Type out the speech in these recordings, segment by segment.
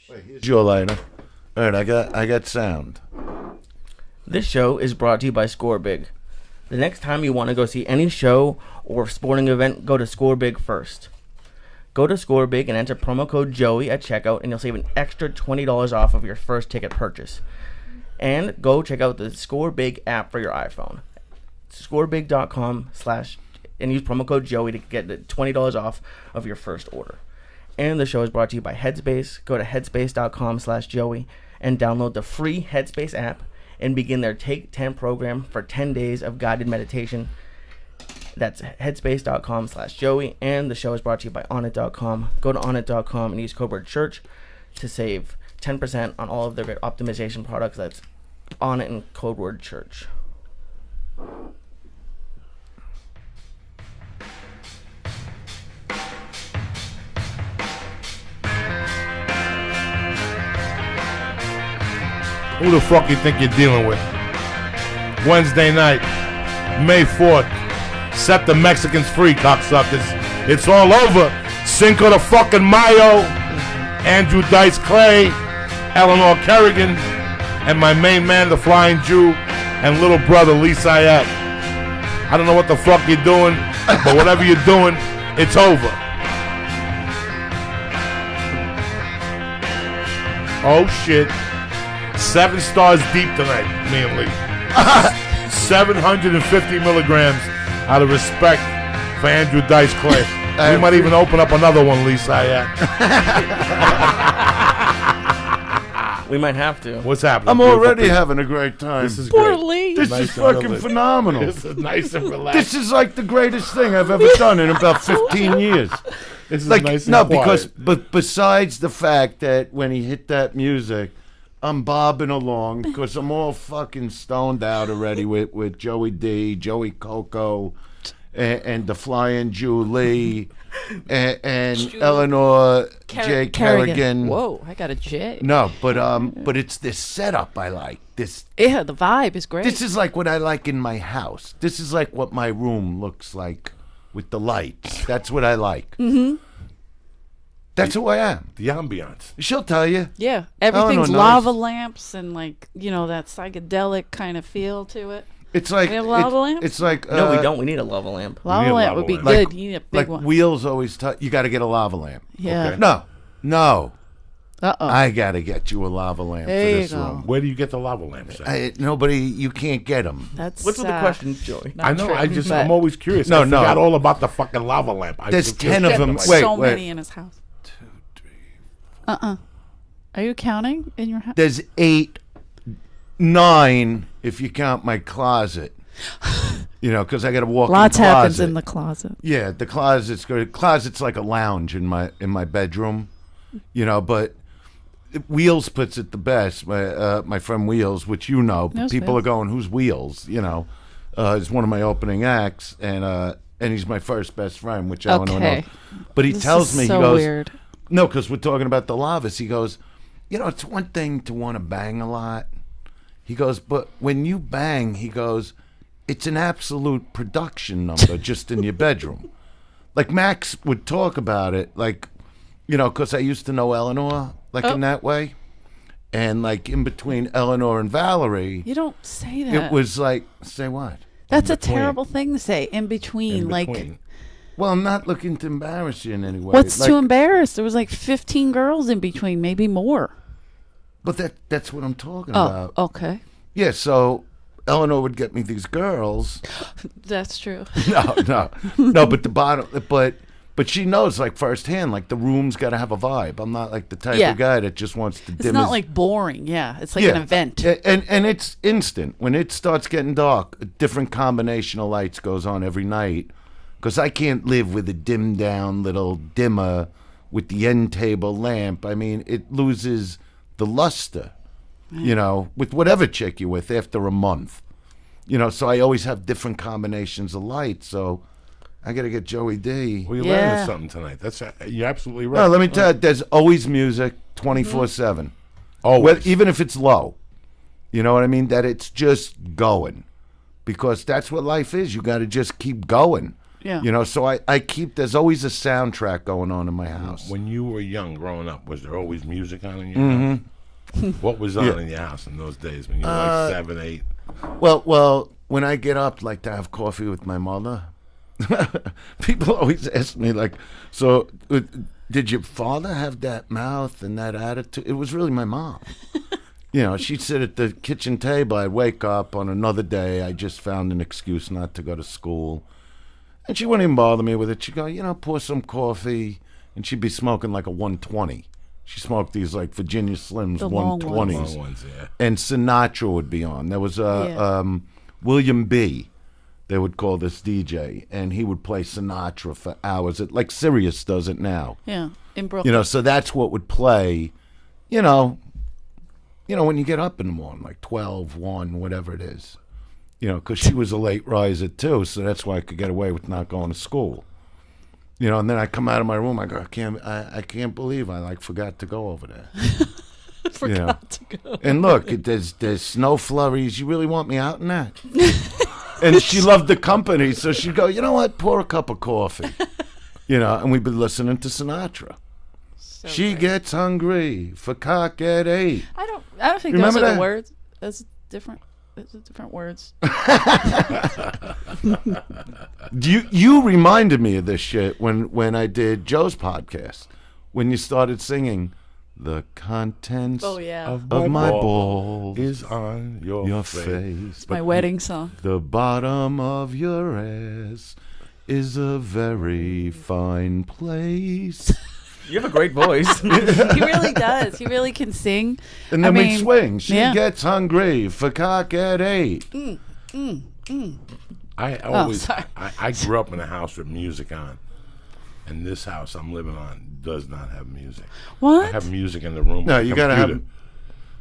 Wait, here's your lighter. All right, I got sound. This show is brought to you by Score Big. The next time you want to go see any show or sporting event, go to Score Big first. Go to Score Big and enter promo code Joey at checkout, and you'll save an extra $20 off of your first ticket purchase. And go check out the Score Big app for your iPhone. Scorebig.com/ and use promo code Joey to get the $20 off of your first order. And the show is brought to you by Headspace. Go to headspace.com/Joey and download the free Headspace app and begin their Take 10 program for 10 days of guided meditation. That's headspace.com/Joey. And the show is brought to you by Onnit.com. Go to Onnit.com and use code word church to save 10% on all of their optimization products. That's Onnit and code word church. Who the fuck you think you're dealing with? Wednesday night, May 4th. Set the Mexicans free, cocksuckers. It's all over. Cinco de fucking Mayo. Andrew Dice Clay, Eleanor Kerrigan, and my main man, the Flying Jew, and little brother, Syatt. I don't know what the fuck you're doing, but whatever you're doing, it's over. Oh shit. 7 stars deep tonight, me and Lee. 750 milligrams out of respect for Andrew Dice Clay. We might even open up another one, Syatt. We might have to. What's happening? I'm already having a great time. This is Poor great. Lee. This Nice is and fucking relaxed. phenomenal. This is nice and relaxed. This is like the greatest thing I've ever done in about 15 years. This is Like, nice and no, quiet. but besides the fact that when he hit that music, I'm bobbing along because I'm all fucking stoned out already with Joey D, Joey Coco, and the Flying Jew Lee, and Eleanor J. Kerrigan. Whoa, I got a J. No, but it's this setup I like. This Yeah, the vibe is great. This is like what I like in my house. This is like what my room looks like with the lights. That's what I like. Mm-hmm. That's who I am. The ambiance. She'll tell you. yeah, everything's knows. lava lamps and like, you know, that psychedelic kind of feel to it. It's like We have lava lamps? It's like No, we don't. We need a lava lamp. Lava need a lamp lava would be lamp. good. Like- You need a big like one. Wheels always tell you got to get a lava lamp. Yeah. Okay. No, Uh-oh. I got to get you a lava lamp There for you this go. room. Where do you get the lava lamps at? Nobody, you can't get them. That's What's with the question, Joey? not I know. true, but I'm always curious. No, I no. forgot all about the fucking lava lamp. There's just 10 of get them. like- Wait, so wait. many in his house. 2, 3. Are you counting in your house? There's 8, 9 if you count my closet. You know, because I got to walk. Lots in happens closet. in the closet. Yeah, the closet's good. Closet's like a lounge in my bedroom, you know. But Wheels puts it the best. My friend Wheels, which you know, Knows people Wheels. are going, "Who's Wheels?" You know, is one of my opening acts, and he's my first best friend, which I don't know. Okay. But he This tells is me, so he goes, weird. "No, because we're talking about the lavas." He goes, "You know, it's one thing to want to bang a lot." He goes, "But when you bang," he goes, "it's an absolute production number just in your bedroom." Like Max would talk about it, like, you know, because I used to know Eleanor, like in that way. And like in between Eleanor and Valerie, You don't say that. it was like, say what? That's a between. terrible thing to say. In between. in Like, between. Well, I'm not looking to embarrass you in any way. what's like, too embarrassed? There was like 15 girls in between, maybe more. But that's what I'm talking Oh, about. okay. Yeah, so Eleanor would get me these girls. That's true. No, but the bottom, but she knows like firsthand, like the room's got to have a vibe. I'm not like the type Yeah. of guy that just wants to It's dim not his, like boring. Yeah. It's like an event. And it's instant. When it starts getting dark, a different combination of lights goes on every night. Because I can't live with a dimmed down little dimmer with the end table lamp. I mean, it loses the luster, you know, with whatever chick you're with after a month. You know, so I always have different combinations of lights. So I got to get Joey D. Well, you're Yeah. learning something tonight. You're absolutely right. No, let me tell you, there's always music 24/7. Always. Even if it's low. You know what I mean? That it's just going. Because that's what life is. You got to just keep going. Yeah. You know, so I keep, there's always a soundtrack going on in my house. When you were young, growing up, was there always music on in your house? What was on in your house in those days when you were like 7, 8? Well, when I get up, like to have coffee with my mother, people always ask me, like, so did your father have that mouth and that attitude? It was really my mom. You know, she'd sit at the kitchen table. I'd wake up on another day. I just found an excuse not to go to school. And she wouldn't even bother me with it. She'd go, you know, pour some coffee. And she'd be smoking like a 120. She smoked these like Virginia Slims The long 120s. Long ones, yeah. And Sinatra would be on. There was William B. They would call this DJ. And he would play Sinatra for hours. Like Sirius does it now. Yeah. In Brooklyn. You know, so that's what would play, you know, when you get up in the morning, like 12, 1, whatever it is. You know, because she was a late riser too, so that's why I could get away with not going to school. You know, and then I come out of my room, I go, I can't believe I like forgot to go over there. Forgot to go. And look, there's snow flurries. You really want me out in that? And she loved the company, so she'd go, you know what? Pour a cup of coffee. You know, and we'd be listening to Sinatra. So She great. gets hungry for cock at 8. I don't think Remember those are that? the words. That's different. Those are different words. You reminded me of this shit when I did Joe's podcast, when you started singing the contents Oh yeah. of my bowl is on your face. My wedding song. The bottom of your ass is a very fine place. You have a great voice. He really does. He really can sing. And then I we mean, swing. She yeah. gets hungry for cock at 8. I always, sorry. I grew up in a house with music on. And this house I'm living on does not have music. What? I have music in the room. No, with you a gotta have. computer.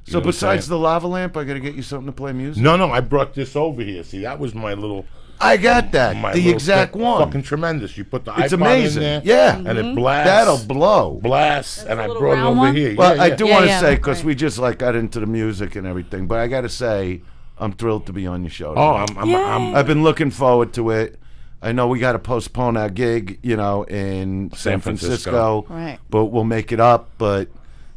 So know what I'm besides saying? the lava lamp, I gotta get you something to play music. No, I brought this over here. See, that was my little... I got that. My The little exact thing. one. Fucking tremendous. You put the It's iPod amazing. in there. Yeah. And it blasts. That'll blow. Blasts. That's And a I little brought it round over one? here. Well, yeah, I yeah. do Yeah, want to yeah, say, because right. we just like got into the music and everything, but I got to say, I'm thrilled to be on your show. Oh, tonight. I'm I've been looking forward to it. I know we got to postpone our gig, you know, in San Francisco. Right. But we'll make it up. But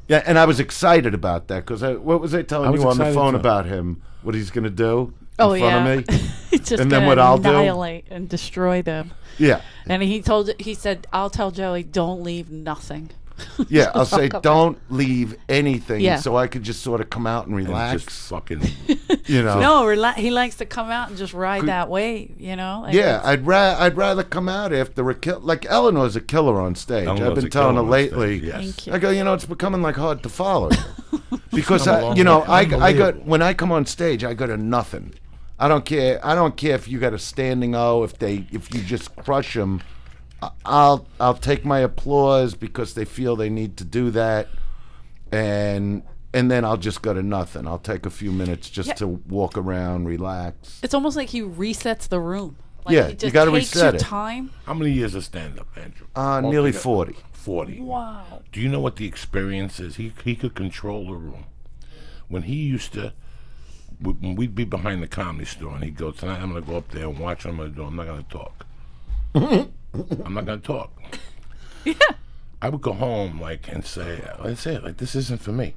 yeah, and I was excited about that because what was I telling was you on the excited phone too. about him? What he's going to do Oh in front yeah. of me? He's just And then gonna what I'll do? annihilate and destroy them. Yeah. And he said, I'll tell Joey, don't leave nothing. Yeah, I'll say come don't leave anything Yeah. so I could just sort of come out and And relax. just fucking... You know. No, he likes to come out and just ride that wave, you know? Like Yeah, it's- I'd rather come out after a kill. Like Eleanor's a killer on stage. I've Eleanor's been a telling her killer on stage, lately. yes. Thank you. I go, you know, it's becoming like hard to follow you because come along you know with it. I got Unbelievable. when I come on stage I go to nothing. I don't care if you got a standing O, if you just crush them. I'll take my applause because they feel they need to do that, and then I'll just go to nothing. I'll take a few minutes just Yeah. to walk around, relax. It's almost like he resets the room. Like Yeah, he you just gotta takes reset your it. time. How many years of stand-up, Andrew? Nearly Altogether? 40. 40. Wow. Do you know what the experience is? He could control the room. When he used to, when we'd be behind the Comedy Store, and he'd go, tonight I'm going to go up there and watch what I'm going to do. I'm not going to talk. I'm not going to talk. Yeah. I would go home, and say, this isn't for me.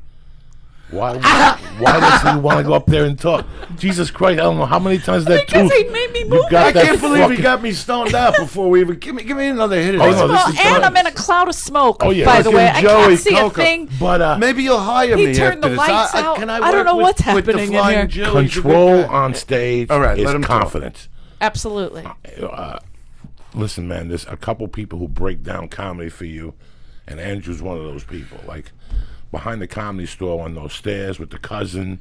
Why does he want to go up there and talk? Jesus Christ, I don't know how many times that Because tooth. he made me You move. got I that can't believe he fucking- got me stoned out before we even give me another hit. Of Oh, this. no, this Well, is and fun. I'm in a cloud of smoke. Oh, yeah. By the Fucking way, I Joey can't see Coco. a thing. But Maybe you'll hire He me turned after the this. lights I out. don't I don't know what's happening in here. Jews? control on stage All right, is let him talk. confidence. Absolutely. Listen, man, there's a couple people who break down comedy for you, and Andrew's one of those people. Like behind the Comedy Store on those stairs with the cousin,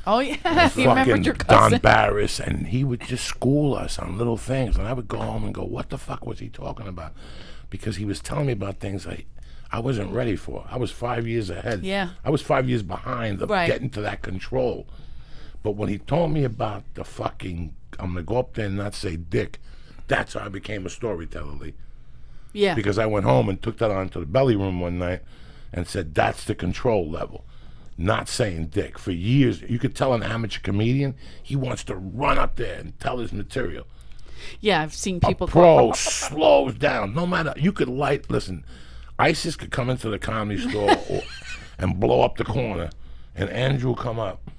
Oh yeah, you remembered your Don cousin. Barris, and he would just school us on little things, and I would go home and go, "What the fuck was he talking about?" Because he was telling me about things I wasn't ready for. I was 5 years ahead. Yeah. I was 5 years behind of Right. getting to that control. But when he told me about the fucking, I'm gonna go up there and not say dick, that's how I became a storyteller, Lee. Yeah. Because I went home and took that onto the belly room one night and said, that's the control level. Not saying dick. For years, you could tell an amateur comedian, he wants to run up there and tell his material. Yeah, I've seen A people pro slows down. No matter, you could listen, ISIS could come into the comedy store and blow up the corner, and Andrew come up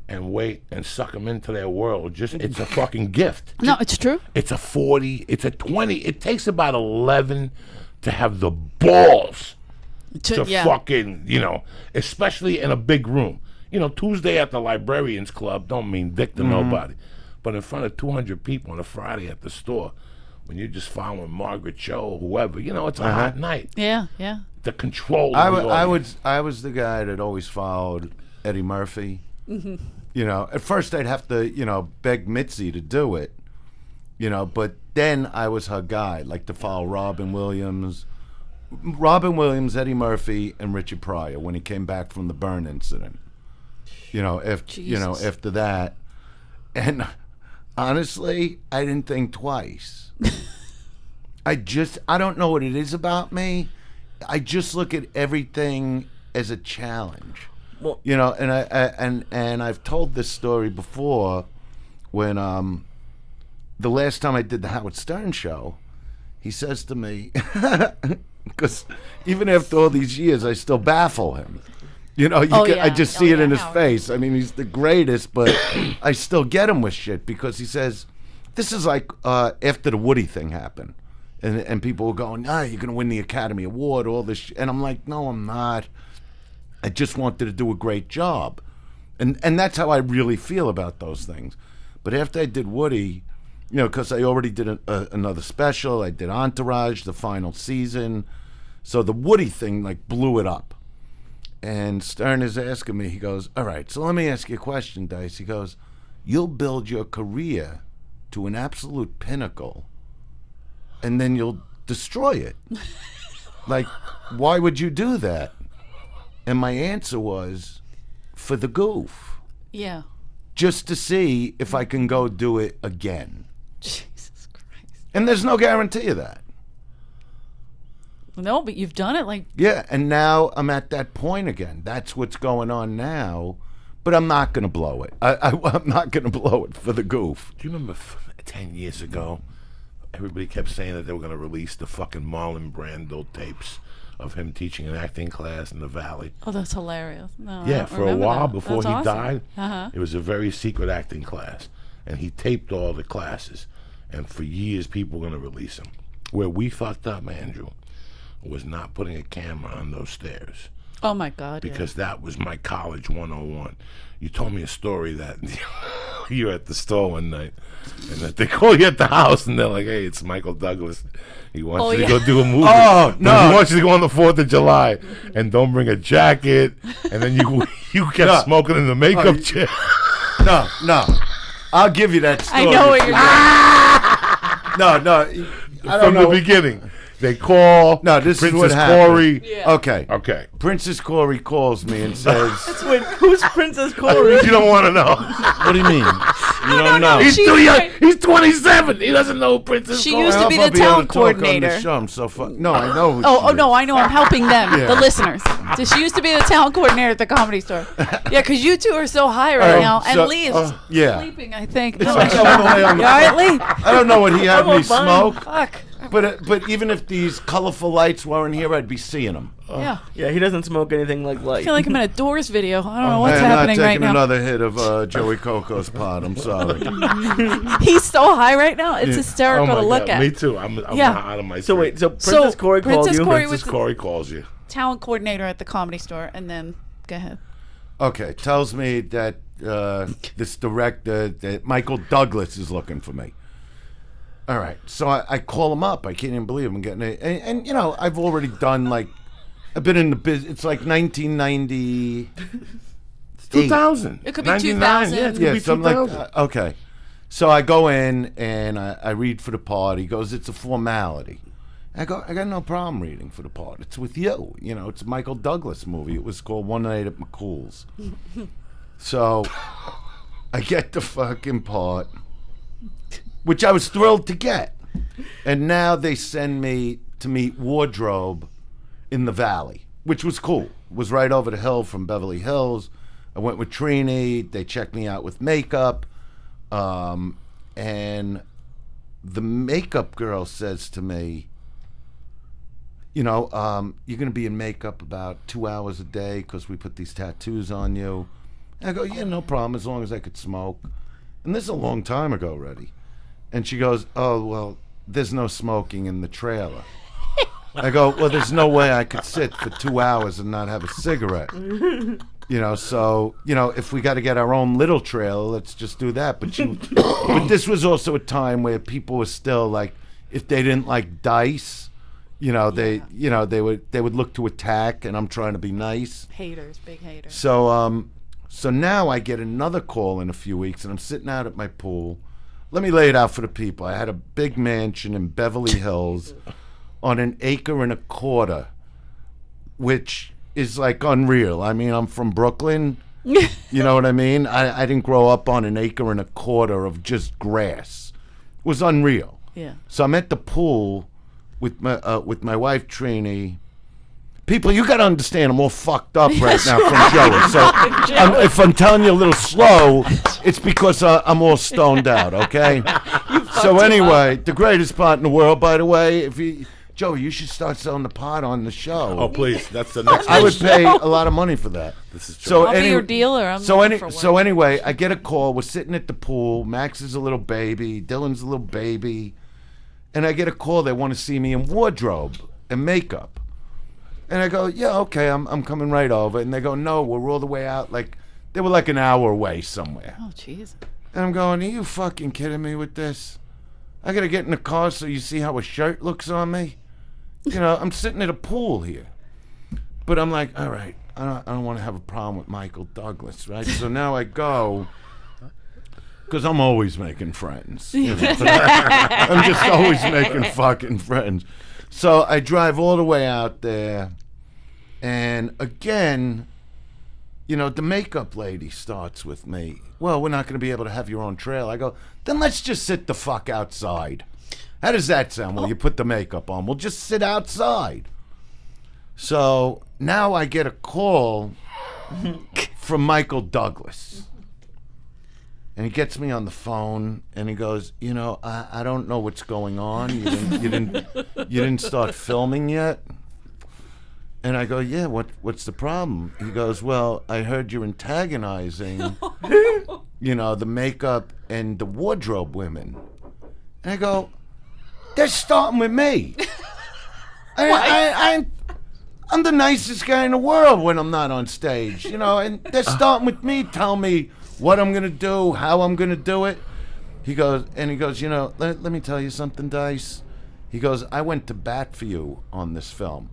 and wait and suck them into their world. It's a fucking gift. No, it's true. It's a 40, it's a 20. It takes about 11 to have the balls to fucking, especially in a big room. Tuesday at the Librarians Club don't mean dick to nobody. But in front of 200 people on a Friday at the store, when you're just following Margaret Cho or whoever, it's a hot night. Yeah. The control of the audience. I was the guy that always followed Eddie Murphy. At first I'd have to, beg Mitzi to do it, but then I was her guy, like to follow Robin Williams, Eddie Murphy, and Richard Pryor when he came back from the burn incident. After that. And honestly, I didn't think twice. I don't know what it is about me. I just look at everything as a challenge. Well, and I've told this story before when the last time I did the Howard Stern show, he says to me, because even after all these years, I still baffle him. I just see it in his face. I mean, he's the greatest, but I still get him with shit because he says, this is like after the Woody thing happened. And people were going, you're going to win the Academy Award, all this shit. And I'm like, no, I'm not. I just wanted to do a great job. And that's how I really feel about those things. But after I did Woody, because I already did another special, I did Entourage, the final season. So the Woody thing, blew it up. And Stern is asking me, he goes, all right, so let me ask you a question, Dice. He goes, you'll build your career to an absolute pinnacle, and then you'll destroy it. Why would you do that? And my answer was, for the goof. Yeah. Just to see if I can go do it again. Jesus Christ. And there's no guarantee of that. No, but you've done it Yeah, and now I'm at that point again. That's what's going on now. But I'm not going to blow it. I'm not going to blow it for the goof. Do you remember 10 years ago, everybody kept saying that they were going to release the fucking Marlon Brando tapes of him teaching an acting class in the Valley? Oh, that's hilarious. No, yeah, for a while before he died, Uh-huh. it was a very secret acting class. And he taped all the classes. And for years, people were going to release them. Where we fucked up, Andrew, was not putting a camera on those stairs. Oh my God! Because that was my college 101. You told me a story that you were at the store one night, and that they call you at the house, and they're like, "Hey, it's Michael Douglas. He wants you to go do a movie. Oh no! He wants you to go on the 4th of July, and don't bring a jacket." And then you kept smoking in the makeup chair. No, I'll give you that story. I know what you're doing. I don't know. From the beginning. They call. No, this Princess is what happened. Corey. Yeah. Okay. Princess Corey calls me and says, wait, who's Princess Corey? You don't want to know. what do you mean? You don't know. He's too young. He's 27. He doesn't know Princess Corey. She used to be the town coordinator. I'm so No, I know. No, I know. I'm helping them, the listeners. So she used to be the town coordinator at the Comedy Store. Yeah, because you two are so high right now, and Lee is sleeping. I think. It's Oh, like my God. You all right, Lee? I don't know what he had me smoke. Fuck. But even if these colorful lights weren't here, I'd be seeing them. Yeah. Yeah, he doesn't smoke anything like I light. feel like I'm in a Doors video. I don't know what's I'm happening not right taking now. another hit of Joey Coco's pot. I'm sorry. He's so high right now. It's hysterical Oh my to look God. at. Me too. I'm out of my So tree. wait, so Princess Corey called Princess you? Corey Princess was Corey calls you. talent coordinator at the Comedy Store, and then go ahead. Okay, tells me that this director, that Michael Douglas, is looking for me. All right, so I call him up. I can't even believe I'm getting it. And I've already done I've been in the business. It's like 1990. It's 2000. It could be 99. 2000. Yeah, it could Yeah, be something 2000. like okay. So I go in and I read for the part. He goes, it's a formality. I go, I got no problem reading for the part. It's with you. It's a Michael Douglas movie. It was called One Night at McCool's. So I get the fucking part, which I was thrilled to get. And now they send me to meet Wardrobe in the Valley, which was cool. It was right over the hill from Beverly Hills. I went with Trini. They checked me out with makeup. And the makeup girl says to me, you know, you're going to be in makeup about 2 hours a day because we put these tattoos on you. And I go, yeah, no problem, as long as I could smoke. And this is a long time ago already. And she goes, oh, well, there's no smoking in the trailer. I go, well, there's no way I could sit for 2 hours and not have a cigarette. You know, so, you know, if we got to get our own little trailer, let's just do that. But this was also a time where people were still like, if they didn't like Dice, you know, they would look to attack, and I'm trying to be nice. Haters, big haters. So now I get another call in a few weeks, and I'm sitting out at my pool. Let me lay it out for the people. I had a big mansion in Beverly Hills on 1.25 acres, which is like unreal. I mean, I'm from Brooklyn. You know what I mean? I didn't grow up on 1.25 acres of just grass. It was unreal. Yeah. So I'm at the pool with my wife Trini. People, you got to understand, I'm all fucked up right now from Joey. So if I'm telling you a little slow, it's because I'm all stoned out, okay? So anyway, the greatest pot in the world, by the way. Joey, you should start selling the pot on the show. Oh, please. That's the next I would pay a lot of money for that. This is true. So I'll be your dealer. So anyway, I get a call. We're sitting at the pool. Max is a little baby. Dylan's a little baby. And I get a call. They want to see me in wardrobe and makeup. And I go, yeah, okay, I'm coming right over. And they go, no, we're all the way out. Like, they were like an hour away somewhere. Oh, jeez. And I'm going, are you fucking kidding me with this? I got to get in the car so you see how a shirt looks on me? You know, I'm sitting at a pool here. But I'm like, all right, I don't want to have a problem with Michael Douglas, right? So now I go, because I'm always making friends. You know? I'm just always making fucking friends. So I drive all the way out there, and again, you know, the makeup lady starts with me. Well, we're not going to be able to have your own trail. I go, then let's just sit the fuck outside. How does that sound? Well, you put the makeup on. We'll just sit outside. So now I get a call from Michael Douglas. And he gets me on the phone, and he goes, you know, I don't know what's going on. You didn't start filming yet? And I go, yeah, what's the problem? He goes, well, I heard you're antagonizing, you know, the makeup and the wardrobe women. And I go, they're starting with me. I'm the nicest guy in the world when I'm not on stage, you know, and they're starting with me, tell me what I'm going to do, how I'm going to do it. He goes, you know, let me tell you something, Dice. He goes, I went to bat for you on this film.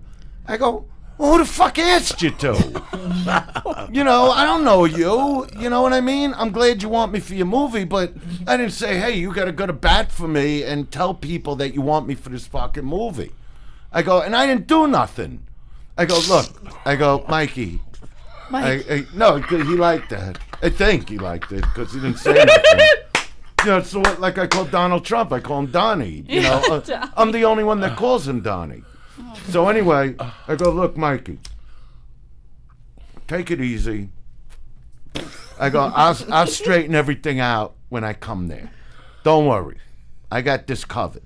I go, well, who the fuck asked you to? You know, I don't know you. You know what I mean? I'm glad you want me for your movie, but I didn't say, hey, you got to go to bat for me and tell people that you want me for this fucking movie. I go, and I didn't do nothing. I go, look, Mikey. Mike. No, he liked that. I think he liked it because he didn't say nothing. You know, so like I call Donald Trump, I call him Donnie. You know, I'm the only one that calls him Donnie. So anyway, I go, look, Mikey, take it easy. I go, I'll straighten everything out when I come there. Don't worry. I got this covered.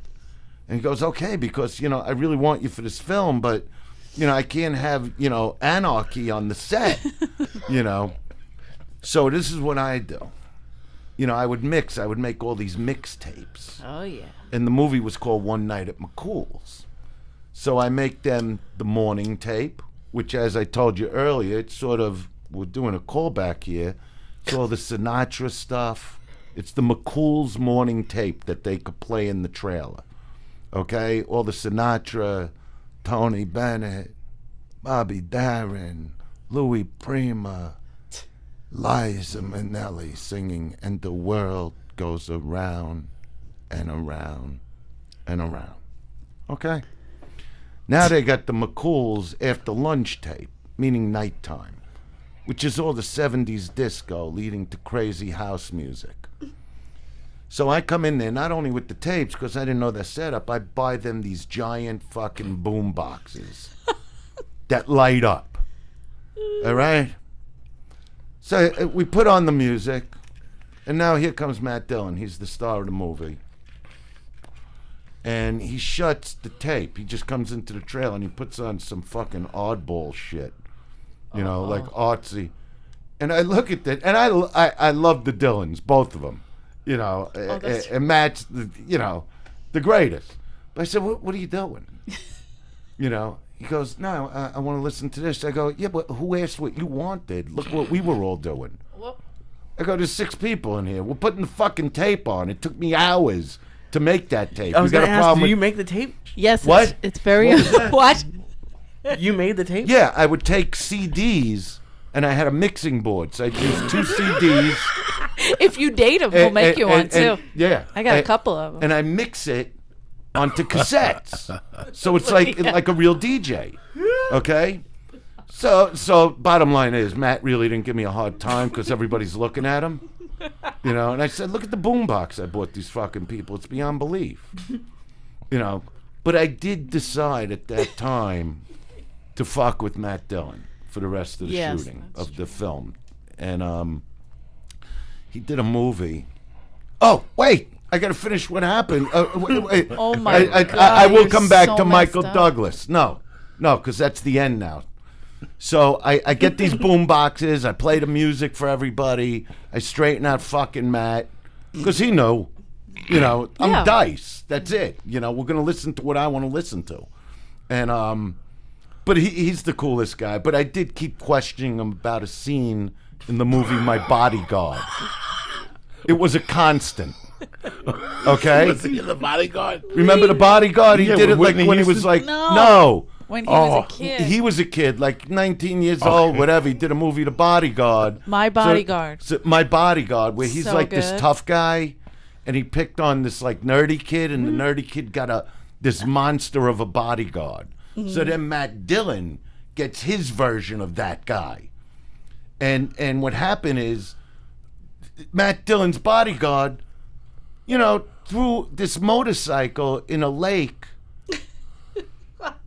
And he goes, okay, because, you know, I really want you for this film, but, you know, I can't have, you know, anarchy on the set, you know. So this is what I do. You know, I would make all these mixtapes. Oh, yeah. And the movie was called One Night at McCool's. So I make them the morning tape, which, as I told you earlier, it's sort of, we're doing a callback here. It's all the Sinatra stuff. It's the McCool's morning tape that they could play in the trailer. Okay? All the Sinatra, Tony Bennett, Bobby Darin, Louis Prima, Liza Minnelli singing, and the world goes around and around and around. Okay? Now they got the McCool's after lunch tape, meaning nighttime, which is all the 70s disco leading to crazy house music. So I come in there not only with the tapes, because I didn't know their setup, I buy them these giant fucking boom boxes that light up. All right? So we put on the music, and now here comes Matt Dillon. He's the star of the movie. and he shuts the tape. He just comes into the trailer and he puts on some fucking oddball shit, like artsy. And I look at that, and I love the Dylans, both of them, and Matt's, the greatest. But I said, what are you doing? He goes, no, I want to listen to this. I go, yeah, but who asked what you wanted? Look what we were all doing. I go, there's 6 people in here. We're putting the fucking tape on. It took me hours to make that tape. I was going to ask, do you make the tape? Yes. What? It's very... What? You made the tape? Yeah, I would take CDs, and I had a mixing board. So I'd use 2 CDs. If you date them, we'll make you one, too. Yeah. I got a couple of them. And I mix it onto cassettes. So it's like a real DJ. Okay? So bottom line is, Matt really didn't give me a hard time because everybody's looking at him. And I said, look at the boombox I bought these fucking people. It's beyond belief. But I did decide at that time to fuck with Matt Dillon for the rest of the shooting of the film. And he did a movie. Oh, wait. I got to finish what happened. Wait. Oh, my God. I will come back so to Michael up. Douglas. No, because that's the end now. So I get these boom boxes. I play the music for everybody. I straighten out fucking Matt because he knew, I'm Dice. That's it. We're going to listen to what I want to listen to. And, but he's the coolest guy. But I did keep questioning him about a scene in the movie My Bodyguard. It was a constant. Okay? Was he in The Bodyguard? Remember The Bodyguard? He did it like Whitney when he Houston? was like, No. When he was a kid. He was a kid, like 19 years old, whatever. He did a movie, The Bodyguard. My Bodyguard. So My Bodyguard, where he's So like this good. tough guy, and he picked on this like nerdy kid, and the nerdy kid got this monster of a bodyguard. So then Matt Dillon gets his version of that guy. And what happened is Matt Dillon's bodyguard, threw this motorcycle in a lake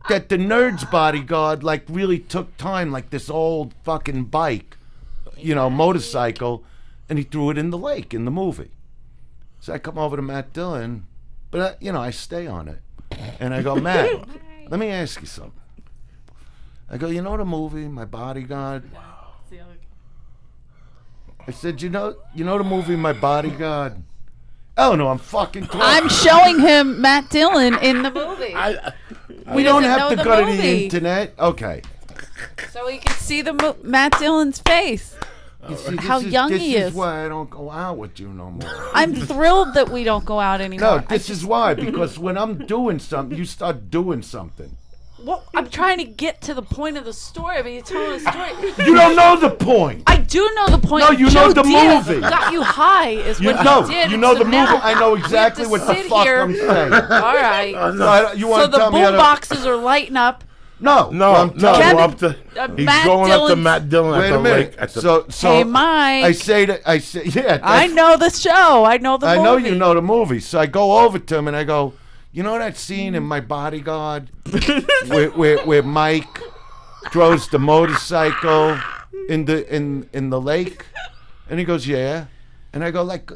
that the nerd's bodyguard like really took time, like this old fucking bike, motorcycle, and he threw it in the lake in the movie. So I come over to Matt Dillon, but I stay on it, and I go, Matt, let me ask you something. I go, the movie My Bodyguard? I said, you know the movie My Bodyguard? Eleanor, I'm fucking talking. I'm showing him Matt Dillon in the movie. We don't have to know go the to the movie. internet. Okay. So he can see the Matt Dillon's face. See, How young he This is. is why I don't go out with you no more. I'm thrilled that we don't go out anymore. No, this is why. Because when I'm doing something, you start doing something. Well, I'm trying to get to the point of the story. I mean, you're telling a story. You don't know the point. I do know the point. No, you Joe know the Diaz movie. Got you high is what he did. You know So the movie. now I know we have exactly to what the sit fuck here. I'm saying. All right. You So want the to tell me how boom to... boxes are lighting up. No, No, I'm telling Kevin- go up to. He's Matt going up to Dillon's- Matt Dillon Wait at a the minute. lake. At the, So Hey, Mike. I say, yeah. I know the show. I know the movie. I know you know the movie. So I go over to him and I go, you know that scene in My Bodyguard where Mike throws the motorcycle in the lake? And he goes, yeah. And I go, like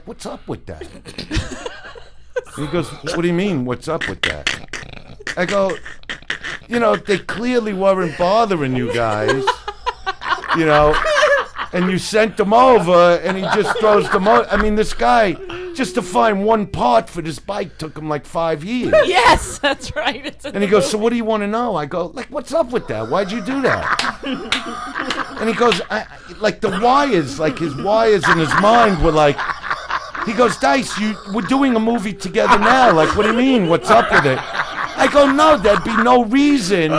what's up with that? And he goes, what do you mean, what's up with that? I go, they clearly weren't bothering you guys, and you sent them over, and he just throws them over. I mean, this guy, just to find one part for this bike took him like 5 years. Yes, that's right. It's in And he the goes, so what do you want to know? I go, like, what's up with that? Why'd you do that? And he goes, like the wires, like his wires in his mind were like, he goes, Dice, we're doing a movie together now. Like, what do you mean? What's up with it? I go, no, there'd be no reason.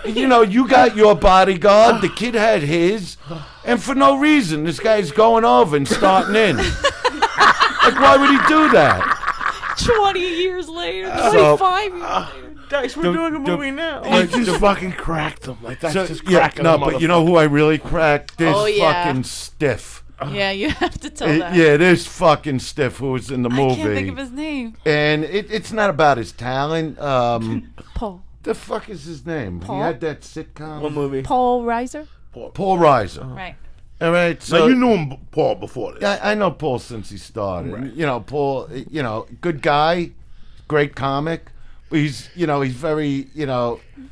You got your bodyguard, the kid had his, and for no reason, this guy's going over and starting in. Like, why would he do that? 20 years later, So- 25 years later. Dice, we're doing a movie now. Like, just fucking cracked him. Like that's just cracking no, him. but you know who I really cracked? This Oh, yeah. fucking stiff. Yeah, you have to tell that. Yeah, this fucking stiff who was in the movie. I can't think of his name. And it's not about his talent. Paul. The fuck is his name? Paul? He had that sitcom. What movie? Paul Reiser? Paul Reiser. Right. All right, So so you knew him, Paul, before this. I know Paul since he started. Right. Paul, good guy, great comic. But he's very,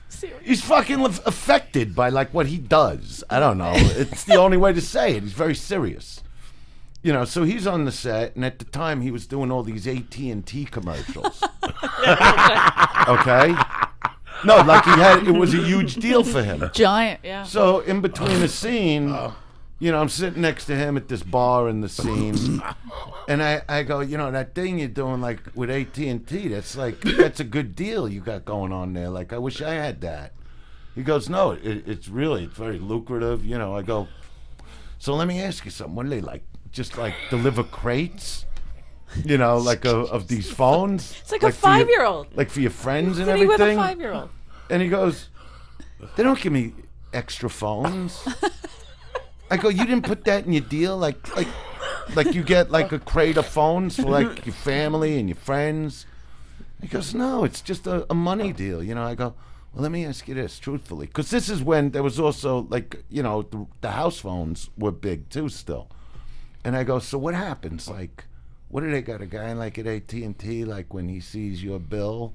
Serious. he's fucking affected by like what he does. I don't know. It's the only way to say it. He's very serious. So he's on the set, and at the time he was doing all these AT&T commercials. Okay? No, like it was a huge deal for him. Giant, yeah. So in between a scene, I'm sitting next to him at this bar in the scene, and I go, that thing you're doing like with AT&T, that's a good deal you got going on there. Like I wish I had that. He goes, no, it's very lucrative. I go, so let me ask you something. What do they like? Just like deliver crates? Like of these phones? It's like a 5-year-old. Like for your friends and Sitting everything? with a 5-year-old. And he goes, they don't give me extra phones. I go, you didn't put that in your deal? Like you get like a crate of phones for like your family and your friends? He goes, no, it's just a money deal. I go, well, let me ask you this, truthfully. Because this is when there was also like, the house phones were big too still. And I go, so what happens? Like, what do they got? A guy like at AT&T, like when he sees your bill,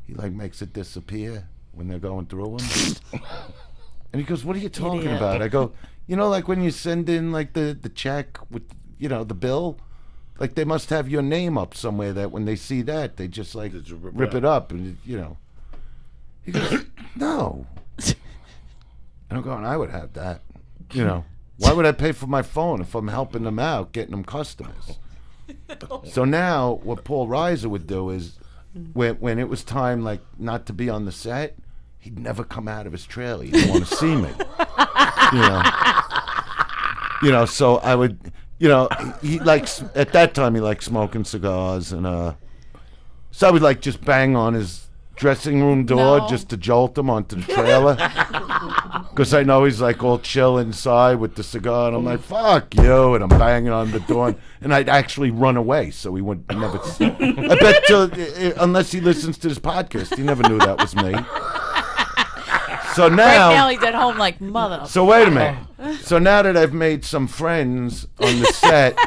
he like makes it disappear when they're going through them? And he goes, what are you talking about? I go, like when you send in like the check with, the bill, like they must have your name up somewhere that when they see that, they just like rip it up and, He goes, no. And I'm going, I would have that, Why would I pay for my phone if I'm helping them out, getting them customers? So now what Paul Reiser would do is when it was time like not to be on the set, he'd never come out of his trailer. He didn't want to see me. So I would, he likes, at that time he liked smoking cigars, and so I would like just bang on his dressing room door just to jolt him onto the trailer. Because I know he's like all chill inside with the cigar, and I'm like, fuck you, and I'm banging on the door, and I'd actually run away so he would never see. I bet unless he listens to this podcast, he never knew that was me. So now, right now he's at home like, mother. So wait a minute. So now that I've made some friends on the set,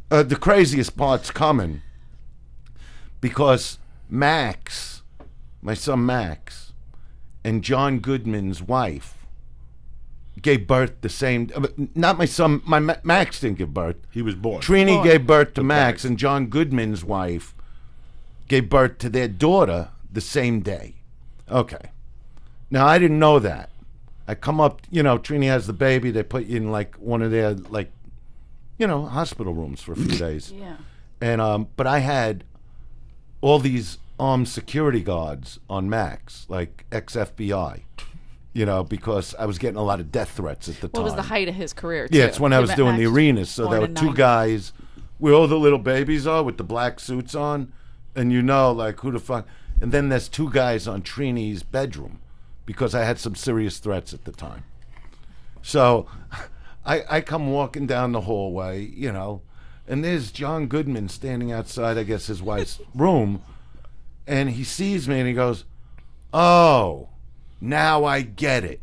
the craziest part's coming. Because Max, my son Max, and John Goodman's wife gave birth the same. Not my son. Max didn't give birth. He was born. Trini gave birth to Max, and John Goodman's wife gave birth to their daughter the same day. Okay. Now I didn't know that. I come up, Trini has the baby. They put you in like one of their like, hospital rooms for a few days. Yeah. And but I had all these armed security guards on Max, like ex-FBI, because I was getting a lot of death threats at the time. What was the height of his career, too? Yeah, it's when I was doing the arenas. So there were two guys where all the little babies are with the black suits on, and like, who the fuck. And then there's two guys on Trini's bedroom, because I had some serious threats at the time. So I come walking down the hallway, and there's John Goodman standing outside, I guess, his wife's room. And he sees me and he goes, oh, now I get it.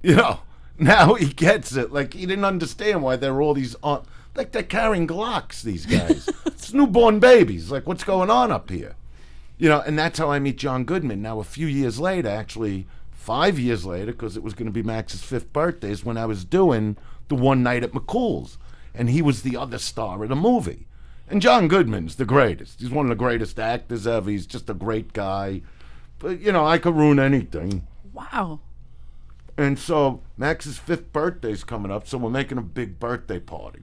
Now he gets it. Like, he didn't understand why there were all these, like they're carrying Glocks, these guys. It's newborn babies. Like, what's going on up here? And that's how I meet John Goodman. Now, a few years later, actually 5 years later, because it was going to be Max's 5th birthday, is when I was doing the One Night at McCool's. And he was the other star of the movie. And John Goodman's the greatest. He's one of the greatest actors ever. He's just a great guy. But, I could ruin anything. Wow. And so Max's 5th birthday's coming up, so we're making a big birthday party.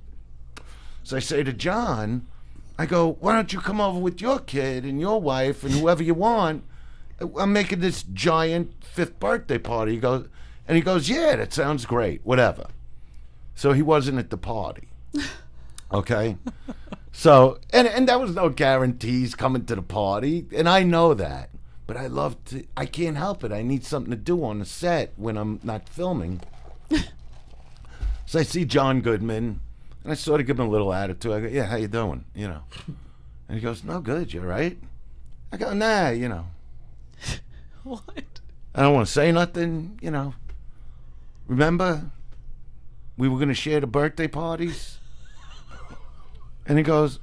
So I say to John, I go, why don't you come over with your kid and your wife and whoever you want? I'm making this giant 5th birthday party. He goes, yeah, that sounds great, whatever. So he wasn't at the party. Okay? So, and there was no guarantees coming to the party, and I know that. But I can't help it. I need something to do on the set when I'm not filming. So I see John Goodman, and I sort of give him a little attitude. I go, yeah, how you doing? And he goes, no, good, you all right? I go, nah, What? I don't want to say nothing, Remember, we were going to share the birthday parties? And he goes,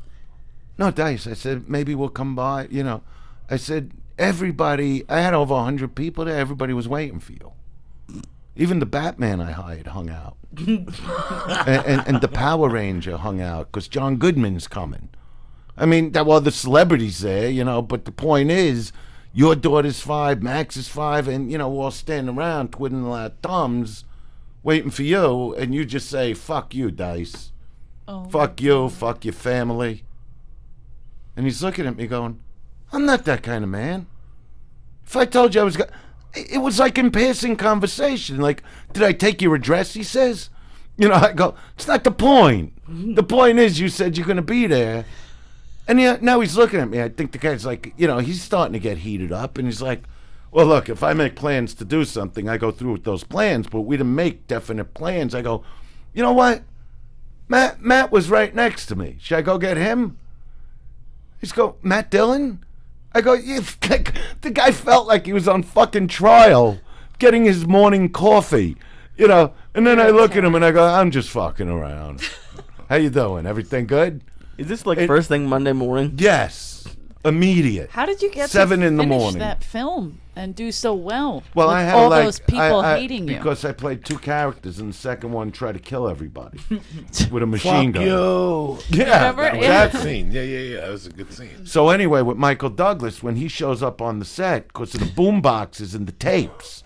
No, Dice. I said, maybe we'll come by. I said, everybody, I had over 100 people there. Everybody was waiting for you. Even the Batman I hired hung out. and the Power Ranger hung out because John Goodman's coming. I mean, the celebrities there, but the point is, your daughter's 5, Max is 5, and, we're all standing around twiddling our thumbs waiting for you, and you just say, fuck you, Dice. Oh, fuck you, fuck your family. And he's looking at me going, I'm not that kind of man. If I told you I was... It was like in passing conversation. Like, did I take your address, he says? I go, it's not the point. The point is you said you're going to be there. And now he's looking at me. I think the guy's like, he's starting to get heated up. And he's like, well, look, if I make plans to do something, I go through with those plans. But we didn't make definite plans. I go, you know what? Matt was right next to me. Should I go get him? He's go, Matt Dillon? I go, the guy felt like he was on fucking trial getting his morning coffee, And then I look at him and I go, I'm just fucking around. How you doing? Everything good? Is this first thing Monday morning? Yes. Immediate. How did you get 7 to in the finish morning that film and do so well? Well, with I had all those people hating you. Because I played 2 characters, and the second one tried to kill everybody with a machine gun. You. Yeah, that scene. Yeah. That was a good scene. So anyway, with Michael Douglas, when he shows up on the set, because of the boom boxes and the tapes,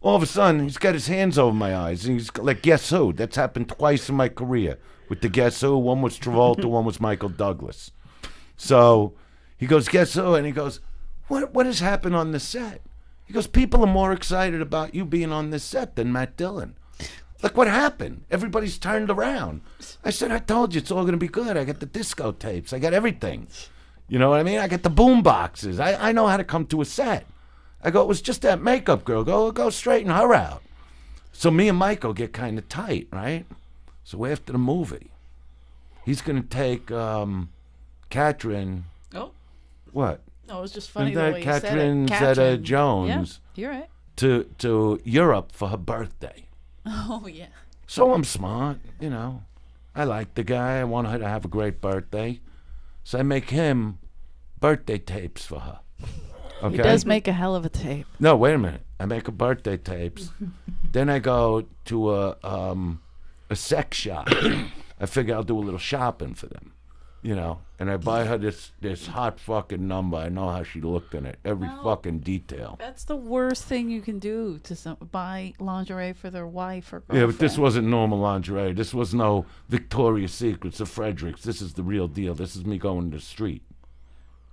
all of a sudden he's got his hands over my eyes, and he's like, "Guess who?" That's happened twice in my career with the Guess Who. One was Travolta, one was Michael Douglas. So he goes, "Guess who?" And he goes, What has happened on the set? He goes, people are more excited about you being on this set than Matt Dillon. Like, what happened? Everybody's turned around. I said, I told you it's all going to be good. I got the disco tapes. I got everything. You know what I mean? I got the boom boxes. I know how to come to a set. I go, it was just that makeup girl. Go straighten her out. So me and Michael get kind of tight, right? So after the movie, he's going to take Katrin. Oh. What? No, it was just funny And the that way you Katrin said it. Zeta-Jones Yeah, you're right. to Europe for her birthday. Oh, yeah. So I'm smart, I like the guy. I want her to have a great birthday. So I make him birthday tapes for her. Okay? He does make a hell of a tape. No, wait a minute. I make her birthday tapes. Then I go to a sex shop. I figure I'll do a little shopping for them. And I buy her this hot fucking number. I know how she looked in it, every fucking detail. That's the worst thing you can do to buy lingerie for their wife or girlfriend. Yeah, but this wasn't normal lingerie. This was no Victoria's Secrets or Fredericks. This is the real deal. This is me going to the street.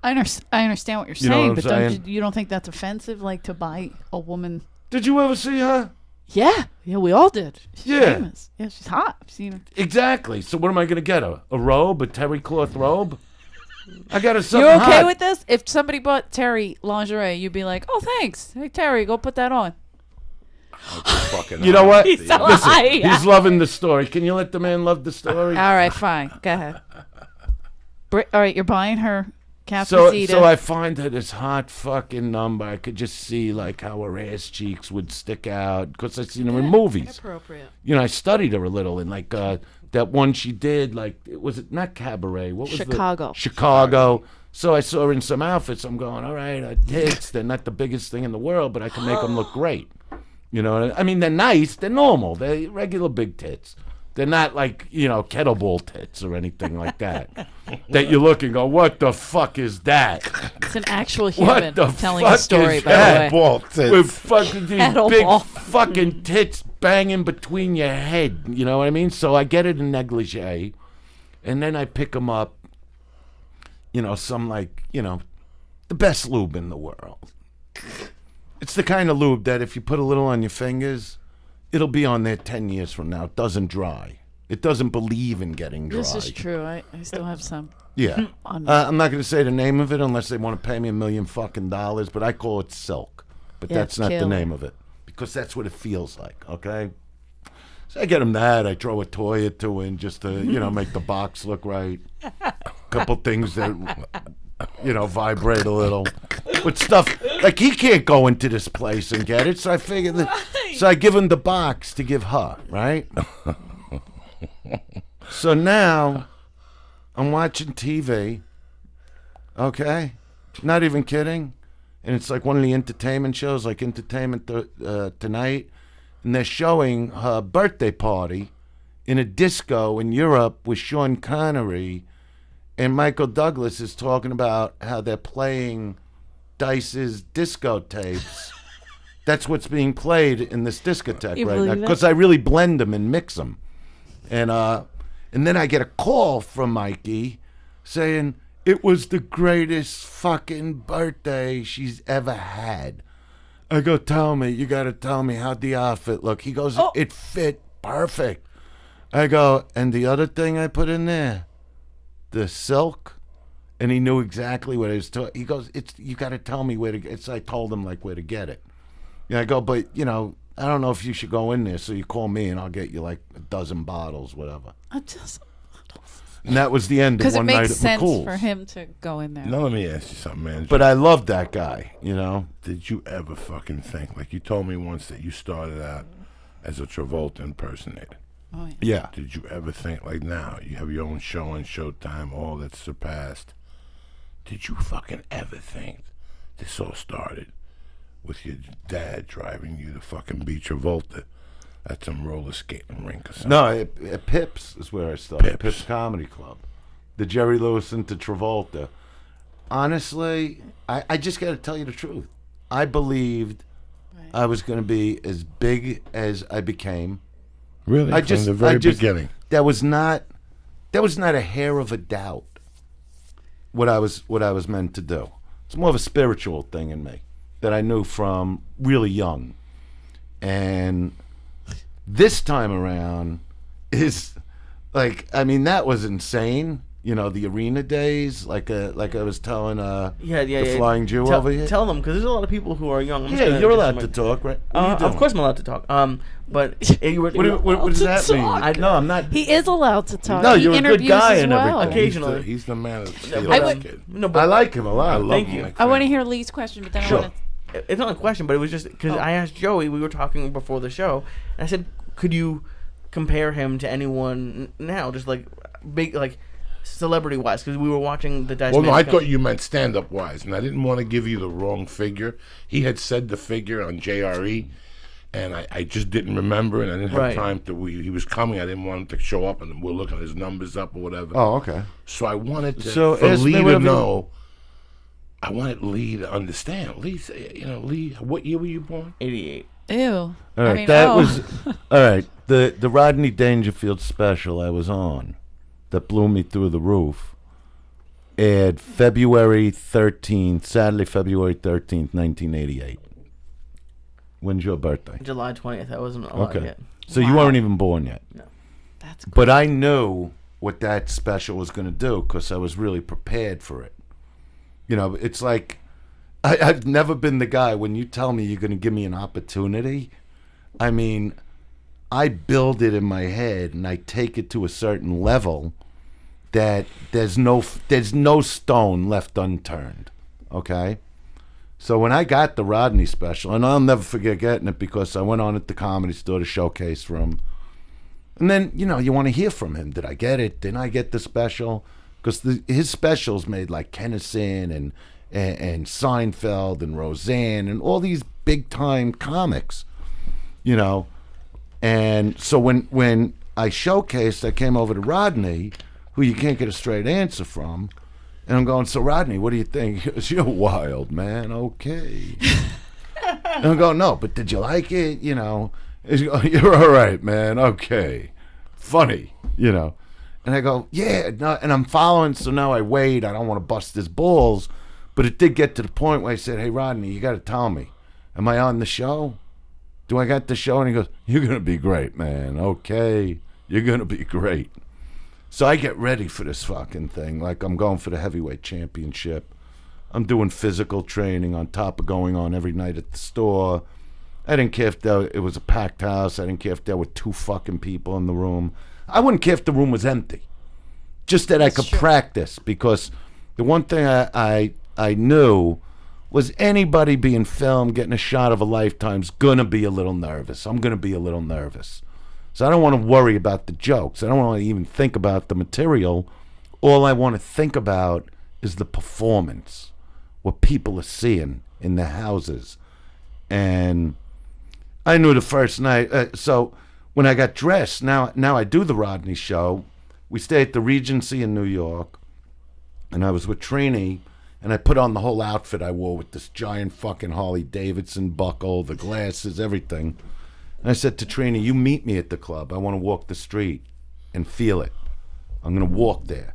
I understand what you're You know saying, what but I'm saying? you don't think that's offensive, like to buy a woman? Did you ever see her? Yeah, we all did. She's Yeah. famous. Yeah, she's hot. I've seen her. Exactly. So what am I going to get her? A robe? A terry cloth robe? I got her something You're okay hot. with this? If somebody bought Terry lingerie, you'd be like, "Oh, thanks. Hey, Terry, go put that on." You know what? He's so Listen, high. he's loving the story. Can you let the man love the story? All right, fine. Go ahead. All right, you're buying her So Cafezita. I find her this hot fucking number. I could just see like how her ass cheeks would stick out because I seen her in movies. Inappropriate. I studied her a little and like that one she did, like was it not Cabaret? What was Chicago. Chicago. So I saw her in some outfits. I'm going, all right, her tits. They're not the biggest thing in the world, but I can make them look great. You know, I mean, they're nice. They're normal. They're regular big tits. They're not like, kettlebell tits or anything like that. That you look and go, what the fuck is that? It's an actual human What the telling fuck a story, is by that? the way. Ball tits. With fucking these big Kettlebell. fucking tits banging between your head. You know what I mean? So I get it in negligee, and then I pick them up. Some like, the best lube in the world. It's the kind of lube that if you put a little on your fingers, it'll be on there 10 years from now. It doesn't dry. It doesn't believe in getting dry. This is true. I still have some. Yeah. On I'm not going to say the name of it unless they want to pay me $1 million fucking dollars, but I call it Silk. But Yeah, that's not the killer. name of it because that's what it feels like, okay? So I get him that. I throw a toy or two in just to, make the box look right. Couple things that, vibrate a little. But stuff, like he can't go into this place and get it, so I figured that, so I give him the box to give her, right? So now I'm watching TV Okay, not even kidding. And it's like one of the entertainment shows, like Entertainment Tonight, and they're showing her birthday party in a disco in Europe with Sean Connery, and Michael Douglas is talking about how they're playing Dice's disco tapes. That's what's being played in this discotheque right now, because I really blend them and mix them. And then I get a call from Mikey saying it was the greatest fucking birthday she's ever had. I go, tell me, you got to tell me, how'd the outfit look? He goes, it fit perfect. I go, and the other thing I put in there, the silk, and he knew exactly what I was talking. He goes, you got to tell me where to get it. I told him like where to get it. And I go, but I don't know if you should go in there, so you call me and I'll get you like a dozen bottles, whatever. And that was the end of one night at McCool's. Because it makes sense for him to go in there. Now let me ask you something, man. But I love that guy, Did you ever fucking think, like you told me once that you started out as a Travolta impersonator? Oh, yeah. Did you ever think, like now, you have your own show on Showtime, all that's surpassed. Did you fucking ever think this all started with your dad driving you to fucking be Travolta at some roller skating rink or something? No, at Pips is where I started. Pips Comedy Club. The Jerry Lewis into Travolta. Honestly, I just got to tell you the truth. I believed I was going to be as big as I became. Really? From the very beginning. That was not a hair of a doubt what I was meant to do. It's more of a spiritual thing in me that I knew from really young. And this time around is that was insane. The arena days, like I was telling the Flying Jew over here. Tell them, because there's a lot of people who are young. You're allowed to talk, right? Of course I'm allowed to talk. But what does that mean? No, I'm not. He is allowed to talk. No, you're a good guy and well. everything. Occasionally. He's the man of the kid. I like him a lot. I love him. I want to hear Lee's question, but then I want to... It's not a question, but it was just because I asked Joey, we were talking before the show, and I said, could you compare him to anyone now, just like big, like celebrity wise? Because we were watching the Dice. Well, no, I thought you meant stand up wise, and I didn't want to give you the wrong figure. He had said the figure on JRE, and I just didn't remember, and I didn't have time to. He was coming. I didn't want him to show up, and we're looking at his numbers up or whatever. Oh, okay. So I wanted for Lee to know. I wanted Lee to understand. Lee, Lee, what year were you born? 88. Ew. All right, was all right. The Rodney Dangerfield special I was on that blew me through the roof aired Saturday, February 13th, 1988. When's your birthday? July 20th. I wasn't alive yet. So you weren't even born yet. No. That's cool. But I knew what that special was going to do because I was really prepared for it. It's like I've never been the guy when you tell me you're going to give me an opportunity. I mean, I build it in my head and I take it to a certain level that there's no stone left unturned. Okay? So when I got the Rodney special, and I'll never forget getting it because I went on at the Comedy Store to showcase for him. And then, you want to hear from him. Did I get it? Didn't I get the special? Because his specials made like Kennison and Seinfeld and Roseanne and all these big time comics, And so when I showcased, I came over to Rodney, who you can't get a straight answer from, and I'm going, so Rodney, what do you think? He goes, you're wild, man. Okay. And I'm going, no, but did you like it? He's going, you're all right, man. Okay. Funny, And I go, yeah, no, and I'm following, so now I wait. I don't want to bust his balls. But it did get to the point where I said, hey, Rodney, you got to tell me, am I on the show? Do I got the show? And he goes, you're going to be great, man. Okay, you're going to be great. So I get ready for this fucking thing. Like I'm going for the heavyweight championship. I'm doing physical training on top of going on every night at the store. I didn't care if it was a packed house. I didn't care if there were 2 fucking people in the room. I wouldn't care if the room was empty. Just that I could practice, because the one thing I knew was anybody being filmed, getting a shot of a lifetime's going to be a little nervous. I'm going to be a little nervous. So I don't want to worry about the jokes. I don't want to even think about the material. All I want to think about is the performance, what people are seeing in their houses. And I knew the first night. So when I got dressed, now I do the Rodney show. We stay at the Regency in New York, and I was with Trini, and I put on the whole outfit I wore with this giant fucking Harley Davidson buckle, the glasses, everything. And I said to Trini, you meet me at the club. I want to walk the street and feel it. I'm going to walk there.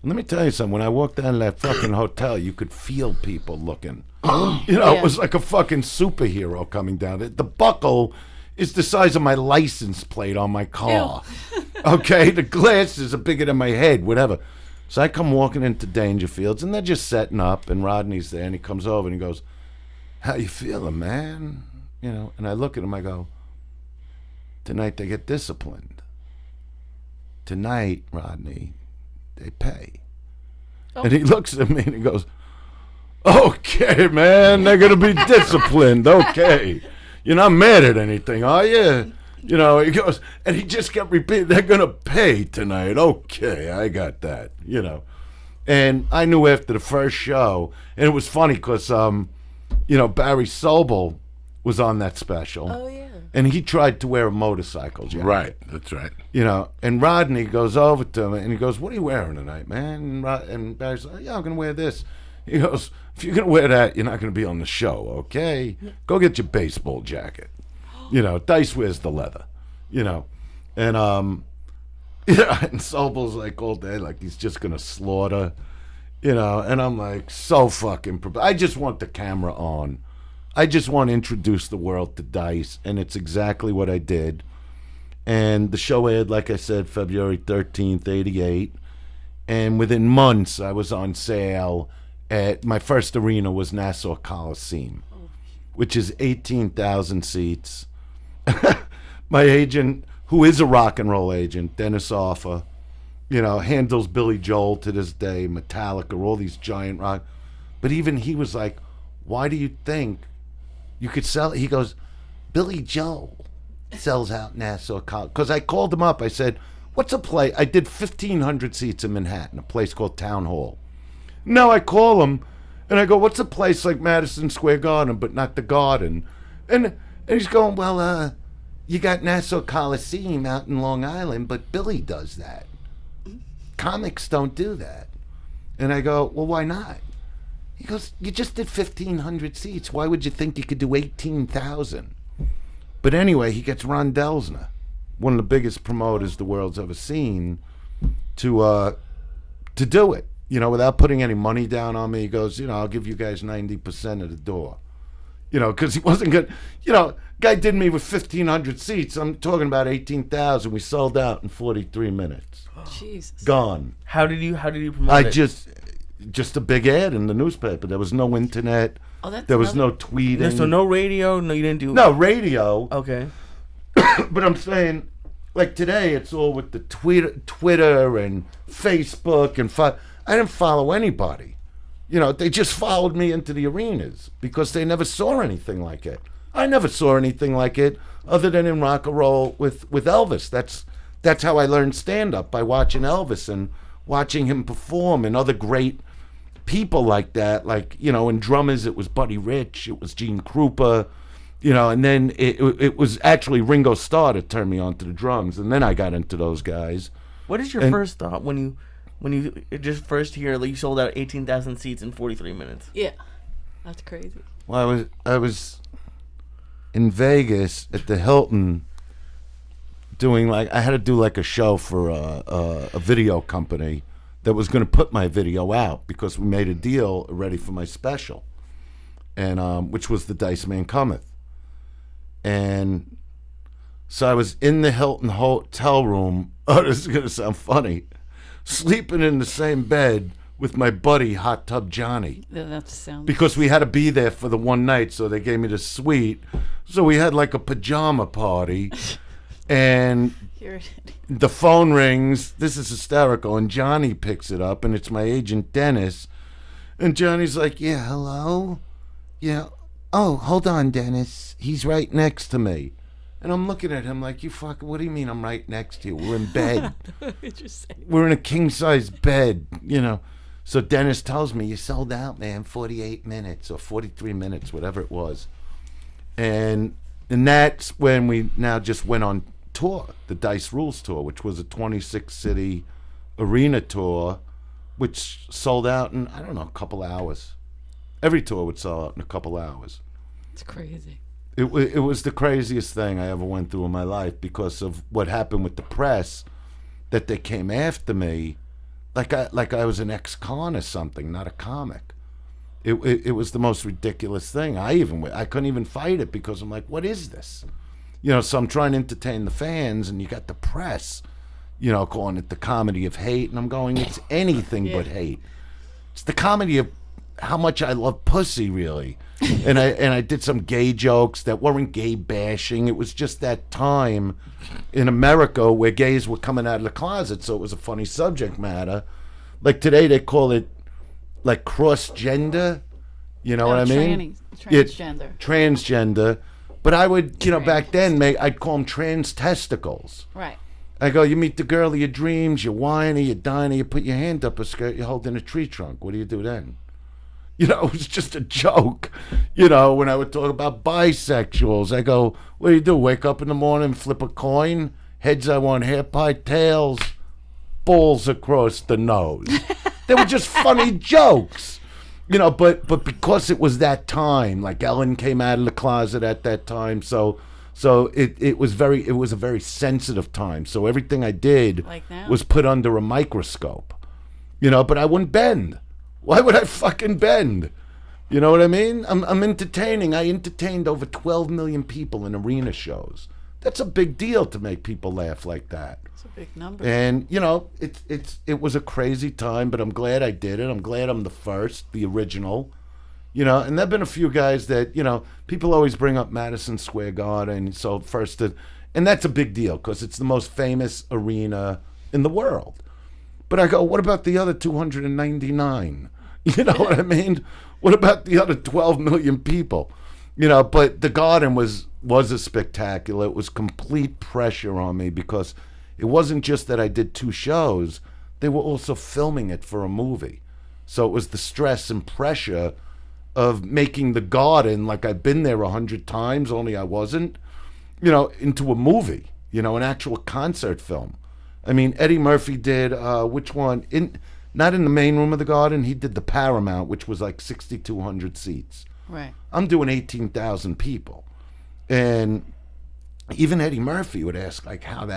And let me tell you something. When I walked down to that fucking hotel, you could feel people looking. It was like a fucking superhero coming down. The buckle is the size of my license plate on my car. Okay? The glasses are bigger than my head, whatever. So I come walking into Dangerfields, and they're just setting up, and Rodney's there, and he comes over, and he goes, how you feeling, man? And I look at him, I go, tonight they get disciplined. Tonight, Rodney, they pay. Oh. And he looks at me, and he goes, okay, man, they're going to be disciplined, okay. You're not mad at anything, are you? He goes, and he just kept repeating, they're going to pay tonight. Okay, I got that, And I knew after the first show, and it was funny because, Barry Sobel was on that special. Oh, yeah. And he tried to wear a motorcycle jacket. Right, that's right. And Rodney goes over to him, and he goes, what are you wearing tonight, man? And Barry's like, yeah, I'm going to wear this. He goes, if you're going to wear that, you're not going to be on the show, okay? Go get your baseball jacket. Dice wears the leather, and and Sobel's like all day, like he's just gonna slaughter, and I'm like so fucking. I just want the camera on. I just want to introduce the world to Dice, and it's exactly what I did. And the show aired, like I said, February 13th, 88, and within months I was on sale at my first arena was Nassau Coliseum, which is 18,000 seats. My agent, who is a rock and roll agent, Dennis Offer, handles Billy Joel to this day, Metallica, all these giant rock. But even he was like, why do you think you could sell it? He goes, Billy Joel sells out Nassau College. Because I called him up. I said, what's a place? I did 1,500 seats in Manhattan, a place called Town Hall. Now I call him, and I go, what's a place like Madison Square Garden, but not the Garden? And he's going, well, you got Nassau Coliseum out in Long Island, but Billy does that. Comics don't do that. And I go, well, why not? He goes, you just did 1,500 seats. Why would you think you could do 18,000? But anyway, he gets Ron Delsner, one of the biggest promoters the world's ever seen, to do it, without putting any money down on me. He goes, I'll give you guys 90% of the door. Because he wasn't good. Guy did me with 1,500 seats. I'm talking about 18,000. We sold out in 43 minutes. Jesus. Gone. How did you promote it? Just a big ad in the newspaper. There was no internet. Oh, that's there was no tweeting. So no radio? No, you didn't do... No, radio. Okay. But I'm saying, like today, it's all with the Twitter and Facebook. And I didn't follow anybody. They just followed me into the arenas because they never saw anything like it. I never saw anything like it other than in rock and roll with Elvis. That's how I learned stand-up, by watching Elvis and watching him perform, and other great people like that. Like, in drummers, it was Buddy Rich, it was Gene Krupa, and then it was actually Ringo Starr that turned me on to the drums, and then I got into those guys. What is your first thought when you just first hear you sold out 18,000 seats in 43 minutes? Yeah, that's crazy. Well, I was in Vegas at the Hilton doing I had to do a show for a video company that was going to put my video out because we made a deal ready for my special, and which was The Dice Man Cometh. And so I was in the Hilton hotel room. Oh, this is going to sound funny. Sleeping in the same bed with my buddy Hot Tub Johnny. Yeah, that sounds... Because we had to be there for the one night, so they gave me the suite. So we had a pajama party, and the phone rings. This is hysterical, and Johnny picks it up, and it's my agent Dennis. And Johnny's like, yeah, hello? Yeah. Oh, hold on, Dennis. He's right next to me. And I'm looking at him like, you fucking, what do you mean I'm right next to you? We're in bed. We're in a king-size bed, So Dennis tells me, you sold out, man, 48 minutes or 43 minutes, whatever it was. And that's when we now just went on tour, the Dice Rules tour, which was a 26-city arena tour, which sold out in, I don't know, a couple hours. Every tour would sell out in a couple hours. It's crazy. It was the craziest thing I ever went through in my life because of what happened with the press, that they came after me like I was an ex-con or something, not a comic. It was the most ridiculous thing. I couldn't even fight it because I'm like, what is this? So I'm trying to entertain the fans, and you got the press, calling it the comedy of hate, and I'm going, it's anything but hate. It's the comedy of how much I love pussy, really. And I did some gay jokes that weren't gay bashing. It was just that time in America where gays were coming out of the closet, so it was a funny subject matter. Like today they call it like cross-gender, what I mean? Transgender. Transgender. But I would, back then, I'd call them trans testicles. Right. I go, you meet the girl of your dreams, you're whiny, you're dying, you put your hand up a skirt, you're holding a tree trunk. What do you do then? It was just a joke. When I would talk about bisexuals, I go, what do? Wake up in the morning, flip a coin? Heads I want hair pie, tails, balls across the nose. They were just funny jokes. But because it was that time, like Ellen came out of the closet at that time, so it was a very sensitive time. So everything I did was put under a microscope. But I wouldn't bend. Why would I fucking bend? You know what I mean? I'm entertaining. I entertained over 12 million people in arena shows. That's a big deal to make people laugh like that. It's a big number. And it was a crazy time, but I'm glad I did it. I'm glad I'm the first, the original. And there've been a few guys that people always bring up Madison Square Garden. So first, and that's a big deal because it's the most famous arena in the world. But I go, what about the other 299? You know what I mean? What about the other 12 million people? But the Garden was a spectacular. It was complete pressure on me because it wasn't just that I did 2 shows. They were also filming it for a movie. So it was the stress and pressure of making the Garden, like I've been there 100 times, only I wasn't, into a movie, an actual concert film. I mean, Eddie Murphy did, which one? Not in the main room of the Garden. He did the Paramount, which was like 6,200 seats. Right. I'm doing 18,000 people. And even Eddie Murphy would ask, like, how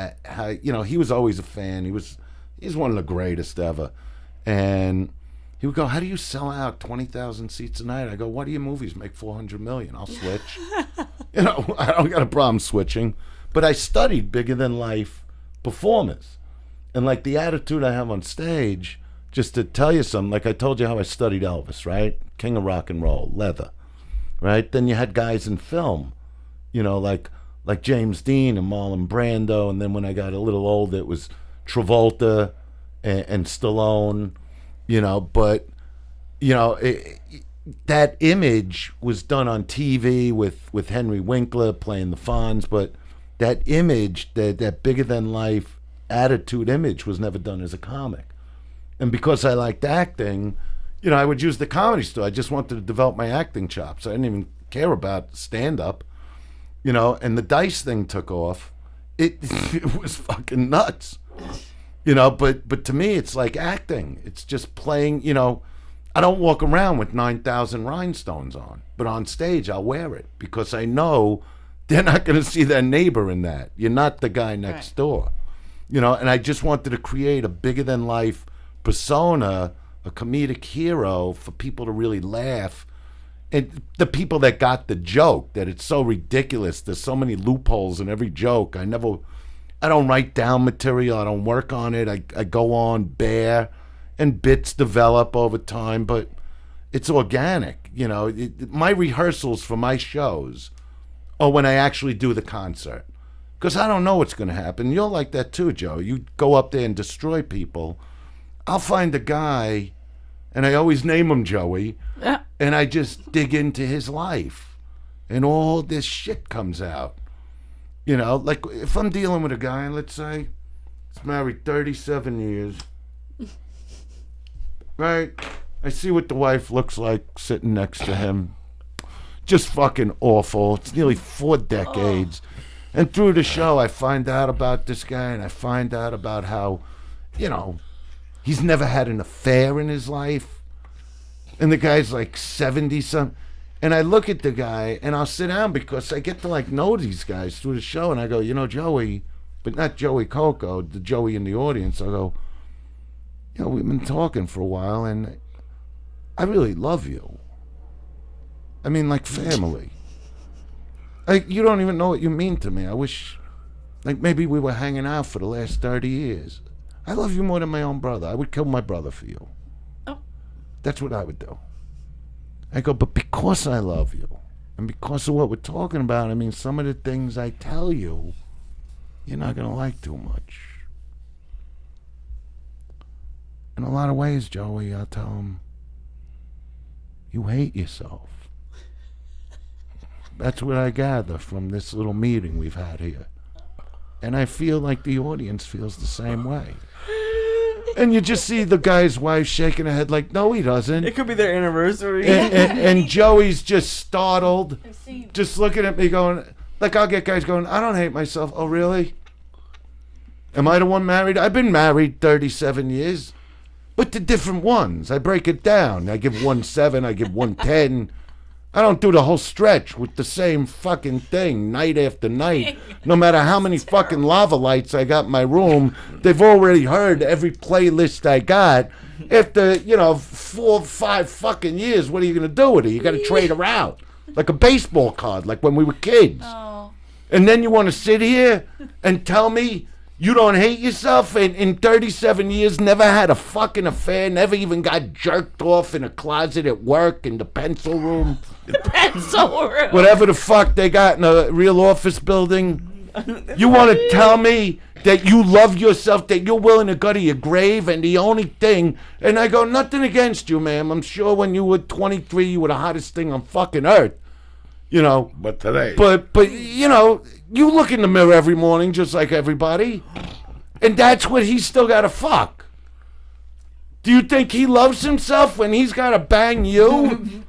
he was always a fan. He's one of the greatest ever. And he would go, how do you sell out 20,000 seats a night? I go, why do your movies make 400 million? I'll switch. I don't got a problem switching. But I studied bigger than life performers. And like the attitude I have on stage, just to tell you something, like I told you how I studied Elvis, right? King of rock and roll, leather, right? Then you had guys in film, like James Dean and Marlon Brando. And then when I got a little older, it was Travolta and Stallone, but, that image was done on TV with Henry Winkler playing the Fonz, but that image, that bigger than life attitude image was never done as a comic. And because I liked acting, I would use the Comedy Store. I just wanted to develop my acting chops. I didn't even care about stand-up, and the Dice thing took off. It was fucking nuts, but to me, it's like acting. It's just playing, I don't walk around with 9,000 rhinestones on, but on stage, I'll wear it because I know they're not going to see their neighbor in that. You're not the guy next door. And I just wanted to create a bigger-than-life persona, a comedic hero for people to really laugh. And the people that got the joke, that it's so ridiculous, there's so many loopholes in every joke. I don't write down material, I don't work on it, I go on bare, and bits develop over time, but it's organic. My rehearsals for my shows are when I actually do the concert. Because I don't know what's going to happen. You're like that too, Joe. You go up there and destroy people. I'll find a guy, and I always name him Joey, and I just dig into his life. And all this shit comes out. Like if I'm dealing with a guy, let's say, he's married 37 years. right? I see what the wife looks like sitting next to him. Just fucking awful. It's nearly 4 decades. And through the show, I find out about this guy, and I find out about how, he's never had an affair in his life. And the guy's like 70-something. And I look at the guy, and I'll sit down because I get to, know these guys through the show. And I go, Joey, but not Joey Coco, the Joey in the audience. I go, we've been talking for a while, and I really love you. I mean, like family. You don't even know what you mean to me. I wish, maybe we were hanging out for the last 30 years. I love you more than my own brother. I would kill my brother for you. Oh. That's what I would do. I go, but because I love you, and because of what we're talking about, I mean, some of the things I tell you, you're not going to like too much. In a lot of ways, Joey, I'll tell him, you hate yourself. That's what I gather from this little meeting we've had here. And I feel like the audience feels the same way. And you just see the guy's wife shaking her head like, no, he doesn't. It could be their anniversary. And Joey's just startled, just looking at me going, I'll get guys going, I don't hate myself. Oh, really? Am I the one married? I've been married 37 years, but to different ones. I break it down. I give one 7, I give one 10. I don't do the whole stretch with the same fucking thing night after night. No matter how many fucking lava lights I got in my room, they've already heard every playlist I got. After, 4 or 5 fucking years, what are you going to do with it? You got to trade her out. Like a baseball card, like when we were kids. Oh. And then you want to sit here and tell me you don't hate yourself and in 37 years never had a fucking affair, never even got jerked off in a closet at work in the pencil room. The pencil room. Whatever the fuck they got in a real office building. You want to tell me that you love yourself, that you're willing to go to your grave, and the only thing, and I go, nothing against you, ma'am. I'm sure when you were 23, you were the hottest thing on fucking earth. But today. But you look in the mirror every morning just like everybody. And that's what he's still got to fuck. Do you think he loves himself when he's got to bang you?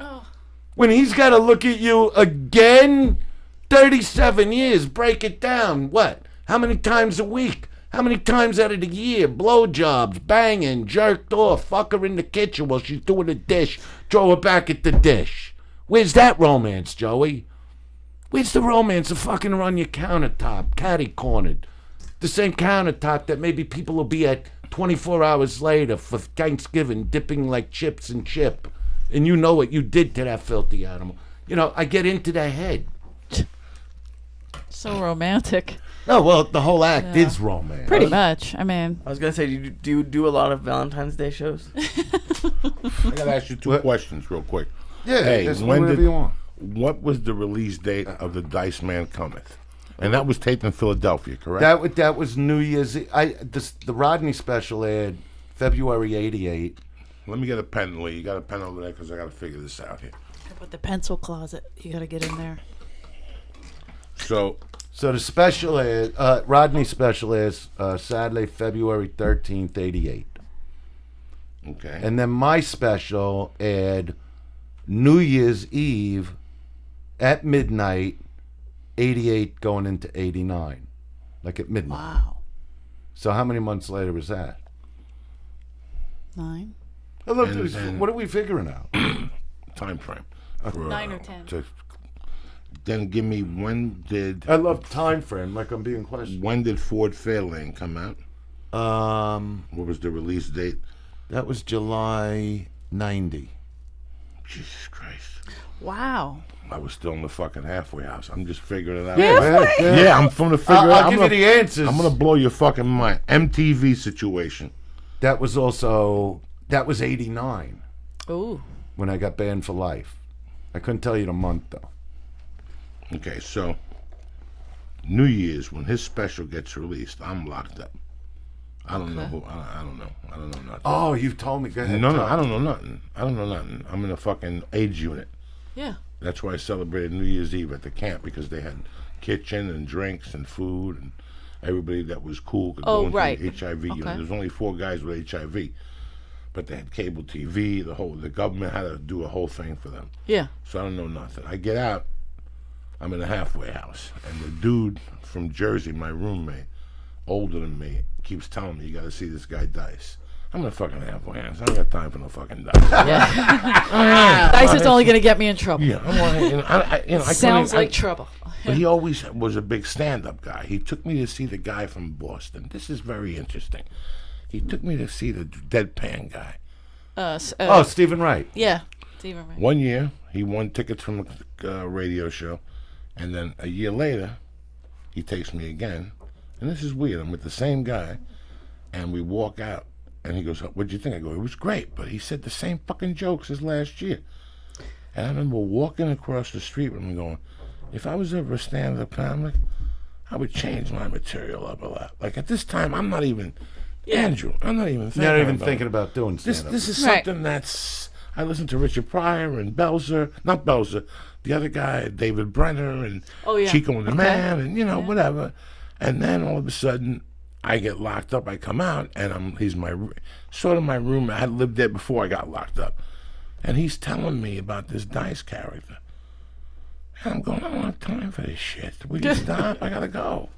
When he's got to look at you again? 37 years, break it down. What? How many times a week? How many times out of the year? Blowjobs, banging, jerked off, fuck her in the kitchen while she's doing the dish, throw her back at the dish. Where's that romance, Joey? Where's the romance of fucking on your countertop, catty-cornered? The same countertop that maybe people will be at 24 hours later for Thanksgiving, dipping like chips and chip. And you know what you did to that filthy animal. I get into their head. So romantic. No, well, the whole act is romance. Pretty much. I mean, I was going to say, do you do a lot of Valentine's Day shows? I got to ask you 2 questions real quick. Yeah, hey, whatever you want. What was the release date of The Dice Man Cometh? And that was taped in Philadelphia, correct? That was New Year's. The Rodney special aired February '88. Let me get a pen, Lee. You got a pen over there because I got to figure this out here. But the pencil closet, you got to get in there. So the special aired, Rodney special airs Saturday, February 13th, '88. Okay. And then my special aired New Year's Eve at midnight, '88 going into '89, like at midnight. Wow. So how many months later was that? 9. Oh, look, what are we figuring out? Time frame. 9 or 10. Then give me when did... I love time frame, like I'm being questioned. When did Ford Fairlane come out? What was the release date? That was July '90. Jesus Christ. Wow. I was still in the fucking halfway house. I'm just figuring it out. Yeah, I'm from the figure out. I'll give you the answers. I'm going to blow your fucking mind. MTV situation. That was '89. Ooh. When I got banned for life. I couldn't tell you the month, though. Okay, so New Year's, when his special gets released, I'm locked up. I don't know who. I don't know. I don't know nothing. Oh, you've told me. Go ahead. No, I don't know nothing. I'm in a fucking AIDS unit. Yeah. That's why I celebrated New Year's Eve at the camp, because they had kitchen and drinks and food, and everybody that was cool could go into the HIV unit. There's only 4 guys with HIV. but they had cable TV. The government had to do a whole thing for them. Yeah. So I don't know nothing. I get out. I'm in a halfway house, and the dude from Jersey, my roommate, older than me, keeps telling me, you got to see this guy Dice. I'm in a fucking halfway house. I don't got time for no fucking Dice. Yeah. Dice is only going to get me in trouble. Yeah, I Sounds like trouble. But he always was a big stand-up guy. He took me to see the guy from Boston. This is very interesting. He took me to see the deadpan guy. Stephen Wright. Yeah, Stephen Wright. One year, he won tickets from a radio show, and then a year later, he takes me again. And this is weird. I'm with the same guy, and we walk out, and he goes, what'd you think? I go, it was great, but he said the same fucking jokes as last year. And I remember walking across the street with him going, if I was ever a stand-up comic, I would change my material up a lot. Like, at this time, I'm not even, Andrew, I'm not even thinking about doing stand-up. This is something that's, I listened to Richard Pryor and not Belzer, the other guy, David Brenner, and Chico and the Man, and, whatever. And then all of a sudden, I get locked up. I come out, and he's my roommate. I had lived there before I got locked up. And he's telling me about this Dice character. And I'm going, I don't have time for this shit. Will you stop? I gotta go.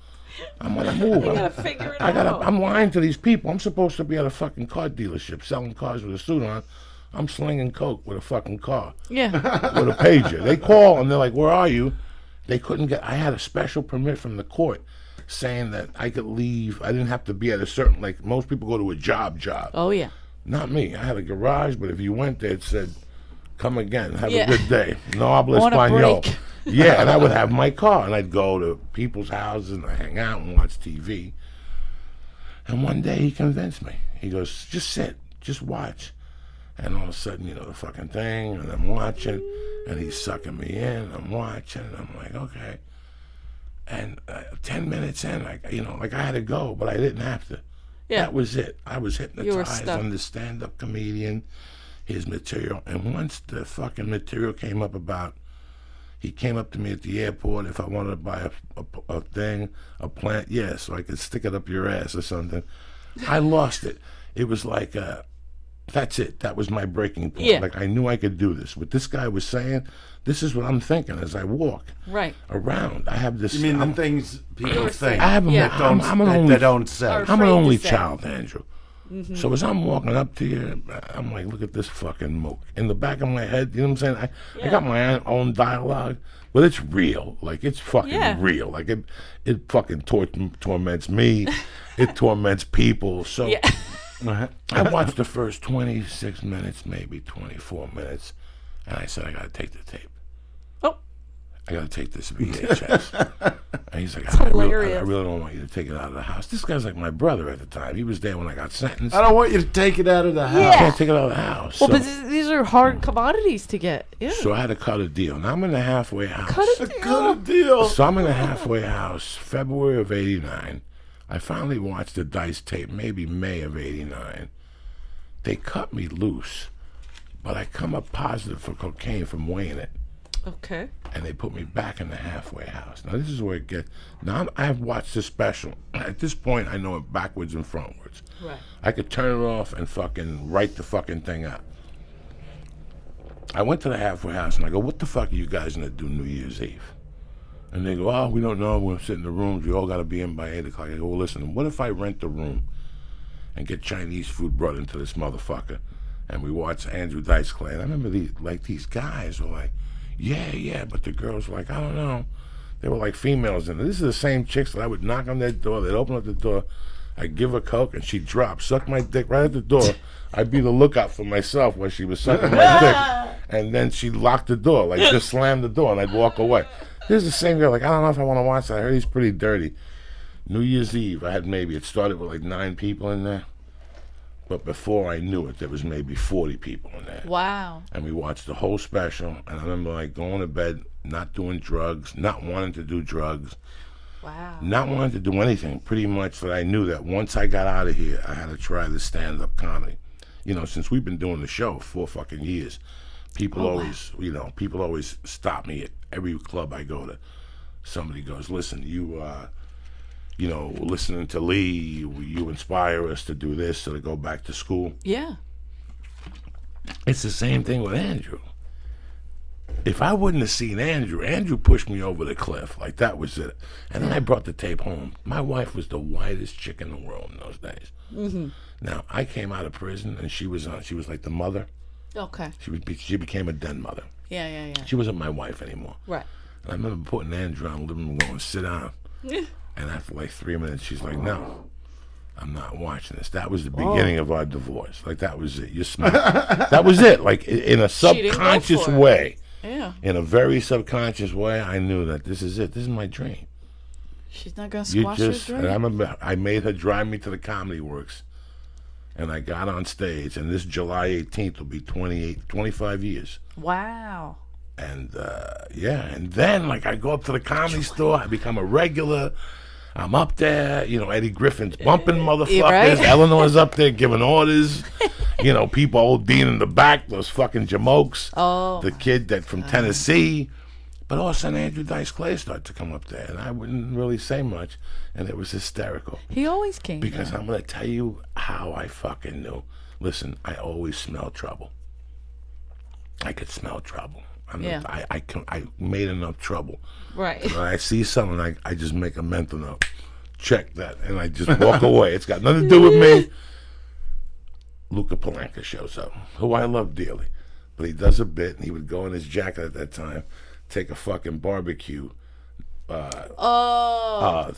I'm gonna move. I gotta figure it out. I'm lying to these people. I'm supposed to be at a fucking car dealership selling cars with a suit on. I'm slinging coke with a fucking car. Yeah. With a pager. They call and they're like, where are you? They couldn't get, I had a special permit from the court saying that I could leave. I didn't have to be at a certain, like most people go to a job. Oh, yeah. Not me. I had a garage, but if you went there, it said, come again. Have a good day. No habla español. Yeah, and I would have my car, and I'd go to people's houses, and I'd hang out and watch TV. And one day he convinced me. He goes, just sit, just watch. And all of a sudden, the fucking thing, and I'm watching, and he's sucking me in, I'm watching, and I'm like, okay. And 10 minutes in, I had to go, but I didn't have to. Yeah. That was it. I was hypnotized on the stand-up comedian, his material. And once the fucking material came up about, he came up to me at the airport if I wanted to buy a plant, so I could stick it up your ass or something. I lost it. It was like, that's it. That was my breaking point. Yeah. Like, I knew I could do this. What this guy was saying, this is what I'm thinking as I walk around. I have this. You mean the things people think? I have them. They don't say. I'm an only child, Andrew. Mm-hmm. So as I'm walking up to you, I'm like, look at this fucking mook. In the back of my head, you know what I'm saying? I got my own dialogue, but it's real. Like, it's fucking real. Like, it fucking torments me. It torments people. So I watched the first 26 minutes, maybe 24 minutes, and I said, I got to take the tape. I got to take this VHS. And he's like, I really don't want you to take it out of the house. This guy's like my brother at the time. He was there when I got sentenced. I don't want you to take it out of the house. I can't take it out of the house. Well, but these are hard commodities to get. Yeah. So I had to cut a deal. Now I'm in the halfway house. Cut a deal. So I'm in the halfway house, February of 89. I finally watched the Dice tape, maybe May of 89. They cut me loose, but I come up positive for cocaine from weighing it. Okay. And they put me back in the halfway house. Now, this is where it gets... Now, I've watched this special. At this point, I know it backwards and frontwards. Right. I could turn it off and fucking write the fucking thing out. I went to the halfway house, and I go, what the fuck are you guys going to do New Year's Eve? And they go, we don't know. We'll sit in the rooms. We all got to be in by 8 o'clock. I go, well, listen, what if I rent the room and get Chinese food brought into this motherfucker, and we watch Andrew Dice Clay? And I remember these guys were like, yeah, but the girls were like, I don't know. They were like females in it. This is the same chicks that I would knock on their door. They'd open up the door. I'd give her coke, and she'd drop, suck my dick right at the door. I'd be the lookout for myself while she was sucking my dick. And then she'd lock the door, like just slam the door, and I'd walk away. This is the same girl, like, I don't know if I want to watch that. I heard he's pretty dirty. New Year's Eve, it started with like 9 people in there. But before I knew it, there was maybe 40 people in there. Wow. And we watched the whole special, and I remember like going to bed, not doing drugs, not wanting to do drugs. Wow. Not wanting to do anything, pretty much that I knew that once I got out of here, I had to try the stand-up comedy. Since we've been doing the show 4 fucking years, people always stop me at every club I go to. Somebody goes, listen, listening to Lee, you inspire us to do this, so to go back to school. Yeah. It's the same thing with Andrew. If I wouldn't have seen Andrew pushed me over the cliff. Like, that was it. And then I brought the tape home. My wife was the whitest chick in the world in those days. Mm-hmm. Now, I came out of prison, and she was like the mother. Okay. She became a den mother. Yeah. She wasn't my wife anymore. Right. And I remember putting Andrew on the living room going, sit down. And after like 3 minutes, she's like, no, I'm not watching this. That was the beginning of our divorce. Like, that was it. You smell. That was it. Like, in a subconscious way. Yeah. In a very subconscious way, I knew that this is it. This is my dream. She's not going to squash your dream. And I remember I made her drive me to the Comedy Works. And I got on stage. And this July 18th will be 25 years. Wow. And, and then, like, I go up to the Comedy Store. I become a regular. I'm up there, Eddie Griffin's bumping motherfuckers. Right? Eleanor's up there giving orders. People ODing in the back, those fucking jamokes. Oh. The kid that from Tennessee. But all of a sudden, Andrew Dice Clay started to come up there, and I wouldn't really say much, and it was hysterical. He always came. Because I'm going to tell you how I fucking knew. Listen, I always smell trouble. I could smell trouble. I made enough trouble. Right. When I see something, I just make a mental note. Check that, and I just walk away. It's got nothing to do with me. Luca Palanca shows up, who I love dearly. But he does a bit, and he would go in his jacket at that time, take a fucking barbecue lighter out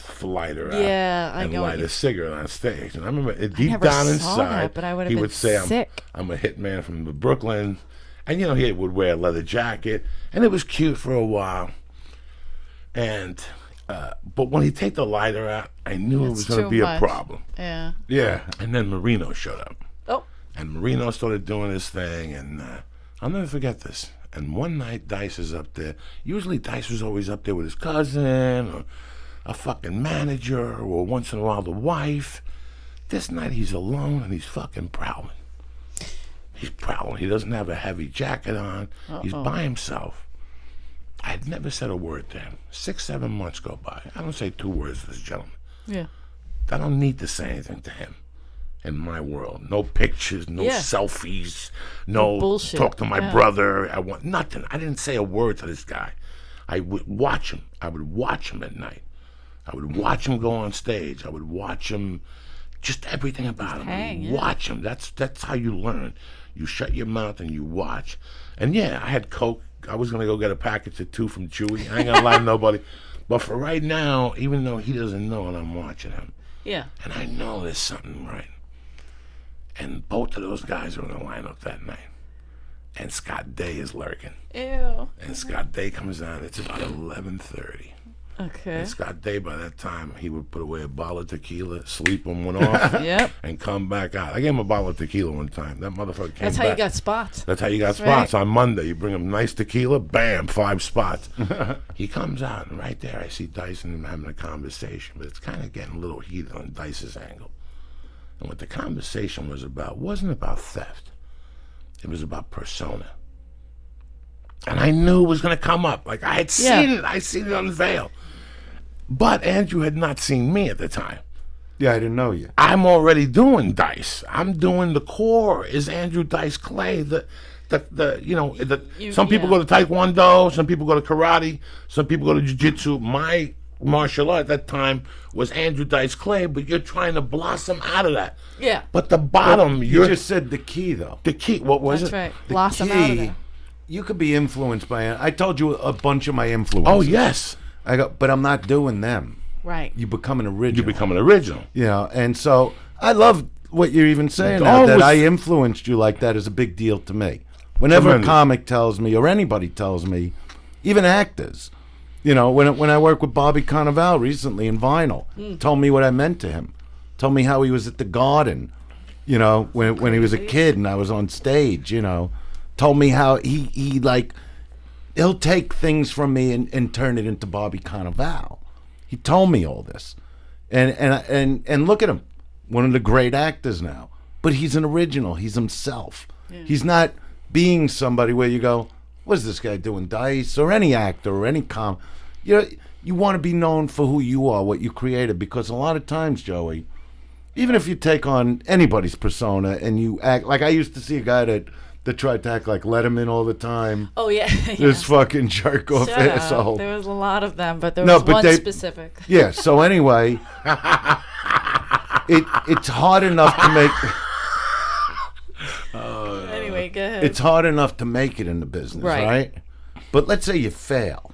and light a cigarette on stage. And I remember deep down inside, he would say, I'm a hitman from the Brooklyn. And, he would wear a leather jacket. And it was cute for a while. And, but when he take the lighter out, I knew it was going to be a problem. Yeah. Yeah. And then Marino showed up. Oh. And Marino started doing his thing. And I'll never forget this. And one night, Dice is up there. Usually, Dice was always up there with his cousin or a fucking manager or once in a while the wife. This night, he's alone and he's fucking prowling. He's prowling. He doesn't have a heavy jacket on. He's by himself. I had never said a word to him. 6-7 months go by. I don't say 2 words to this gentleman. Yeah. I don't need to say anything to him. In my world, no pictures, no selfies, no bullshit. Talk to my brother. I want nothing. I didn't say a word to this guy. I would watch him. I would watch him at night. I would watch him go on stage. I would watch him, just everything about him. Watch him. That's how you learn. You shut your mouth and you watch. And I had Coke. I was gonna go get a package of 2 from Chewy. I ain't gonna lie to nobody. But for right now, even though he doesn't know and I'm watching him, and I know there's something right. And both of those guys are in the lineup that night. And Scott Day is lurking. Ew. And Scott Day comes on. It's about 11:30. Okay. And Scott Day, by that time, he would put away a bottle of tequila, sleep on one off, and come back out. I gave him a bottle of tequila one time. That motherfucker came That's how back. you got spots. That's how you got spots. On Monday, you bring him nice tequila, bam, 5 spots. He comes out, and right there, I see Dice and him having a conversation, but it's kind of getting a little heated on Dice's angle. And what the conversation was about wasn't about theft. It was about persona. And I knew it was going to come up. Like, I had seen it. I seen it unveil. But Andrew had not seen me at the time. Yeah, I didn't know you. I'm already doing Dice. I'm doing the core is Andrew Dice Clay. Some people go to Taekwondo. Some people go to karate. Some people go to jiu-jitsu. My martial art at that time was Andrew Dice Clay, but you're trying to blossom out of that. Yeah. But the bottom, you just said the key, though. The key, what was That's it? right. The Blossom key, out of that. You could be influenced by. I told you a bunch of my influences. Oh, yes. But I'm not doing them. Right. You become an original. And so I love what you're even saying now, that I influenced you like that is a big deal to me. Whenever a comic tells me, or anybody tells me, even actors, when I worked with Bobby Cannavale recently in Vinyl, told me what I meant to him, told me how he was at the Garden, when he was a kid and I was on stage, told me how he'll take things from me and turn it into Bobby Cannavale. He told me all this, and look at him, one of the great actors now. But he's an original. He's himself. Yeah. He's not being somebody where you go, "What is this guy doing?" Dice or any actor or any you want to be known for who you are, what you created. Because a lot of times, Joey, even if you take on anybody's persona and you act like I used to see a guy that that tried to act like Letterman all the time. Oh, yeah. This fucking jerk off Shut up. asshole. There was a lot of them, but there was one specific. Yeah, so anyway, it's hard enough to make... Anyway, go ahead. It's hard enough to make it in the business, right? But let's say you fail.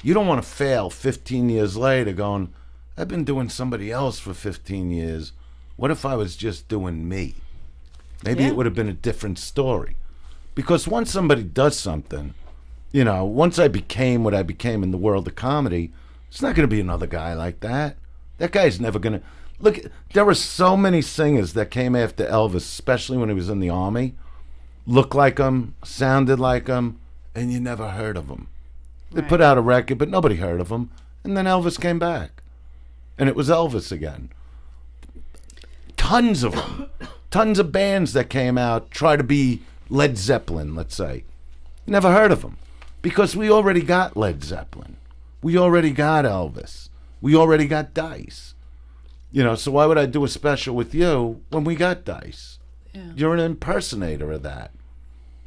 You don't want to fail 15 years later going, I've been doing somebody else for 15 years. What if I was just doing me? Maybe it would have been a different story. Because once somebody does something, you know, once I became what I became in the world of comedy, it's not going to be another guy like that. That guy's never going to... Look, there were so many singers that came after Elvis, especially when he was in the Army, looked like him, sounded like him, and you never heard of him. They put out a record, but nobody heard of him. And then Elvis came back. And it was Elvis again. Tons of them. Tons of bands that came out, try to be Led Zeppelin, let's say. Never heard of them. Because we already got Led Zeppelin. We already got Elvis. We already got Dice. You know, so why would I do a special with you when we got Dice? Yeah. You're an impersonator of that.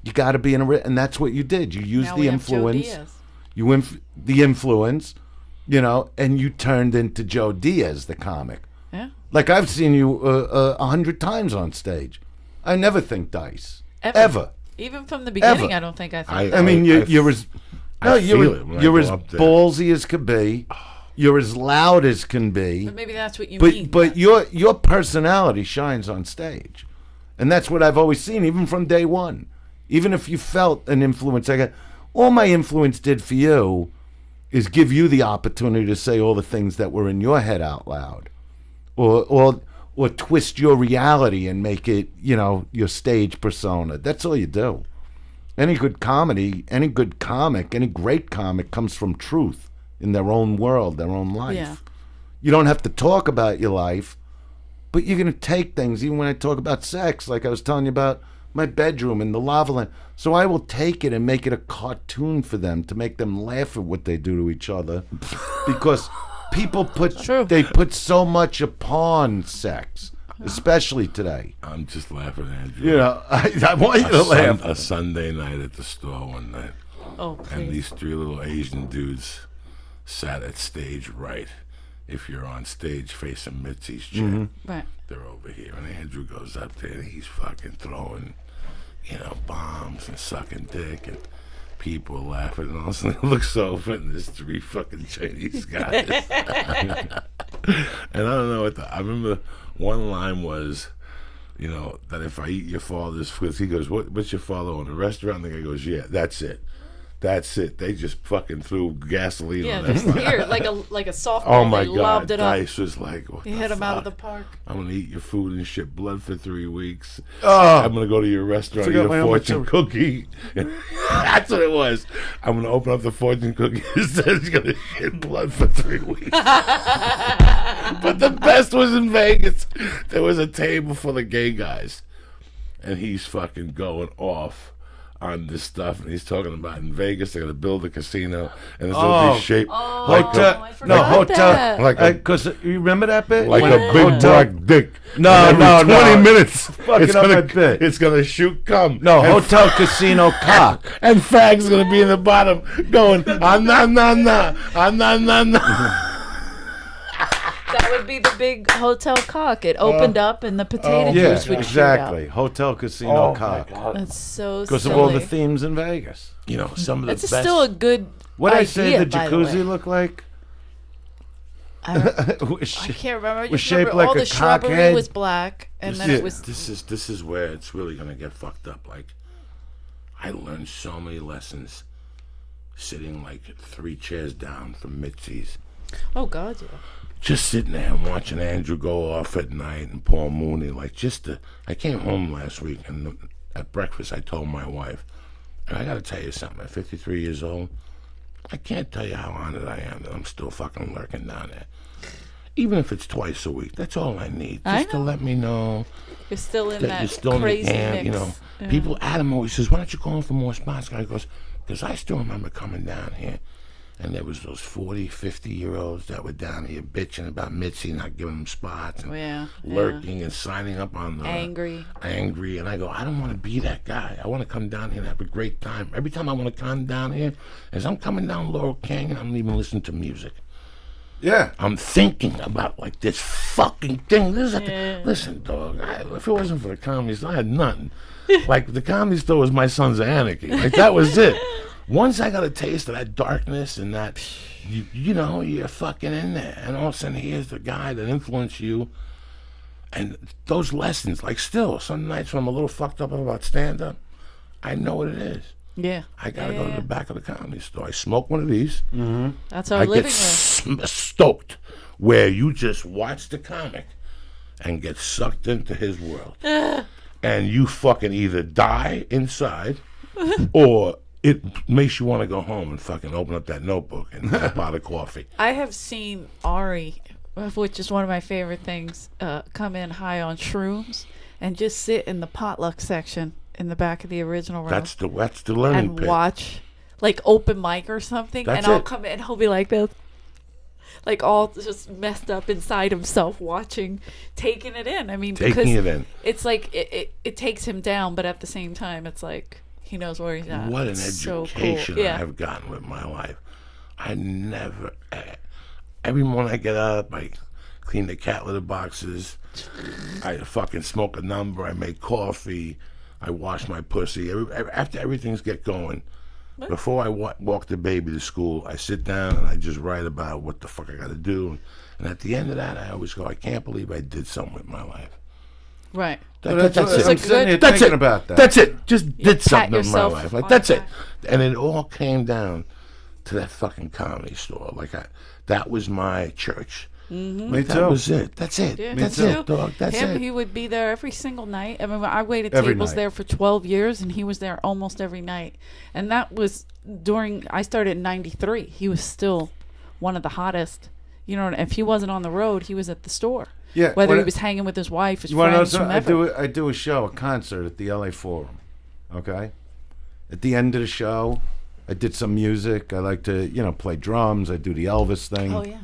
You got to be and that's what you did. You used the influence. The influence, you know, and you turned into Joe Diaz, the comic. Yeah. Like I've seen you 100 times on stage. I never think Dice. Ever. Even from the beginning, I don't think I think. I mean, you're as ballsy as could be. You're as loud as can be. But maybe that's what you mean. But your personality shines on stage. And that's what I've always seen, even from day one. Even if you felt an influence, all my influence did for you is give you the opportunity to say all the things that were in your head out loud. Or twist your reality and make it, you know, your stage persona. That's all you do. Any good comedy, any good comic, any great comic comes from truth in their own world, their own life. Yeah. You don't have to talk about your life, but you're going to take things, even when I talk about sex, like I was telling you about my bedroom and the lava lamp. So I will take it and make it a cartoon for them to make them laugh at what they do to each other. Because people put so much upon sex, especially today. I'm just laughing at you. You know, I want you to laugh. A Sunday night at the store one night. Oh, please. And these three little Asian dudes sat at stage right. If you're on stage facing Mitzi's chair, right. They're over here. And Andrew goes up there and he's fucking throwing, you know, bombs and sucking dick and people are laughing. And all of a sudden it looks over and there's three fucking Chinese guys. And I don't know what I remember one line was, you know, that if I eat your father's food, he goes, what's your father on a restaurant? And the guy goes, yeah, that's it. That's it. They just fucking threw gasoline on that. Here, like a softball. Oh my they God! Lobbed it Dice up. was like, what he the hit him fuck? out of the park. I'm gonna eat your food and shit blood for 3 weeks. I'm gonna go to your restaurant, eat a fortune cookie. That's what it was. I'm gonna open up the fortune cookie. It says he's gonna shit blood for 3 weeks. But the best was in Vegas. There was a table full of gay guys, and he's fucking going off on this stuff, and he's talking about in Vegas they're gonna build a casino, and it's gonna be shaped like hotel. Because you remember that bit? Like a big black dick. No, 20 minutes. It's gonna shoot cum. No, hotel casino cock. And Fag's gonna be in the bottom going nah. That would be the big hotel cock. It opened up and the potato juice would shoot out. Hotel casino cock. That's so silly. Because of all the themes in Vegas. You know, some of the It's best. still a good What idea, I say the by jacuzzi way. look like? I can't remember. I was just shaped remember like all a the shrubbery cockhead. was black, and then it was. This is where it's really gonna get fucked up. Like, I learned so many lessons sitting like 3 chairs down from Mitzi's. Oh God, yeah. Just sitting there and watching Andrew go off at night and Paul Mooney. I came home last week and at breakfast I told my wife, and I got to tell you something. At 53 years old, I can't tell you how honored I am that I'm still fucking lurking down there. Even if it's twice a week, that's all I need. Just to let me know You're still in that you're still crazy in the camp, mix. you know. Yeah. People, Adam always says, why don't you call in for more spots? Guy goes, because I still remember coming down here And there was those 40, 50-year-olds that were down here bitching about Mitzi not giving them spots and lurking and signing up on the... Angry. And I go, I don't want to be that guy. I want to come down here and have a great time. Every time I want to come down here, as I'm coming down Laurel Canyon, I'm even listening to music. Yeah. I'm thinking about, like, this fucking thing. Listen, dog, if it wasn't for the Comedy Store, I had nothing. Like, the Comedy Store was my Sons of Anarchy. Like, that was it. Once I got a taste of that darkness and that, you know, you're fucking in there. And all of a sudden, here's the guy that influenced you. And those lessons, like still, some nights when I'm a little fucked up about stand-up, I know what it is. Yeah. I got to go to the back of the Comedy Store. I smoke one of these. Mm-hmm. That's our living room. Stoked, where you just watch the comic and get sucked into his world. And you fucking either die inside or... it makes you want to go home and fucking open up that notebook and have a pot of coffee. I have seen Ari, which is one of my favorite things, come in high on shrooms and just sit in the potluck section in the back of the original room. That's the learning and pit. Watch, like open mic or something, and I'll come in and he'll be like this, like all just messed up inside himself, watching, taking it in. I mean, it's like it takes him down, but at the same time, it's like. He knows where he's at. What an education I Yeah. have gotten with my life. I never... Every morning I get up, I clean the cat litter boxes. I fucking smoke a number. I make coffee. I wash my pussy. After everything's get going, before I walk the baby to school, I sit down and I just write about what the fuck I got to do. And at the end of that, I always go, I can't believe I did something with my life. Right. That's it. I'm sitting here thinking about that. That's it. Just did something in my life. Like that's it. back. And it all came down to that fucking Comedy Store. Like that was my church. Mm-hmm. Me too. That was it. That's it. Yeah, That's it, dog. That's it. He would be there every single night. I mean, I waited Every tables night. there for 12 years, and he was there almost every night. And that was I started in 93. He was still one of the hottest. You know, if he wasn't on the road, he was at the store. Yeah. Whether he was hanging with his wife, his You want to know friends, something? whomever. I do a show, a concert at the LA Forum. Okay. At the end of the show, I did some music. I like to, play drums. I do the Elvis thing. Oh, yeah.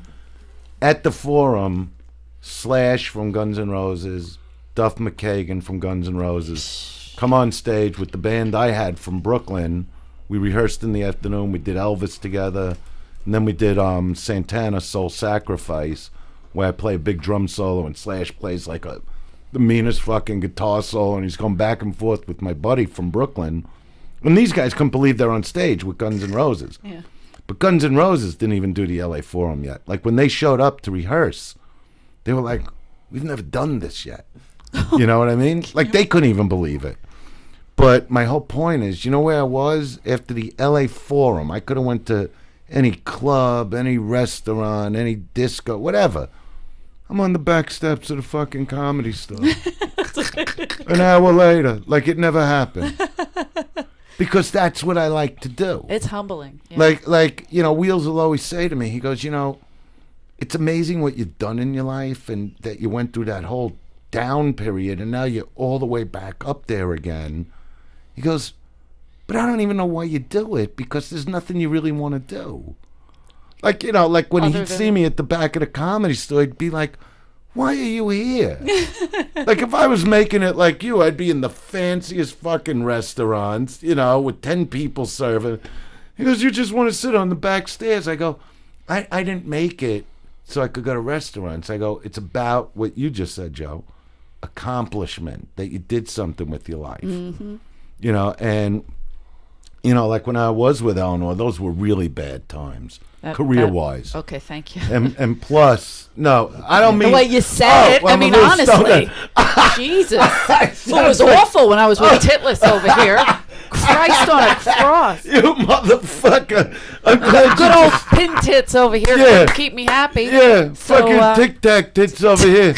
At the Forum, Slash from Guns N' Roses, Duff McKagan from Guns N' Roses, come on stage with the band I had from Brooklyn. We rehearsed in the afternoon. We did Elvis together. And then we did Santana Soul Sacrifice, where I play a big drum solo and Slash plays like the meanest fucking guitar solo, and he's going back and forth with my buddy from Brooklyn. And these guys couldn't believe they're on stage with Guns N' Roses. Yeah. But Guns N' Roses didn't even do the LA Forum yet. Like, when they showed up to rehearse, they were like, we've never done this yet. You know what I mean? Like, they couldn't even believe it. But my whole point is, you know where I was after the LA Forum? I could have went to any club, any restaurant, any disco, whatever. I'm on the back steps of the fucking Comedy Store. An hour later, like it never happened. Because that's what I like to do. It's humbling. Yeah. Like Wheels will always say to me, he goes, it's amazing what you've done in your life and that you went through that whole down period and now you're all the way back up there again. He goes, but I don't even know why you do it because there's nothing you really want to do. Like, like when he'd see me at the back of the Comedy Store, he'd be like, why are you here? Like, if I was making it like you, I'd be in the fanciest fucking restaurants, with 10 people serving. He goes, you just want to sit on the back stairs. I go, I didn't make it so I could go to restaurants. I go, it's about what you just said, Joe. Accomplishment, that you did something with your life. Mm-hmm. And... like when I was with Eleanor, those were really bad times, career-wise. Okay, thank you. And plus, no, I don't mean... The way you said it, well, I mean, honestly. Jesus. It was awful when I was with Titless over here. Christ on a cross. You motherfucker. I'm glad Good old pin tits over here to keep me happy. Yeah, fucking tic-tac tits over here.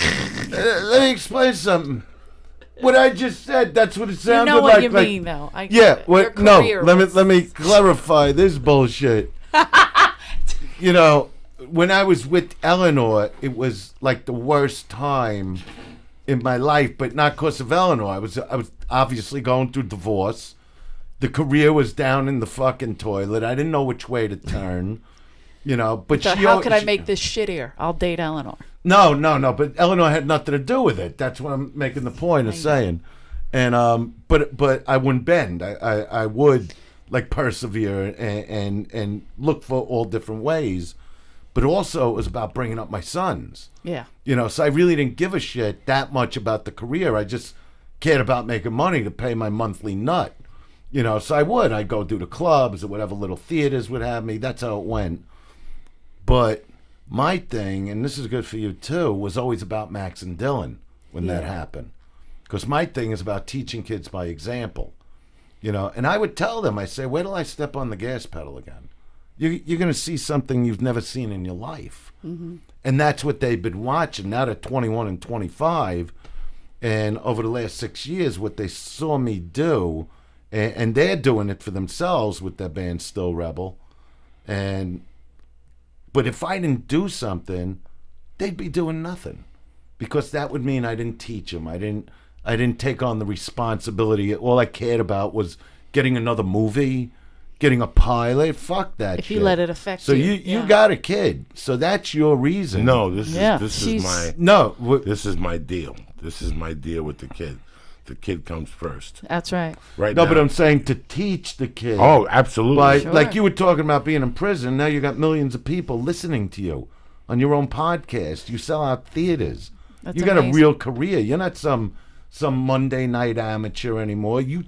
Let me explain something. What I just said, that's what it sounded like. You know what you mean, though. Let me clarify this bullshit. When I was with Eleanor, it was like the worst time in my life, but not because of Eleanor. I was obviously going through divorce. The career was down in the fucking toilet. I didn't know which way to turn. But so how could I make this shittier? I'll date Eleanor. No. But Eleanor had nothing to do with it. That's what I'm making the point of saying. And but I wouldn't bend. I would like persevere and look for all different ways. But also it was about bringing up my sons. Yeah. So I really didn't give a shit that much about the career. I just cared about making money to pay my monthly nut. So I'd go do the clubs or whatever little theaters would have me. That's how it went. But my thing, and this is good for you too, was always about Max and Dylan when that happened. Because my thing is about teaching kids by example. And I would tell them, I say, wait till I step on the gas pedal again. You're going to see something you've never seen in your life. Mm-hmm. And that's what they've been watching. Now they're 21 and 25. And over the last 6 years, what they saw me do, and they're doing it for themselves with their band Still Rebel. But if I didn't do something, they'd be doing nothing. Because that would mean I didn't teach them. I didn't take on the responsibility. All I cared about was getting another movie, getting a pilot. Fuck that shit. If you let it affect you. So you got a kid. So that's your reason. No, this is my deal. This is my deal with the kid. The kid comes first. That's right. Right. No, now. but I'm saying to teach the kid. Oh, absolutely. Like you were talking about being in prison. Now you got millions of people listening to you on your own podcast. You sell out theaters. That's you got amazing. a real career. You're not some Monday night amateur anymore. You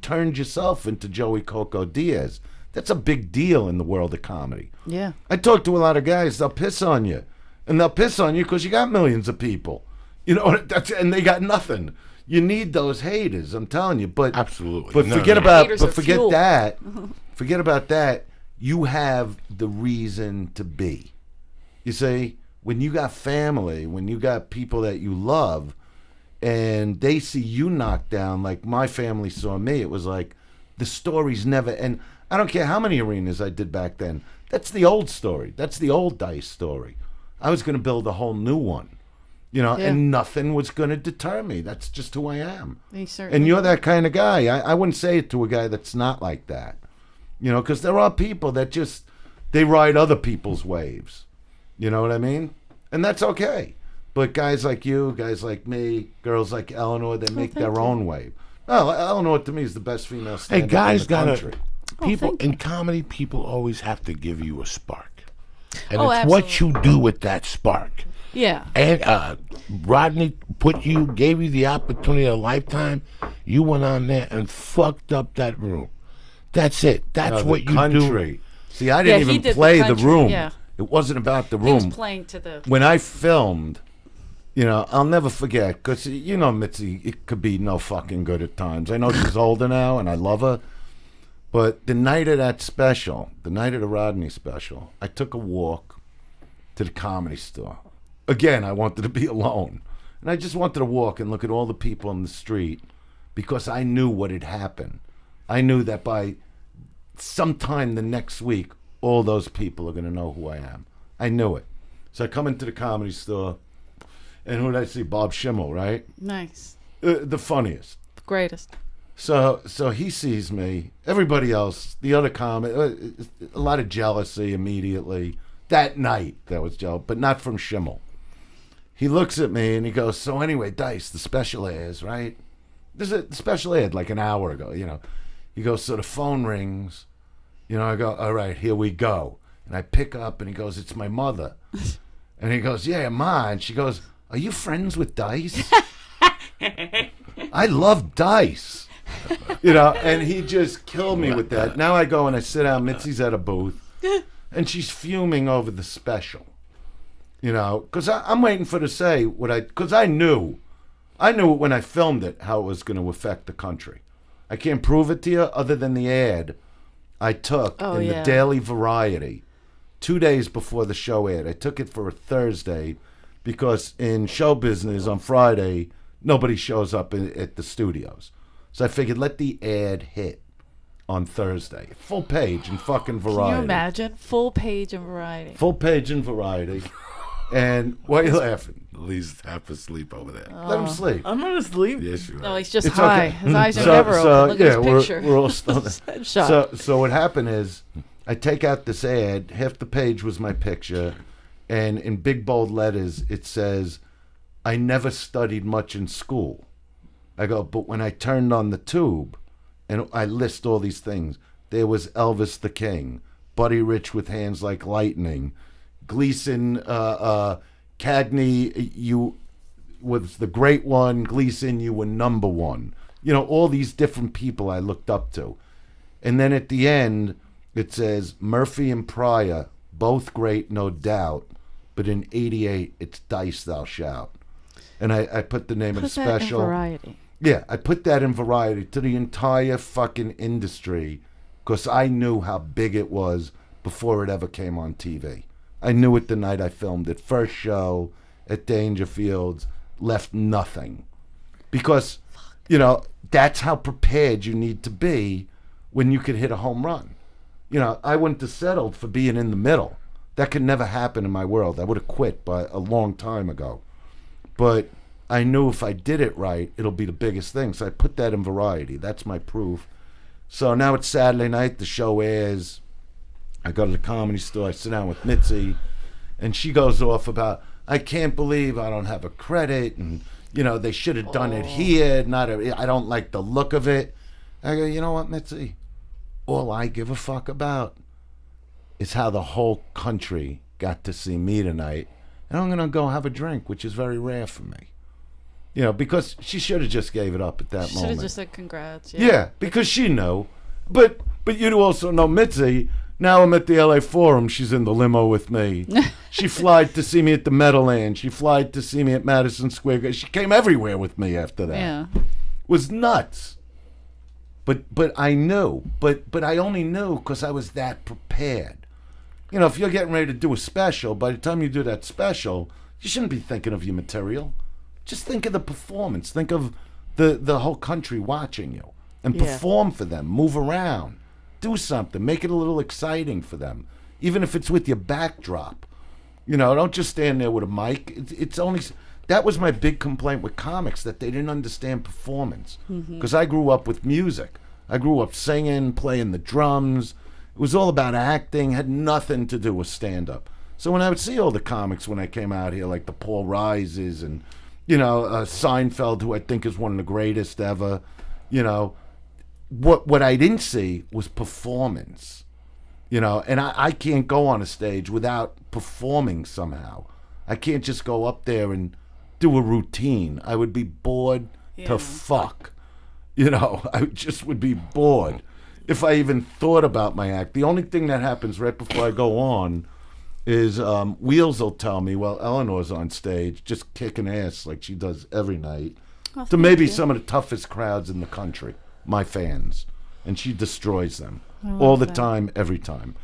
turned yourself into Joey Coco Diaz. That's a big deal in the world of comedy. Yeah. I talk to a lot of guys. They'll piss on you, and they'll piss on you because you got millions of people. And they got nothing. You need those haters. I'm telling you. But absolutely. But forget fuel. that. Forget about that. You have the reason to be. You see, when you got family, when you got people that you love, and they see you knocked down like my family saw me, it was like the story's never. And I don't care how many arenas I did back then. That's the old story. That's the old Dice story. I was going to build a whole new one. And nothing was going to deter me. That's just who I am. And you're that kind of guy. I wouldn't say it to a guy that's not like that. Because there are people that just, they ride other people's waves. You know what I mean? And that's okay. But guys like you, guys like me, girls like Eleanor, they make their own wave. Oh, Eleanor to me is the best female stand-up guys in the country. People in comedy, people always have to give you a spark. And it's absolutely. what you do with that spark. Yeah. And Rodney gave you the opportunity of a lifetime. You went on there and fucked up that room. That's it. That's what you do. See, I didn't even play the room. Yeah. It wasn't about the room. He was playing to the... When I filmed, I'll never forget, because, Mitzi, it could be no fucking good at times. I know she's older now, and I love her. But the night of that special, the night of the Rodney special, I took a walk to the Comedy Store. Again, I wanted to be alone. And I just wanted to walk and look at all the people in the street because I knew what had happened. I knew that by sometime the next week, all those people are going to know who I am. I knew it. So I come into the Comedy Store, and who did I see? Bob Schimmel, right? Nice. The funniest. The greatest. So he sees me. Everybody else, the other comic, a lot of jealousy immediately. That night, there was jealousy, but not from Schimmel. He looks at me and he goes, so anyway, Dice, the special airs, right? This is a special aired like an hour ago, He goes, so the phone rings. I go, all right, here we go. And I pick up and he goes, it's my mother. And he goes, yeah, Ma. And she goes, are you friends with Dice? I love Dice. And he just killed me with that. Now I go and I sit down, Mitzi's at a booth, and she's fuming over the special. Because I'm waiting for her to say because I knew when I filmed it how it was going to affect the country. I can't prove it to you other than the ad I took the Daily Variety 2 days before the show aired. I took it for a Thursday because in show business on Friday, nobody shows up at the studios. So I figured let the ad hit on Thursday. Full page in fucking Variety. Can you imagine? Full page in Variety. Full page in Variety. And why are you laughing? Lee's half asleep over there. Let him sleep. I'm not asleep. Yes, you are. No, he's just It's high. okay. His eyes are never open. Look at his picture. We're all stoned. So what happened is I take out this ad. Half the page was my picture. And in big bold letters, it says, I never studied much in school. I go, but when I turned on the tube and I list all these things, there was Elvis the King, Buddy Rich with Hands Like Lightning, Gleason, Cagney, you was the great one, Gleason, you were number one. You know, all these different people I looked up to. And then at the end, it says, Murphy and Pryor, both great, no doubt, but in 88, it's Dice Thou Shout. And I put the name of the special. That in Variety. Yeah, I put that in Variety to the entire fucking industry because I knew how big it was before it ever came on TV. I knew it the night I filmed it. First show at Dangerfields, left nothing. Because, you know, that's how prepared you need to be when you could hit a home run. You know, I wouldn't have settled for being in the middle. That could never happen in my world. I would have quit by a long time ago. But I knew if I did it right, it'll be the biggest thing. So I put that in Variety. That's my proof. So now it's Saturday night. The show airs. I go to the Comedy Store. I sit down with Mitzi. And she goes off about, I can't believe I don't have a credit. And, you know, they should have done it here. I don't like the look of it. I go, you know what, Mitzi? All I give a fuck about is how the whole country got to see me tonight. And I'm going to go have a drink, which is very rare for me. You know, because she should have just gave it up at that moment. Should have just said congrats. Yeah, because she knew. But you also know Mitzi. Now I'm at the LA Forum. She's in the limo with me. She flied to see me at the Meadowland. She flied to see me at Madison Square Garden. She came everywhere with me after that. Yeah. It was nuts. But I knew. But I only knew because I was that prepared. You know, if you're getting ready to do a special, by the time you do that special, you shouldn't be thinking of your material. Just think of the performance. Think of the whole country watching you. And perform for them. Move around. Do something. Make it a little exciting for them. Even if it's with your backdrop. You know, don't just stand there with a mic. It's only... That was my big complaint with comics, that they didn't understand performance. Because I grew up with music. I grew up singing, playing the drums. It was all about acting, had nothing to do with stand-up. So when I would see all the comics when I came out here, like the Paul Rises and, you know, Seinfeld, who I think is one of the greatest ever, you know, what I didn't see was performance. You know, and I can't go on a stage without performing somehow. I can't just go up there and do a routine. I would be bored to fuck. You know, I just would be bored if I even thought about my act. The only thing that happens right before I go on is Wheels will tell me, well, Eleanor's on stage just kicking ass like she does every night to maybe some of the toughest crowds in the country, my fans. And she destroys them all the time, every time.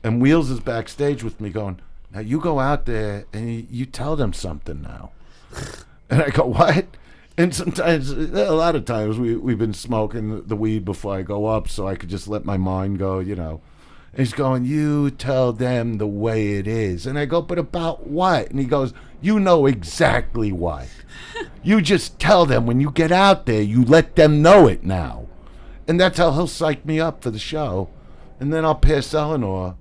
And Wheels is backstage with me going, now you go out there and you tell them something now. And I go, what? And sometimes, a lot of times, we've been smoking the weed before I go up so I could just let my mind go, you know. And he's going, you tell them the way it is. And I go, but about what? And he goes, you know exactly what. You just tell them when you get out there, you let them know it now. And that's how he'll psych me up for the show. And then I'll pass Eleanor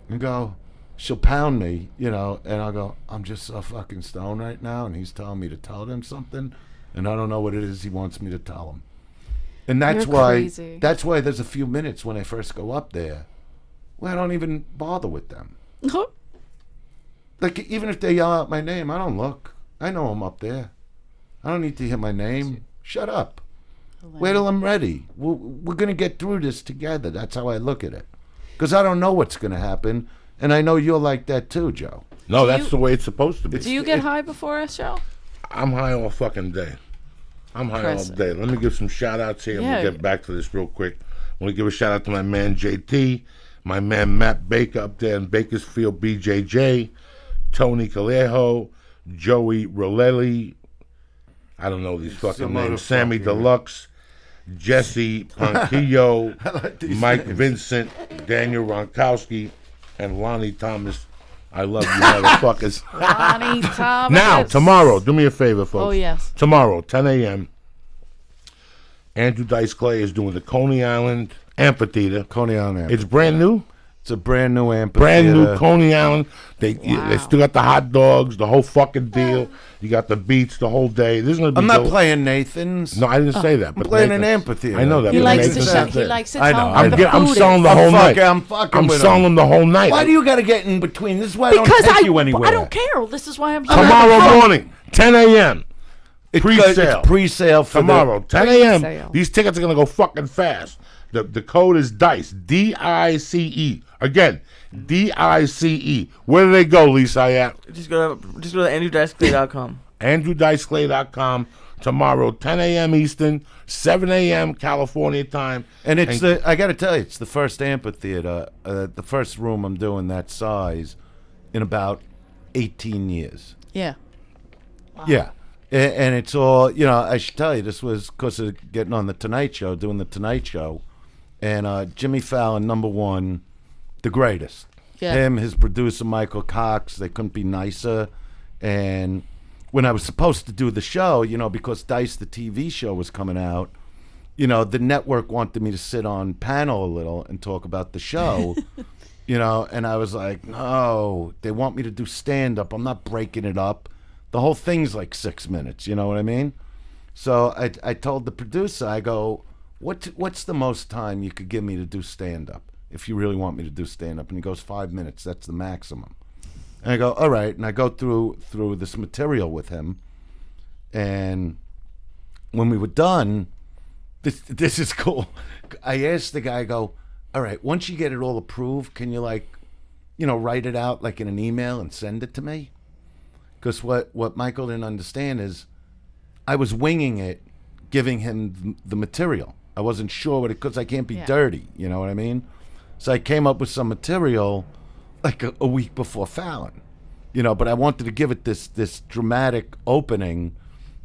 and go, she'll pound me, you know, and I'll go, I'm just so fucking stoned right now, and he's telling me to tell them something, and I don't know what it is he wants me to tell him. And that's why there's a few minutes when I first go up there where I don't even bother with them. Like, even if they yell out my name, I don't look. I know I'm up there. I don't need to hear my name. Shut up. Wait till I'm ready. We're going to get through this together. That's how I look at it. Because I don't know what's going to happen. And I know you're like that too, Joe. No, that's the way it's supposed to be. Do you get high before a show? I'm high all fucking day. I'm high all day. Let me give some shout-outs here, and we'll get back to this real quick. I want to give a shout-out to my man JT, my man Matt Baker up there in Bakersfield, BJJ, Tony Calejo, Joey Rolelli, I don't know these fucking names, Sammy Deluxe, Jesse Ponquillo, Mike names. Vincent, Daniel Ronkowski, and Lonnie Thomas. I love you motherfuckers. Lonnie Thomas. Now, tomorrow, do me a favor, folks. Oh, yes. Tomorrow, 10 a.m., Andrew Dice Clay is doing the Coney Island Amphitheater. Coney Island Amphitheater. It's brand new? It's a brand new amphitheater. Brand new Coney Island. They still got the hot dogs, the whole fucking deal. You got the beats the whole day. This is gonna be I'm not playing Nathan's. No, I didn't say that. But I'm playing an amphitheater. I know that. He but likes Nathan's to not he there. likes to I tell know. him the I'm food selling is. the whole night. I'm selling them the whole night. Why do you got to get in between? This is why I don't Because take you anywhere. I don't care. This is why I'm here. Tomorrow morning, 10 a.m. Pre-sale. It's pre-sale for Tomorrow, 10 a.m. Pre-sale. These tickets are going to go fucking fast. The code is DICE. D-I-C-E. Again, D-I-C-E. Where do they go, Lisa? Just go to andrewdiceclay.com. andrewdiceclay.com. Tomorrow, 10 a.m. Eastern, 7 a.m. California time. And it's I got to tell you, it's the first amphitheater, the first room I'm doing that size in about 18 years. Yeah. Wow. Yeah. And it's all, I should tell you, this was because of getting on The Tonight Show, doing The Tonight Show. And Jimmy Fallon, number one, the greatest. Yeah. Him, his producer, Michael Cox, they couldn't be nicer. And when I was supposed to do the show, because Dice, the TV show, was coming out, the network wanted me to sit on panel a little and talk about the show, and I was like, no, they want me to do stand-up. I'm not breaking it up. The whole thing's like 6 minutes, you know what I mean? So I told the producer, I go, what's the most time you could give me to do stand-up if you really want me to do stand-up? And he goes, 5 minutes. That's the maximum. And I go, all right. And I go through this material with him. And when we were done, this is cool. I asked the guy, I go, all right, once you get it all approved, can you write it out like in an email and send it to me? Because what Michael didn't understand is I was winging it, giving him the material. I wasn't sure because I can't be dirty, you know what I mean? So I came up with some material like a week before Fallon, but I wanted to give it this dramatic opening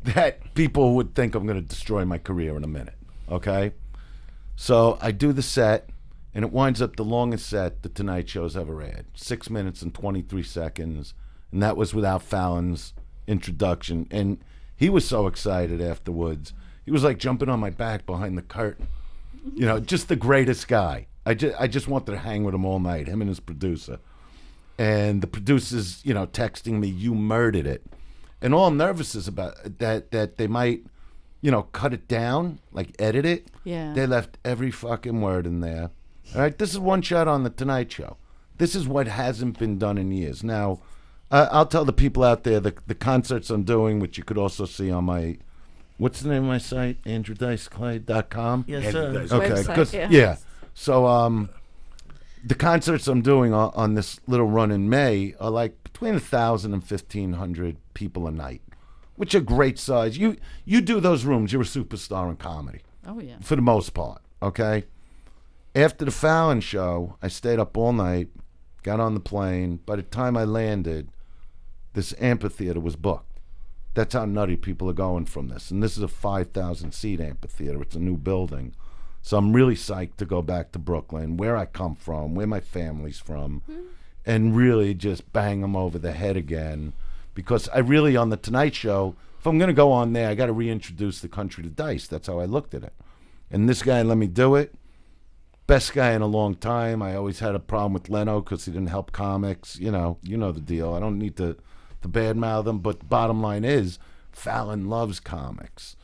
that people would think I'm going to destroy my career in a minute, okay? So I do the set, and it winds up the longest set The Tonight Show's ever had, 6 minutes and 23 seconds. And that was without Fallon's introduction. And he was so excited afterwards. He was like jumping on my back behind the curtain. Just the greatest guy. I just wanted to hang with him all night, him and his producer. And the producer's, texting me, you murdered it. And all I'm nervous is about that they might, cut it down, like edit it. Yeah. They left every fucking word in there. All right, this is one shot on The Tonight Show. This is what hasn't been done in years. Now, I'll tell the people out there the concerts I'm doing, which you could also see on my, what's the name of my site? andrewdiceclay.com? Yes, sir. Okay, Website, yeah. So the concerts I'm doing on this little run in May are like between 1,000 and 1,500 people a night, which are great size. You do those rooms, you're a superstar in comedy. Oh, yeah. For the most part, okay? After the Fallon show, I stayed up all night, got on the plane. By the time I landed, this amphitheater was booked. That's how nutty people are going from this. And this is a 5,000-seat amphitheater. It's a new building. So I'm really psyched to go back to Brooklyn, where I come from, where my family's from, and really just bang them over the head again. Because I really, on The Tonight Show, if I'm going to go on there, I got to reintroduce the country to Dice. That's how I looked at it. And this guy let me do it. Best guy in a long time. I always had a problem with Leno because he didn't help comics. You know the deal. I don't need to badmouth him, but the bottom line is Fallon loves comics.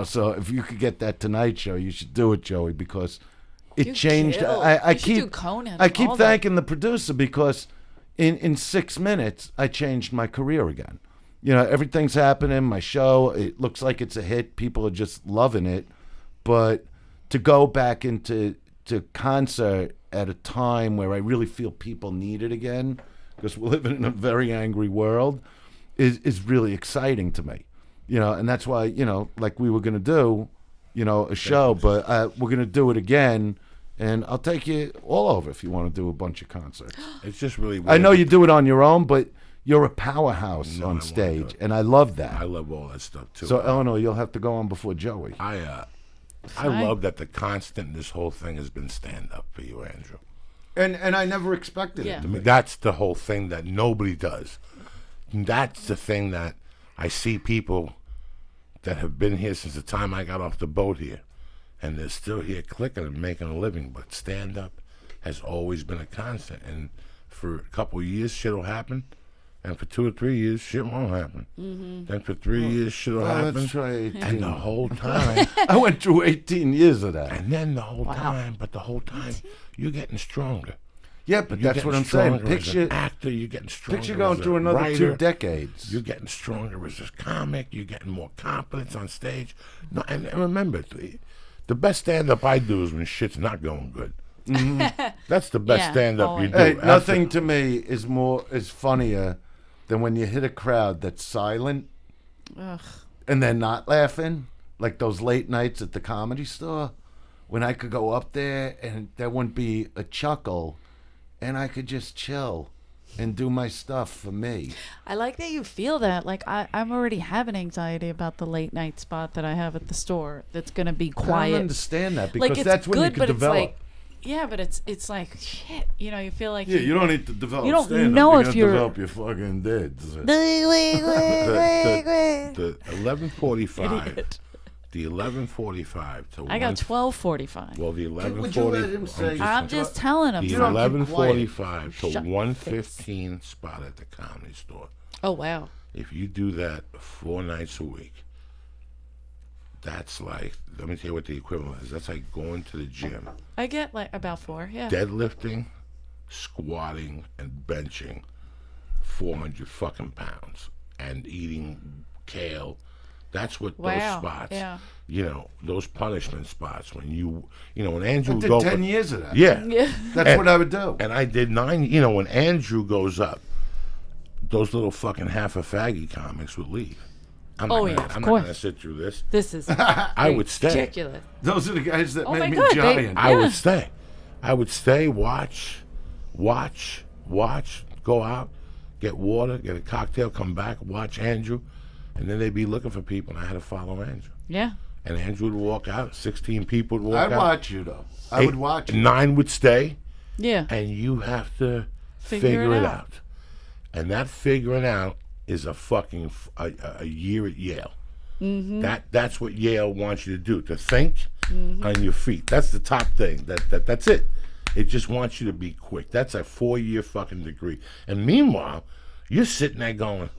So if you could get that Tonight Show, you should do it, Joey, because it changed. I keep thanking the producer because in 6 minutes I changed my career again. Everything's happening. My show, it looks like it's a hit. People are just loving it. But to go back into concert at a time where I really feel people need it again, because we're living in a very angry world, is really exciting to me. And that's why, like we were going to do, a show, but we're going to do it again, and I'll take you all over if you want to do a bunch of concerts. It's just really weird. I know you do it on your own, but you're a powerhouse on stage, and I love that. I love all that stuff, too. So, Eleanor, you'll have to go on before Joey. I love that the constant in this whole thing has been stand-up for you, Andrew. And I never expected it. I mean, that's the whole thing that nobody does. That's the thing that I see people that have been here since the time I got off the boat here, and they're still here clicking and making a living, but stand-up has always been a constant. And for a couple of years, shit will happen. And for 2 or 3 years, shit won't happen. Then for 3 years, shit will happen. Let's try 18. And the whole time. I went through 18 years of that. And then the whole time, you're getting stronger. Yeah, but that's what I'm saying. Picture as an actor, you're getting stronger. Picture going through another writer. 2 decades. You're getting stronger as a comic. You're getting more confidence on stage. No, and remember, the best stand-up I do is when shit's not going good. That's the best stand-up you do. Hey, nothing to me is funnier than when you hit a crowd that's silent and they're not laughing, like those late nights at the Comedy Store, when I could go up there and there wouldn't be a chuckle, and I could just chill and do my stuff for me. I like that you feel that. Like I'm already having anxiety about the late night spot that I have at the store. That's gonna be quiet. I don't understand that because like, that's when good, you can but develop. It's like, yeah, but it's like shit. You know, you feel like you don't need to develop. You don't stand-up. know you if you're develop your fucking dead. The 11:45. The 11:45 to. I got 12:45. Well, the 11:40. Would you let him say? I'm just telling him. The something. 11:45 to Shut 1:15 spot at the Comedy Store. Oh wow. If you do that 4 nights a week, that's like, let me tell you what the equivalent is. That's like going to the gym. I get like about 4, yeah. Deadlifting, squatting, and benching 400 fucking pounds and eating kale. That's what those spots, those punishment spots. When when Andrew I would did go 10 years of that. Yeah. That's what I would do. And I did 9, when Andrew goes up, those little fucking half a faggy comics would leave. I'm not going to sit through this. This is I would stay. ridiculous. Those are the guys that made me God, giant. I would stay. I would stay, watch, go out, get water, get a cocktail, come back, watch Andrew, and then they'd be looking for people, and I had to follow Andrew. Yeah. And Andrew would walk out, 16 people would walk out. I'd watch you, though. I would watch you. 9 would stay. Yeah. And you have to figure it out. And that figuring out is a fucking a year at Yale. That's what Yale wants you to do, to think on your feet. That's the top thing. That's it. It just wants you to be quick. That's a 4-year fucking degree. And meanwhile, you're sitting there going,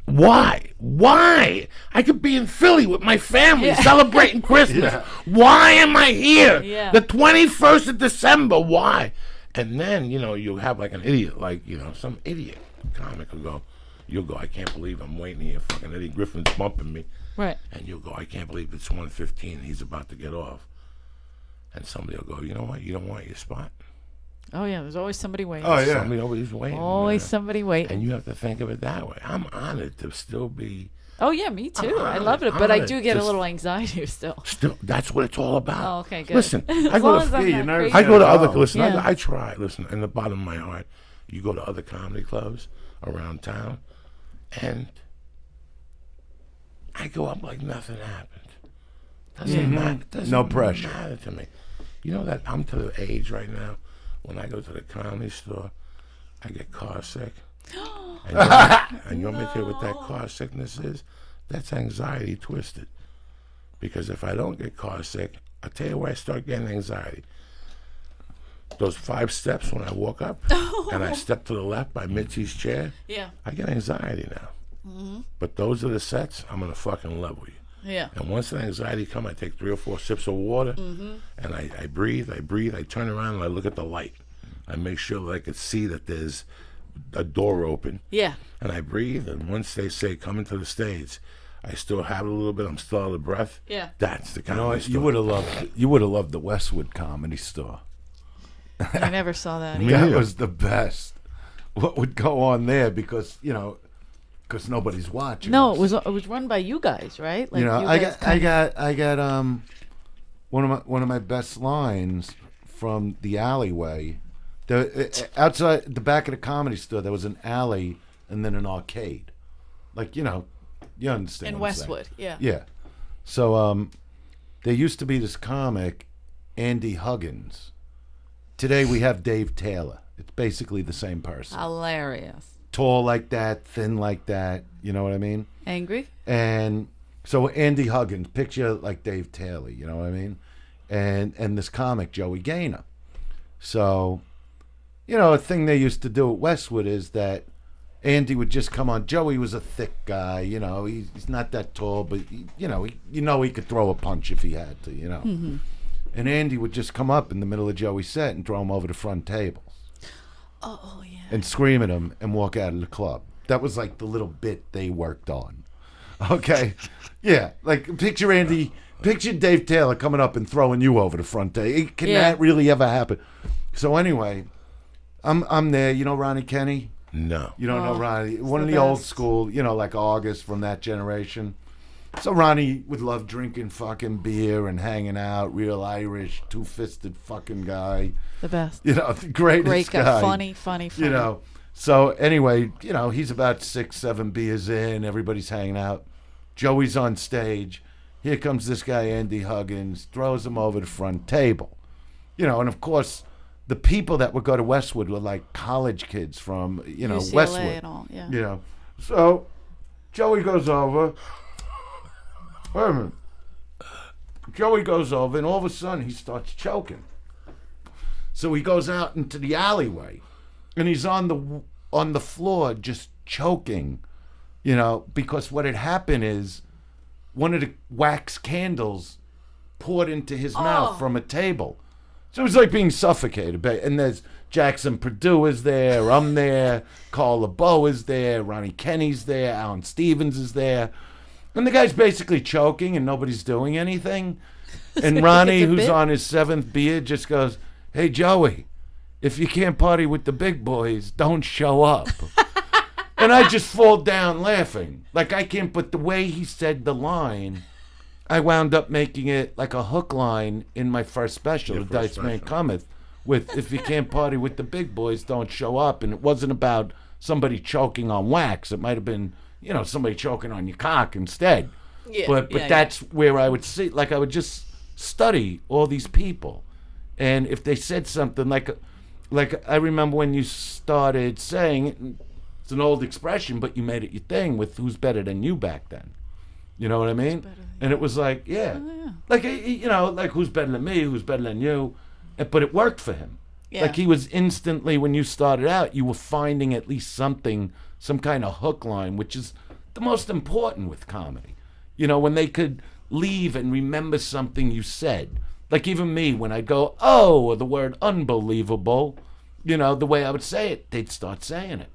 why? I could be in Philly with my family celebrating Christmas. Why am I here? The 21st of December, why? And then, you'll have like an idiot, like, some idiot comic will you'll go, I can't believe I'm waiting here, fucking Eddie Griffin's bumping me. Right. And you'll go, I can't believe it's 1:15, he's about to get off. And somebody will go, you know what, you don't want your spot? Oh yeah, there's always somebody waiting. Oh yeah. Somebody always waiting. Always somebody waiting. And you have to think of it that way. I'm honored to still be. Oh yeah, me too. I love it, but I do get a little anxiety still. Still, that's what it's all about. Oh, okay, good. Listen, I go to other. Listen, I try. Listen, in the bottom of my heart, you go to other comedy clubs around town, and I go up like nothing happened. Doesn't matter. No pressure. Matter to me. You know that I'm to the age right now. When I go to the Comedy Store, I get car sick. And you want me to tell you what that car sickness is? That's anxiety twisted. Because if I don't get car sick, I'll tell you where I start getting anxiety. Those 5 steps when I walk up and I step to the left by Mitzi's chair, I get anxiety now. But those are the sets, I'm going to fucking level you. Yeah. And once the anxiety comes, I take 3 or 4 sips of water, and I breathe, I turn around, and I look at the light. I make sure that I could see that there's a door open. Yeah. And I breathe, and once they say, come into the stage, I still have it a little bit, I'm still out of breath. Yeah. That's the Comedy Store. You would have loved the Westwood Comedy Store. I never saw that. That was the best. What would go on there, because because nobody's watching. No, it was run by you guys, right? Like I got one of my best lines from the alleyway. Outside the back of the Comedy Store, there was an alley and then an arcade. Like, you understand. In Westwood, yeah. Yeah. So there used to be this comic, Andy Huggins. Today we have Dave Taylor. It's basically the same person. Hilarious. Tall like that, thin like that, you know what I mean? Angry. And so Andy Huggins, picture like Dave Taylor, you know what I mean? And this comic, Joey Gaynor. So a thing they used to do at Westwood is that Andy would just come on. Joey was a thick guy, he's not that tall, but he could throw a punch if he had to, Mm-hmm. And Andy would just come up in the middle of Joey's set and throw him over the front tables. Oh yeah. And scream at him and walk out of the club. That was like the little bit they worked on. Okay? Yeah, like picture Dave Taylor coming up and throwing you over the front table. Can that really ever happen? So anyway, I'm there. You know Ronnie Kenny? No. You don't know Ronnie? One of the old school, like August from that generation. So Ronnie would love drinking fucking beer and hanging out, real Irish, two-fisted fucking guy. The best. The greatest guy. Funny. So anyway, he's about 6-7 beers in. Everybody's hanging out. Joey's on stage. Here comes this guy, Andy Huggins, throws him over the front table. And of course, the people that would go to Westwood were like college kids from, UCLA Westwood. And all, yeah. So Joey goes over. Wait a minute. Joey goes over, and all of a sudden he starts choking. So he goes out into the alleyway, and he's on the floor just choking, because what had happened is one of the wax candles poured into his mouth from a table. So it was like being suffocated. And there's Jackson Purdue is there, I'm there, Carl LeBeau is there, Ronnie Kenny's there, Alan Stevens is there. And the guy's basically choking and nobody's doing anything. And Ronnie, who's on his 7th beer, just goes, "Hey, Joey, if you can't party with the big boys, don't show up." And I just fall down laughing. Like I can't, but the way he said the line, I wound up making it like a hook line in my first special, The Dice Man Cometh, with "If you can't party with the big boys, don't show up." And it wasn't about somebody choking on wax. It might have been, somebody choking on your cock instead. Yeah, but that's where I would see, like I would just study all these people. And if they said something like I remember when you started saying, it's an old expression, but you made it your thing with "who's better than you" back then. You know what I mean? And it was like, like, like who's better than me, who's better than you. But it worked for him. Yeah. Like he was instantly, when you started out, you were finding at least something, some kind of hook line, which is the most important with comedy. When they could leave and remember something you said. Like even me, when I go, "oh," or the word "unbelievable," the way I would say it, they'd start saying it.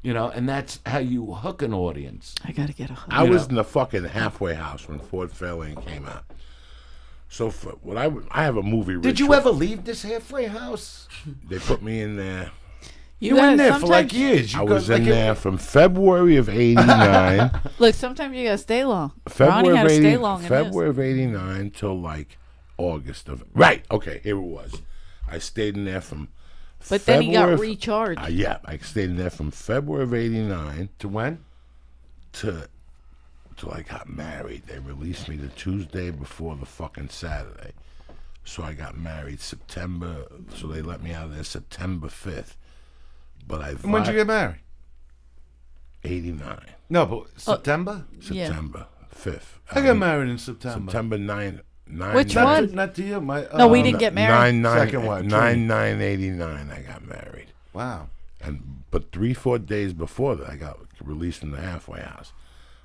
And that's how you hook an audience. I gotta get a hook. I was in the fucking halfway house when Ford Fairlane came out. So I have a movie. Did you ever leave this halfway house? They put me in there. You were in there for like years. I was in there from February of '89. Look, sometimes you gotta stay long. February had to stay long. February of '89 till like August of. Right. Okay. Here it was. I stayed in there from. But then he got recharged. Yeah, I stayed in there from February of '89 to when? Till I got married. They released me the Tuesday before the fucking Saturday. So I got married September. So they let me out of there September 5th. But And when did you get married? '89. No, but September? September 5th. I got married in September. September 9. Which one? Not to you. No, we didn't get married. Second one. 9/9/89 I got married. Wow. But 3-4 days before that, I got released from the halfway house.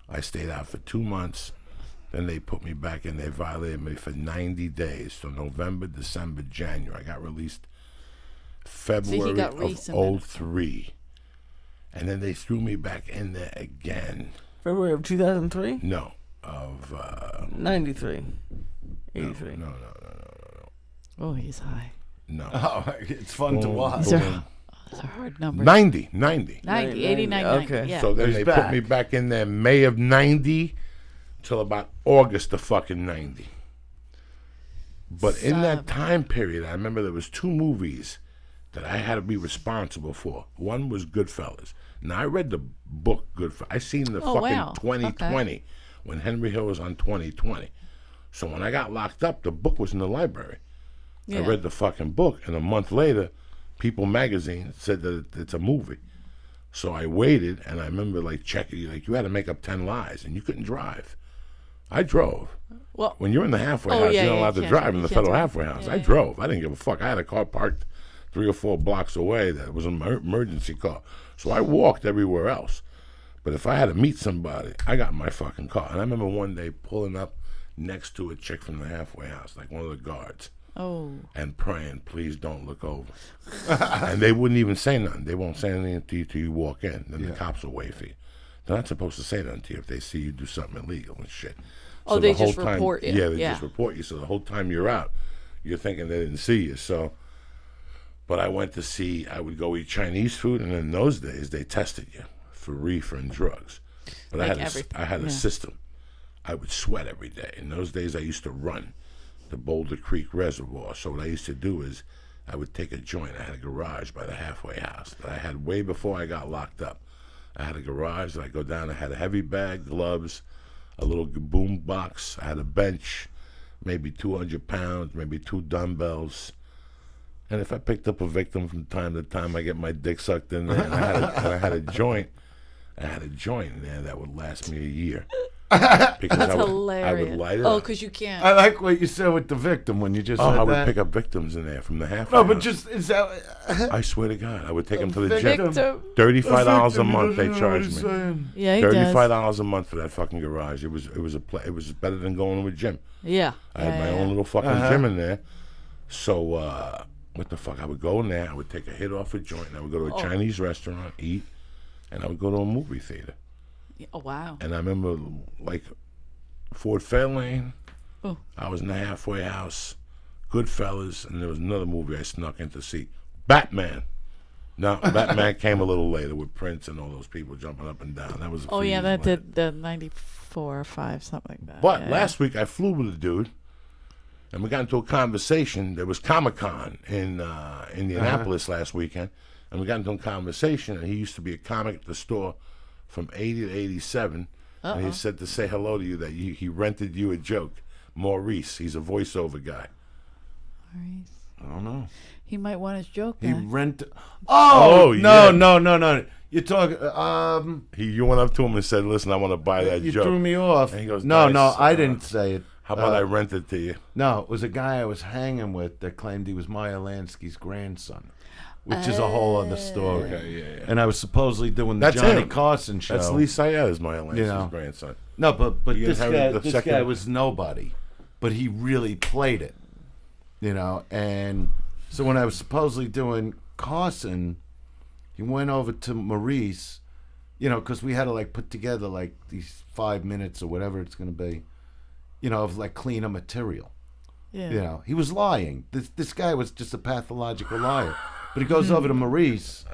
I stayed out for 2 months. Then they put me back in. They violated me for 90 days. So November, December, January. I got released February of 03. And then they threw me back in there again. February of 2003? No. Of 93. 83. No. Oh, he's high. No. Oh, it's fun to watch. Those are hard numbers. 90. 89, okay. 90, yeah. So then they put me back in there May of 90 till about August of fucking 90. But in that time period, I remember there was 2 movies that I had to be responsible for. One was Goodfellas. Now, I read the book Goodfellas. I seen the 2020 when Henry Hill was on 2020. So when I got locked up, the book was in the library. Yeah. I read the fucking book, and a month later, People Magazine said that it's a movie. So I waited, and I remember checking, you had to make up 10 lies, and you couldn't drive. I drove. Well, when you're in the halfway house, you're not allowed to drive in the federal halfway house. I drove. I didn't give a fuck. I had a car parked 3 or 4 blocks away that was an emergency car. So I walked everywhere else. But if I had to meet somebody, I got my fucking car. And I remember one day pulling up next to a chick from the halfway house, like one of the guards. Oh. And praying, please don't look over. And they wouldn't even say nothing. They won't say anything to you till you walk in. Then the cops will wait for you. They're not supposed to say nothing to you if they see you do something illegal and shit. So they just report you. Yeah, they just report you. So the whole time you're out, you're thinking they didn't see you. So, but I would go eat Chinese food, and in those days they tested you for reefer and drugs. But like I had a system. I would sweat every day. In those days I used to run the Boulder Creek Reservoir. So what I used to do is I would take a joint. I had a garage by the halfway house that I had way before I got locked up. I had a garage that I go down. I had a heavy bag, gloves, a little boom box. I had a bench, maybe 200 pounds, maybe 2 dumbbells. And if I picked up a victim from time to time, I get my dick sucked in there. And I had a joint. I had a joint in there that would last me a year. Because That's I hilarious. would light it Oh, up. because you can't. I like what you said with the victim when you just said I would that. pick up victims in there from the halfway No, but house. just is that I swear to God, I would take them to the victim. gym. Victim. $35 a month they charged me. Saying. Yeah, he does. $35 a month for that fucking garage. It was better than going to a gym. Yeah. I had my own little fucking gym in there. So what the fuck? I would go in there. I would take a hit off a joint. And I would go to a Chinese restaurant, eat, and I would go to a movie theater. Oh, wow. And I remember like Fort Fairlane. Oh. I was in the halfway house. Goodfellas, and there was another movie I snuck in to see. Batman. No, Batman came a little later with Prince and all those people jumping up and down. That was a few years that later. did the 94 or 5, something like that. But last week I flew with a dude, and we got into a conversation. There was Comic-Con in Indianapolis last weekend, and we got into a conversation, and he used to be a comic at the store from 80 to 87, and he said to say hello to you that he rented you a joke. Maurice, he's a voiceover guy. Maurice. I don't know. He might want his joke He back. rented. Oh, no, yeah. no. You're talking. You went up to him and said, "Listen, I want to buy that You joke." threw me off. And he goes, no, "Nice. I didn't say it. How about I rent it to you?" No, it was a guy I was hanging with that claimed he was Meyer Lansky's grandson, which is a whole other story. Okay, yeah. And I was supposedly doing the That's Johnny him. Carson show. That's Lee Syatt is my Lansky's You know. grandson. No, but He this inherited the guy second- was nobody, but he really played it, And so when I was supposedly doing Carson, he went over to Maurice, because we had to like put together like these 5 minutes or whatever it's going to be, of like cleaner material. Yeah. He was lying. This guy was just a pathological liar. But he goes over to Maurice,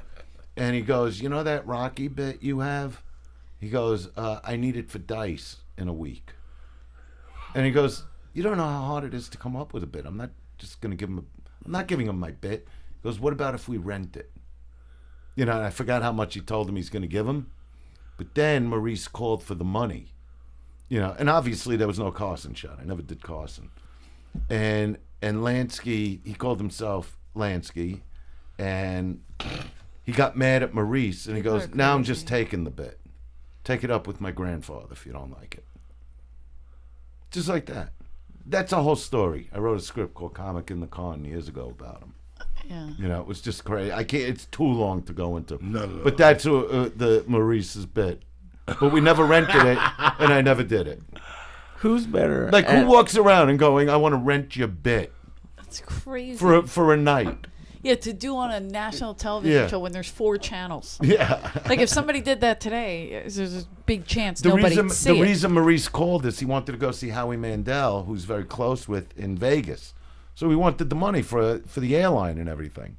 and he goes, "You know that Rocky bit you have?" He goes, "I need it for Dice in a week." And he goes, "You don't know how hard it is to come up with a bit. I'm not just going to give him I'm not giving him my bit." He goes, "What about if we rent it?" And I forgot how much he told him he's going to give him. But then Maurice called for the money. And obviously there was no Carson shot. I never did Carson. And Lansky, he called himself Lansky, and he got mad at Maurice, and he goes, "Now I'm just taking the bit. Take it up with my grandfather if you don't like it." Just like that. That's a whole story. I wrote a script called Comic in the Con years ago about him. Yeah. It was just crazy. I can't. It's too long to go into. No. But that's the Maurice's bit. But we never rented it, and I never did it. Who's better? Like, who walks around and going, "I want to rent your bit That's crazy. for a night"? Yeah, to do on a national television Yeah. show when there's 4 channels. Yeah. Like, if somebody did that today, there's a big chance nobody would see The it. reason Maurice called us, he wanted to go see Howie Mandel, who's very close with in Vegas. So we wanted the money for the airline and everything.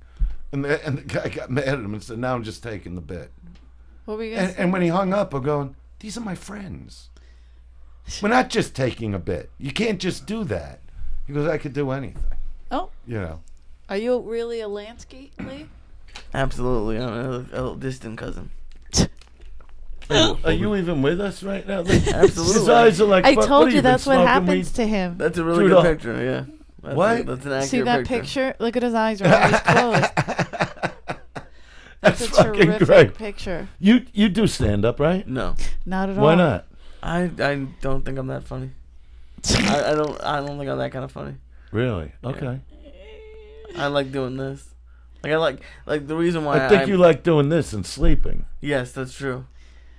And the guy got mad at him and said, "Now I'm just taking the bit." What were you going to say? And when he hung up, I'm going, "These are my friends. We're not just taking a bit. You can't just do that." He goes, "I could do anything." Oh, are you really a Lansky, Lee? Absolutely. I'm a little distant cousin. Are you even with us right now? Absolutely. His eyes are like, I what told are you that's what been smoking happens weed? to him. That's a really Rudolph. good picture, yeah. What? That's an accurate See that picture? Look at his eyes are always closed. That's a fucking terrific great. picture. You do stand up, right? No. Not at all. Why not? I don't think I'm that funny. I don't think I'm that kind of funny. Really? Okay. I like doing this. Like the reason why I think you like doing this and sleeping. Yes, that's true.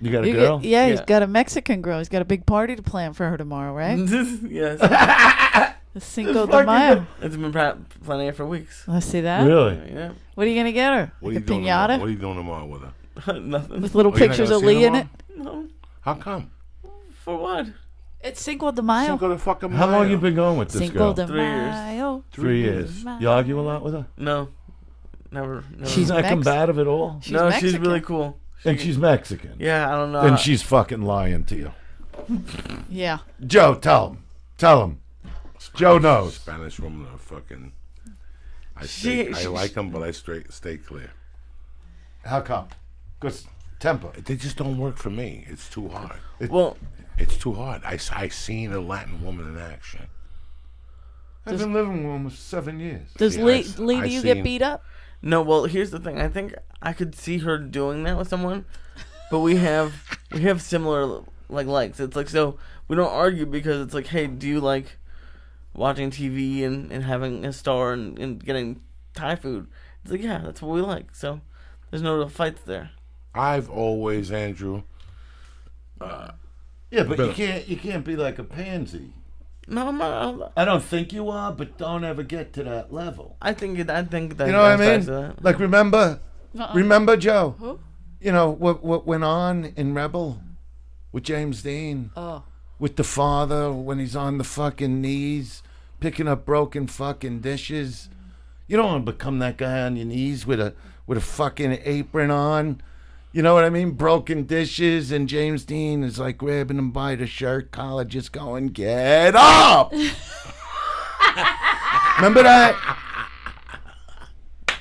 You got a girl? He's got a Mexican girl. He's got a big party to plan for her tomorrow, right? Yes. The Cinco de Mayo. It's been planning it for weeks. Let's see that. Really? Yeah. What are you gonna get her? What Like are a you doing piñata? tomorrow? What are you doing tomorrow with her? Nothing. With little Oh, you're not pictures gonna of see her Lee in it. tomorrow? No. How come? For what? It's Cinco de Mayo. Cinco de fucking How long Mayo. you been going with this Cinco girl? de 3 years. Mayo. 3 years. You argue a lot with her? No. Never. She's not combative at all? She's no, Mexican. she's really cool. And she's Mexican. Yeah, I don't know. Then she's fucking lying to you. Yeah. Joe, tell him. Tell him. Joe knows. Spanish women are fucking. I She- like them, but I stay clear. How come? Because temper. They just don't work for me. It's too hard. Well, It's too hard. I seen a Latin woman in action. I've been living with him for 7 years. Does Yeah, Lee, do you get seen- beat up? no. Well, here's the thing. I think I could see her doing that with someone, but we have similar likes. It's like, so we don't argue because it's like, hey, do you like watching TV and having a star and getting Thai food? It's like, yeah, that's what we like. So there's no real fights there. I've always, Andrew. Yeah, but you can't be like a pansy. No, I'm not. I don't think you are, but don't ever get to that level. I think that. You know what I mean? Like remember Joe? Who? You know what went on in Rebel with James Dean? Oh. With the father when he's on the fucking knees picking up broken fucking dishes. You don't want to become that guy on your knees with a fucking apron on. You know what I mean? Broken dishes, and James Dean is like grabbing him by the shirt collar, just going, "Get up!" Remember that?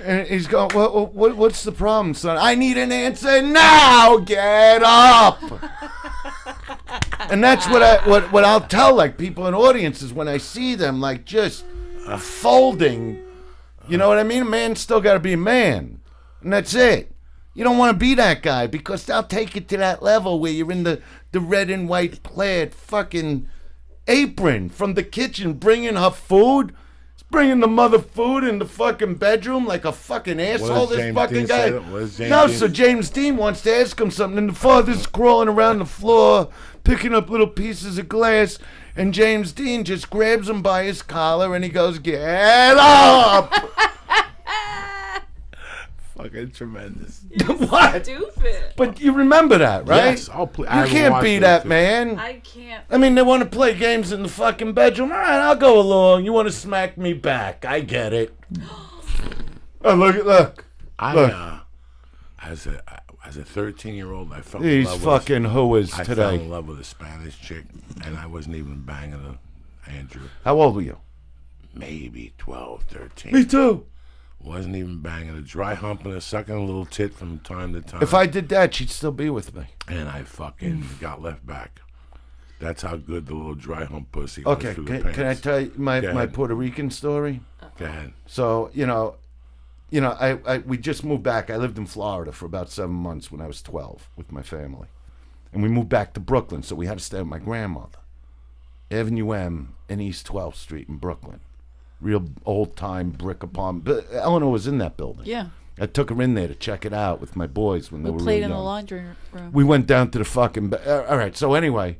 And he's going, what's the problem, son? I need an answer now. Get up! And that's what I'll tell like people in audiences when I see them like just folding. You know what I mean? A man's still got to be a man, and that's it. You don't want to be that guy because they'll take it to that level where you're in the red and white plaid fucking apron from the kitchen bringing her food. He's bringing the mother food in the fucking bedroom like a fucking asshole. This James fucking Dean guy. say? What does James No, Dean- so James Dean wants to ask him something, and the father's crawling around the floor, picking up little pieces of glass, and James Dean just grabs him by his collar and he goes, "Get up!" Fucking tremendous. What? Stupid. But you remember that, right? Yes, I'll play. You can't be that man. I can't. I mean, they want to play games in the fucking bedroom. All right, I'll go along. You want to smack me back? I get it. Oh, look. As a 13-year-old, I fell in These love fucking hooers I fell today. in love with a Spanish chick, and I wasn't even banging her, Andrew. How old were you? Maybe 12, 13. Me too. Wasn't even banging her, dry humping her, sucking a little tit from time to time. If I did that, she'd still be with me. And I fucking got left back. That's how good the little dry hump pussy goes Okay, through the can I pants. tell you Go my ahead. Puerto Rican story? Go ahead. So, we just moved back. I lived in Florida for about 7 months when I was 12 with my family. And we moved back to Brooklyn, so we had to stay with my grandmother. Avenue M and East 12th Street in Brooklyn. Real old-time brick apartment. But Eleanor was in that building. Yeah. I took her in there to check it out with my boys when they We were played real in the young. laundry room. We went down to the fucking... all right, so anyway,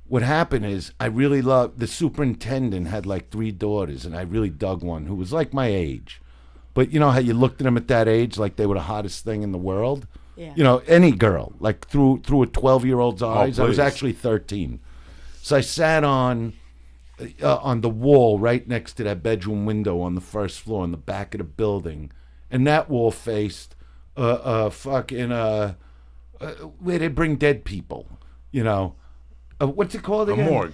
what happened is I really loved... The superintendent had like 3 daughters, and I really dug one who was like my age. But you know how you looked at them at that age like they were the hottest thing in the world? Yeah. You know, any girl, like through a 12-year-old's eyes. I was please. actually 13. So I sat on the wall right next to that bedroom window on the first floor in the back of the building. And that wall faced where they bring dead people, you know. What's it called again? morgue.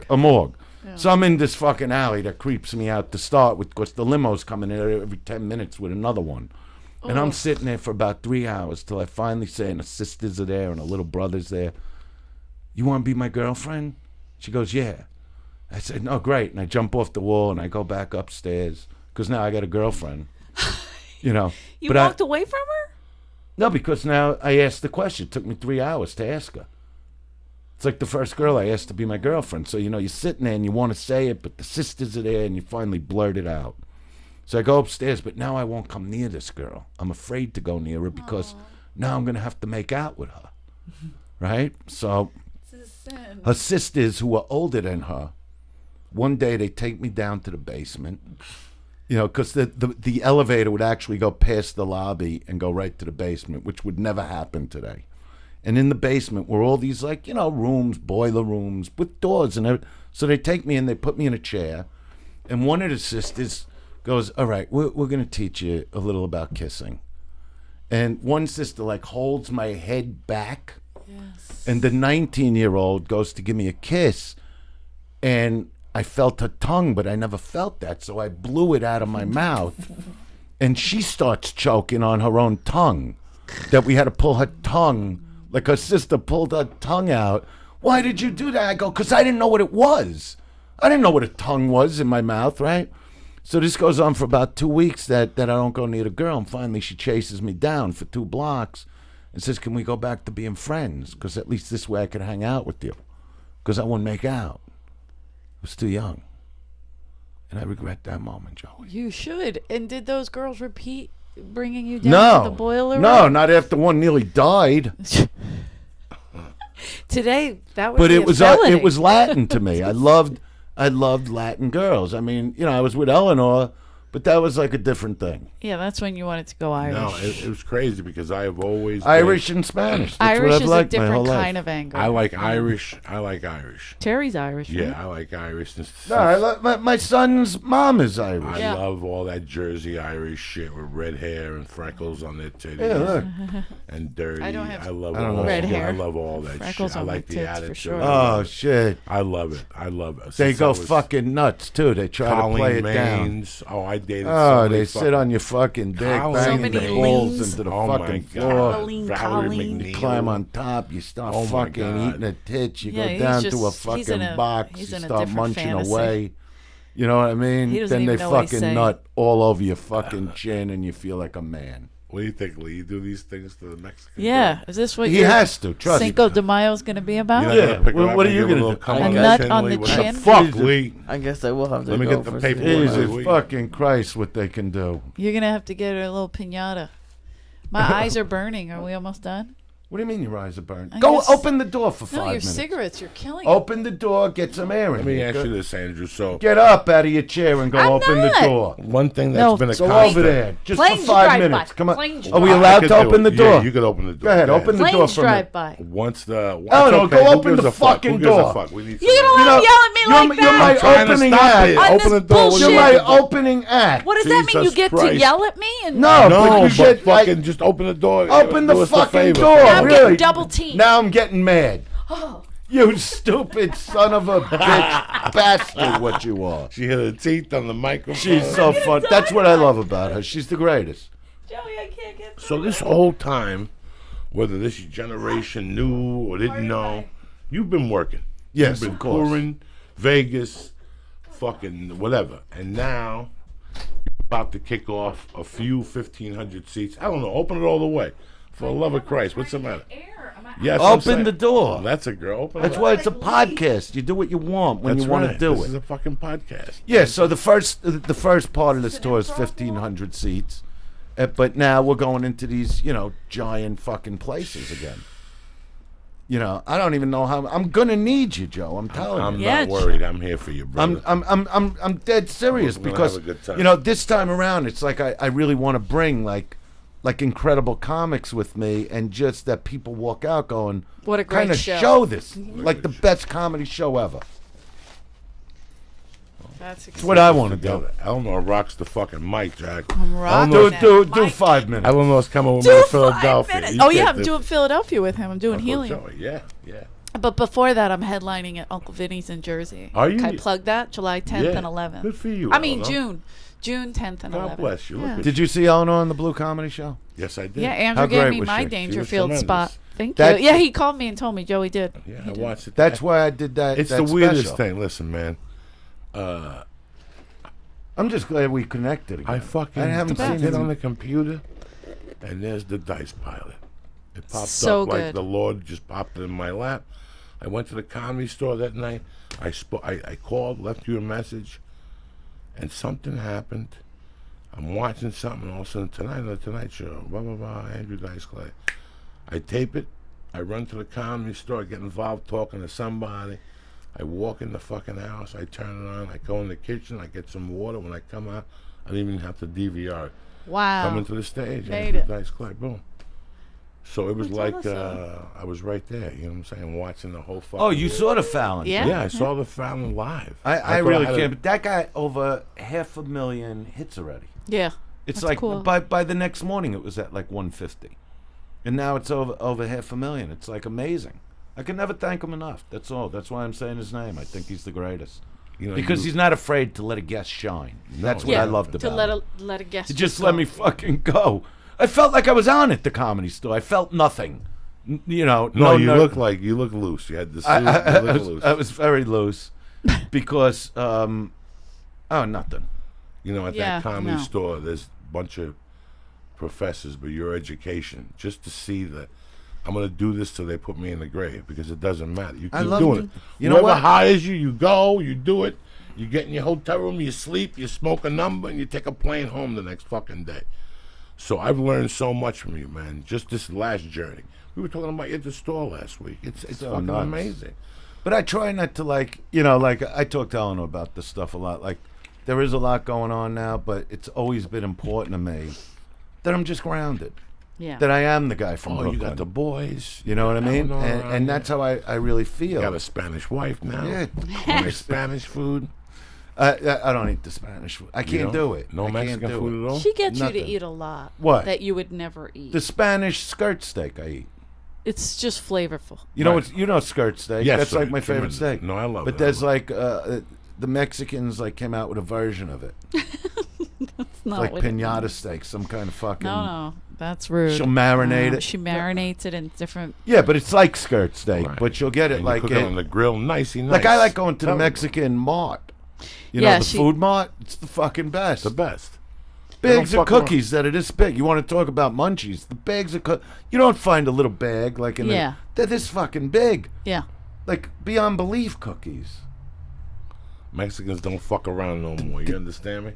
A morgue. Yeah. So I'm in this fucking alley that creeps me out to start with because the limo's coming in every 10 minutes with another one. And I'm sitting there for about 3 hours till I finally say, and the sisters are there and the little brother's there, "You want to be my girlfriend?" She goes, "Yeah." I said, "No, great." And I jump off the wall and I go back upstairs because now I got a girlfriend. You know. You But walked away from her? No, because now I asked the question. It took me 3 hours to ask her. It's like the first girl I asked to be my girlfriend. So, you know, you're sitting there and you want to say it, but the sisters are there and you finally blurt it out. So I go upstairs, but now I won't come near this girl. I'm afraid to go near her because now I'm going to have to make out with her. Right? So her sisters, who are older than her, one day they take me down to the basement, you know, because the elevator would actually go past the lobby and go right to the basement, which would never happen today. And in the basement were all these, like, you know, rooms, boiler rooms with doors and everything. So they take me in, they put me in a chair, and one of the sisters goes, all right, we're going to teach you a little about kissing. And one sister, like, holds my head back, and the 19-year-old goes to give me a kiss, and I felt her tongue, but I never felt that, so I blew it out of my mouth, and she starts choking on her own tongue, that we had to pull her tongue, like her sister pulled her tongue out. Why did you do that? I go, because I didn't know what it was. I didn't know what a tongue was in my mouth, right? So this goes on for about 2 weeks that I don't go near the girl, and finally she chases me down for 2 blocks and says, can we go back to being friends? Because at least this way I could hang out with you. Because I wouldn't make out. I was too young. And I regret that moment, Joey. You should. And did those girls repeat bringing you down to the boiler room? No, not after one nearly died. Today, that would but be it was a felony. It was Latin to me. I loved Latin girls. I mean, you know, I was with Eleanor, but that was like a different thing. Yeah, that's when you wanted to go Irish. No, it was crazy because I have always Irish and Spanish. That's Irish what I've is a liked my whole different life. kind of anger. I like Irish. I like Irish. Terry's Irish. Yeah, right? I like Irish. No, my son's mom is Irish. I love all that Jersey Irish shit with red hair and freckles on their titties. Yeah, look. And dirty. I don't have love don't all know. red that. hair. I love all that Freckles shit. I on my like the tits, for attitude. sure. Oh, shit. I love it. I love it. They Since go I was fucking nuts, too. They try to play it down. Maines. Oh, I dated Oh, so they many sit on your fucking dick, Colleen banging many the balls leans. into the Oh, my fucking God. floor. Colleen, Valerie Colleen. McNeil. You climb on top, you start Oh, my fucking God. eating a titch, you Yeah, go he's down just- to a he's fucking in a- box, he's you in a start different munching fantasy. away. You know what I mean? He doesn't Then they even know what he's fucking saying. nut all over your fucking chin and you feel like a man. What do you think, Lee? You do these things to the Mexicans? Yeah, is this what He your has to, trust me. Cinco de Mayo's going to be about? You're not Yeah. gonna pick her Well, up what and are you give her a gonna little do? come A on nut chin, on Lee? the What chin? fuck, Jesus. Lee? I guess I will have to Let me go get the for paperwork. Cinco de Jesus Mayo. Wait. fucking Christ, what they can do. You're going to have to get her a little piñata. My eyes are burning. Are we almost done? What do you mean your eyes are burned? I Go guess- open the door for 5 No, your minutes. cigarettes. You're killing Open the door, get some air in. Let me here. ask you this, Andrew. So, Get up out of your chair and go I'm open not. the door. one thing that's No, been a Go constant. over there, just Planes for 5 drive by. minutes. Come on. Planes Are we drive by. allowed I to could do open the it. door? Yeah, you could open the door. Go ahead, open the door Planes for me. drive by. Once the Oh, no, okay, go who open gives the a fuck? fucking Who gives a door. fuck? We need You don't some- want to yell at me like you're my that. trying to opening stop act. it. On Open this the door. bullshit. You're my opening act. What does that mean? You Jesus get to Christ. yell at me? And No, No, but you but should fucking like, just open the door. open the Do us a fucking favor. door. Now I'm really. getting double teamed. Now I'm getting mad. Oh. You stupid son of a bitch bastard, what you are. She hit her teeth on the microphone. She's so fun. That's what I love about her. She's the greatest. Joey, I can't get So this whole time, whether this generation knew or didn't know, you've been working. Yes, You've been of course. touring, Vegas, fucking whatever. And now, you're about to kick off a few 1,500 seats. I don't know. Open it all the way. For the love of Christ. What's the matter? Yes, I'm Open saying. the door. That's a girl. Open That's it why up. it's a podcast. You do what you want when That's you want right. to do This it. is a fucking podcast. Yeah, so the first part of this tour is 1,500 seats, but now we're going into these, giant fucking places again. I don't even know how. I'm gonna need you, Joe. I'm telling I'm you. Yeah, not worried. I'm here for you, brother. I'm dead serious We're gonna because have a good time. this time around it's like I really want to bring like incredible comics with me, and just that people walk out going, What a great kind of show. this like the best comedy show ever. That's That's what I want to do. Together. Eleanor rocks the fucking mic, Jack. I'm rocking Eleanor- that. Do 5 minutes. Eleanor's coming with Do me to 5 Philadelphia. minutes. You Oh, yeah, can't I'm do- doing Philadelphia with him. I'm doing Uncle Helium. Joey, yeah. But before that, I'm headlining at Uncle Vinny's in Jersey. Are you? Can I plug that? July 10th Yeah. and 11th. Good for you, I mean, Eleanor. June 10th and God 11th. bless you. Look Yeah. at Did you see Eleanor on the Blue Comedy Show? Yes, I did. Yeah, How Andrew gave great me was my she? She was Dangerfield tremendous. spot. Thank That's- you. Yeah, he called me and told me. Joey did. Yeah, He I did. watched it. That's why I did that. It's that the weirdest special. thing. Listen, man. I'm just glad we connected again. I fucking haven't seen hit on him. the computer, and there's the Dice Pilot. It popped So up like good. the Lord just popped it in my lap. I went to the Comedy Store that night. I called, left you a message, and something happened. I'm watching something, and all of a sudden, tonight on the Tonight Show, blah, blah, blah, Andrew Dice Clay. I tape it. I run to the comedy store, get involved talking to somebody. I walk in the fucking house. I turn it on. I go in the kitchen. I get some water. When I come out, I don't even have to DVR. Wow. Come into the stage. Made Andrew Dice Clay. Boom. So it was That's like awesome. I was right there. You know what I'm saying? Watching the whole fucking. Oh, you saw the Fallon? Yeah. Yeah, I saw the Fallon live. I thought really had can't. But that guy over 500,000 hits already. Yeah. It's That's like cool. by the next morning it was at like 150, and now it's over 500,000. It's like amazing. I can never thank him enough. That's all. That's why I'm saying his name. I think he's the greatest. You know, Because he's not afraid to let a guest shine. That's what I loved about him. let a guest He just let me fucking go. I felt like I was on at the Comedy Store. I felt nothing. You know. No, you look loose. You had the suit. You look loose. I was very loose because nothing. You know, at Yeah, that comedy no. store, there's a bunch of professors, but your education, just to see that I'm going to do this till they put me in the grave, because it doesn't matter. You keep doing it. You know Whoever what? hires you, you go, you do it. You get in your hotel room, you sleep, you smoke a number, and you take a plane home the next fucking day. So I've learned so much from you, man. Just this last journey. We were talking about you at the store last week. It's So fucking nuts. amazing. But I try not to like I talk to Eleanor about this stuff a lot. Like, there is a lot going on now, but it's always been important to me that I'm just grounded. Yeah. That I am the guy from Brooklyn. You got the boys. You know what I mean? Eleanor And around that's here. how I really feel. You got a Spanish wife now. Yeah. Call me Spanish food. I don't eat the Spanish food. I can't do it. No I Mexican can't do food it. at all? She gets you Nothing. to eat a lot. What? That you would never eat. The Spanish skirt steak I eat. It's just flavorful. You know Right. what's, you know skirt steak? Yes, That's sir. like my favorite Tremendous. steak. No, I love But it. I there's love like the Mexicans like came out with a version of it. It's not Like what it piñata means. steak, some kind of fucking. No, that's rude. She'll marinate it. She marinates it in different. Yeah, but it's like skirt steak, Right. but you'll get it And like you cook it on the grill, nicey nice. like I like going to the Tell me. Mexican mart. You Yeah, know, the food mart. It's the fucking best. The best. They Bags don't of fuck around. cookies that are this big. You want to talk about munchies? The bags of you don't find a little bag like in Yeah. they're this fucking big, Yeah. like beyond belief cookies. Mexicans don't fuck around no more. You understand me?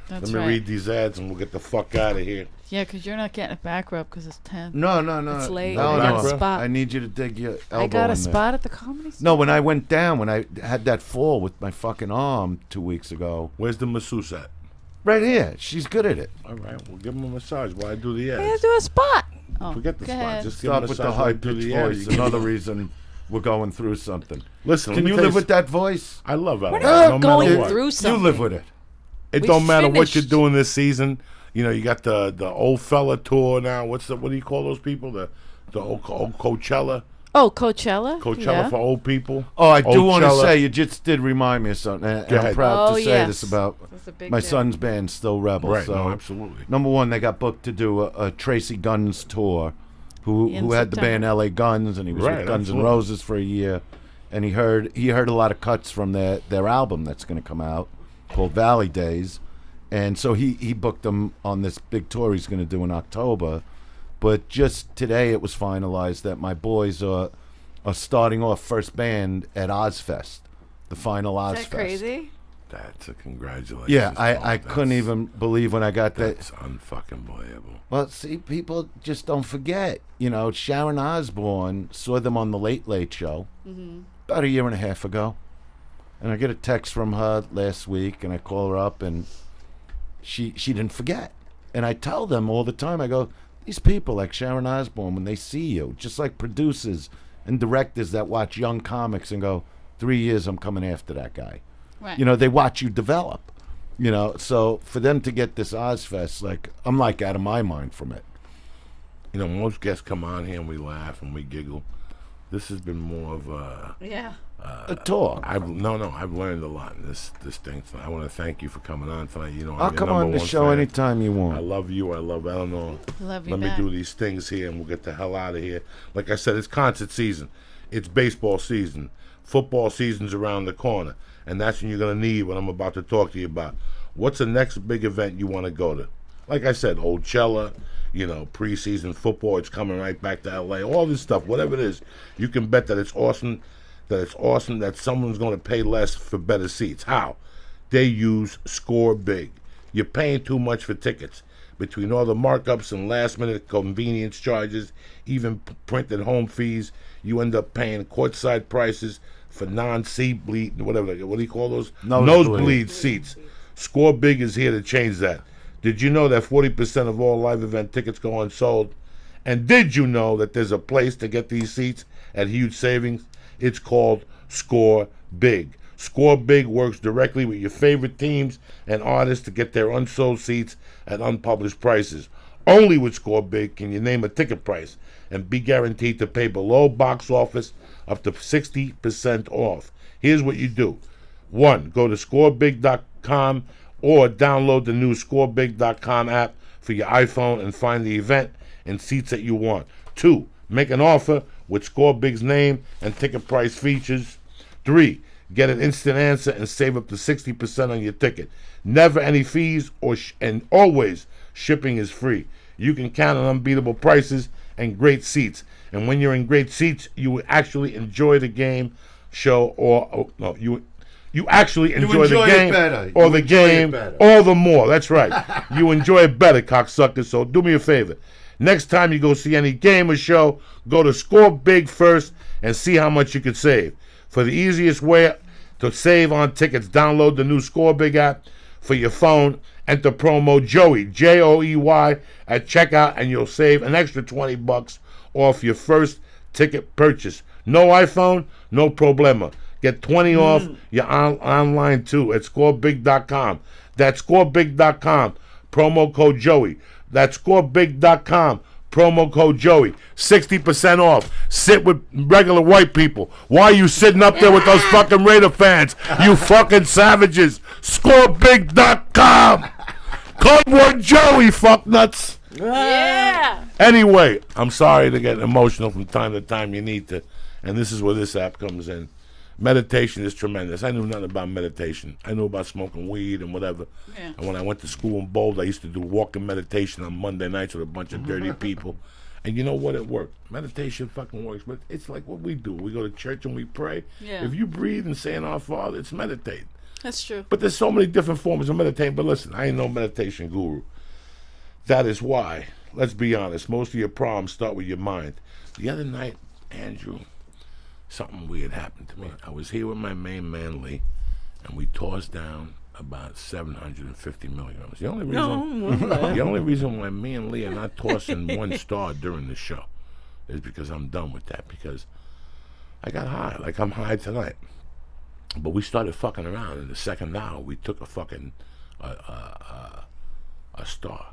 That's Let me right. read these ads and we'll get the fuck out of here. Yeah, because you're not getting a back rub because it's 10. No. It's late. No, I got no. a spot. I need you to dig your elbow I got a in there. spot at the comedy store. No, when I went down, when I had that fall with my fucking arm 2 weeks ago, Where's the masseuse at? right here, she's good at it. All right, we'll give him a massage while I do the I gotta ads. do a spot. Oh, Forget the go spot. ahead. Just give him Stop a with massage the while I high do pitched the ad. voice. Another reason we're going through something. Listen, Can let me you tell live with that voice? I love Eleanor. not No going matter what. through something. You live with it. It We don't matter what you're finished. doing this season. You know, you got the old fella tour now. What do you call those people? The old Coachella. Oh, Coachella? Coachella Yeah. for old people. Oh, I do want to Oldchella. say, you just did remind me of something. And Go I'm ahead. proud Oh, to say yes. this about That's a big my deal. son's band, Still Rebel. Right, So, no, absolutely. number one, they got booked to do a Tracy Guns tour, who In had the band September. LA Guns, and he was Right, with Guns N' absolutely. Roses for a year. And he heard a lot of cuts from their album that's going to come out called Valley Days. And so he booked them on this big tour he's going to do in October. But just today it was finalized that my boys are starting off first band at Ozfest, the final Ozfest. Is that crazy? That's a congratulations. Yeah, Paul. I couldn't That's- even believe when I got that. That's unfucking believable. Well, see, people just don't forget. You know, Sharon Osbourne saw them on the Late Late Show about a year and a half ago. And I get a text from her last week, and I call her up, and she didn't forget. And I tell them all the time, I go, these people like Sharon Osbourne, when they see you, just like producers and directors that watch young comics and go, 3 years, I'm coming after that guy. Right. You know, they watch you develop. You know, so for them to get this Ozfest, like, I'm like out of my mind from it. You know, most guests come on here and we laugh and we giggle. This has been more of a. Yeah. A talk. I've learned a lot in this thing tonight. I want to thank you for coming on tonight. You know, I'll I'm your come on number the one show fan. anytime you I want. love you. I love Eleanor. Love you Let back. me do these things here and we'll get the hell out of here. Like I said, it's concert season. It's baseball season. Football season's around the corner. And that's when you're going to need what I'm about to talk to you about. What's the next big event you want to go to? Like I said, Oldchella, you know, preseason football, it's coming right back to LA. All this stuff, whatever it is, you can bet that it's awesome that someone's going to pay less for better seats. How? They use Score Big. You're paying too much for tickets. Between all the markups and last-minute convenience charges, even printed home fees, you end up paying courtside prices for non-seat-bleed, whatever, what do you call those? Nosebleed seats. Score Big is here to change that. Did you know that 40% of all live event tickets go unsold? And did you know that there's a place to get these seats at huge savings? It's called Score Big. Score Big works directly with your favorite teams and artists to get their unsold seats at unpublished prices. Only with Score Big can you name a ticket price and be guaranteed to pay below box office up to 60% off. Here's what you do. 1. Go to scorebig.com or download the new scorebig.com app for your iPhone and find the event and seats that you want. 2. Make an offer with Score Big's name and ticket price features. 3. Get an instant answer and save up to 60% on your ticket. Never any fees and always shipping is free. You can count on unbeatable prices and great seats. And when you're in great seats, you will actually enjoy the game, show, you actually enjoy the game or the game all the more. That's right. You enjoy it better, cocksuckers. So do me a favor. Next time you go see any game or show, go to Score Big first and see how much you could save. For the easiest way to save on tickets, download the new Score Big app for your phone. Enter promo Joey, Joey, at checkout, and you'll save an extra $20 off your first ticket purchase. No iPhone? No problema. Get 20 off your online too at scorebig.com. That's scorebig.com. Promo code Joey. That's scorebig.com. Promo code Joey. 60% off. Sit with regular white people. Why are you sitting up there with those fucking Raider fans? You fucking savages. Scorebig.com. Code word Joey, fucknuts. Yeah. Anyway, I'm sorry to get emotional from time to time. You need to. And this is where this app comes in. Meditation is tremendous. I knew nothing about meditation. I knew about smoking weed and whatever. Yeah. And when I went to school in Boulder, I used to do walking meditation on Monday nights with a bunch of dirty people. And you know what? It worked. Meditation fucking works. But it's like what we do. We go to church and we pray. Yeah. If you breathe and saying our Father, it's meditate. That's true. But there's so many different forms of meditating. But listen, I ain't no meditation guru. That is why, let's be honest, most of your problems start with your mind. The other night, Andrew, something weird happened to me. I was here with my main man, Lee, and we tossed down about 750 milligrams. The only reason why me and Lee are not tossing one star during the show is because I'm done with that, because I got high, like I'm high tonight. But we started fucking around. In the second hour, we took a fucking a star.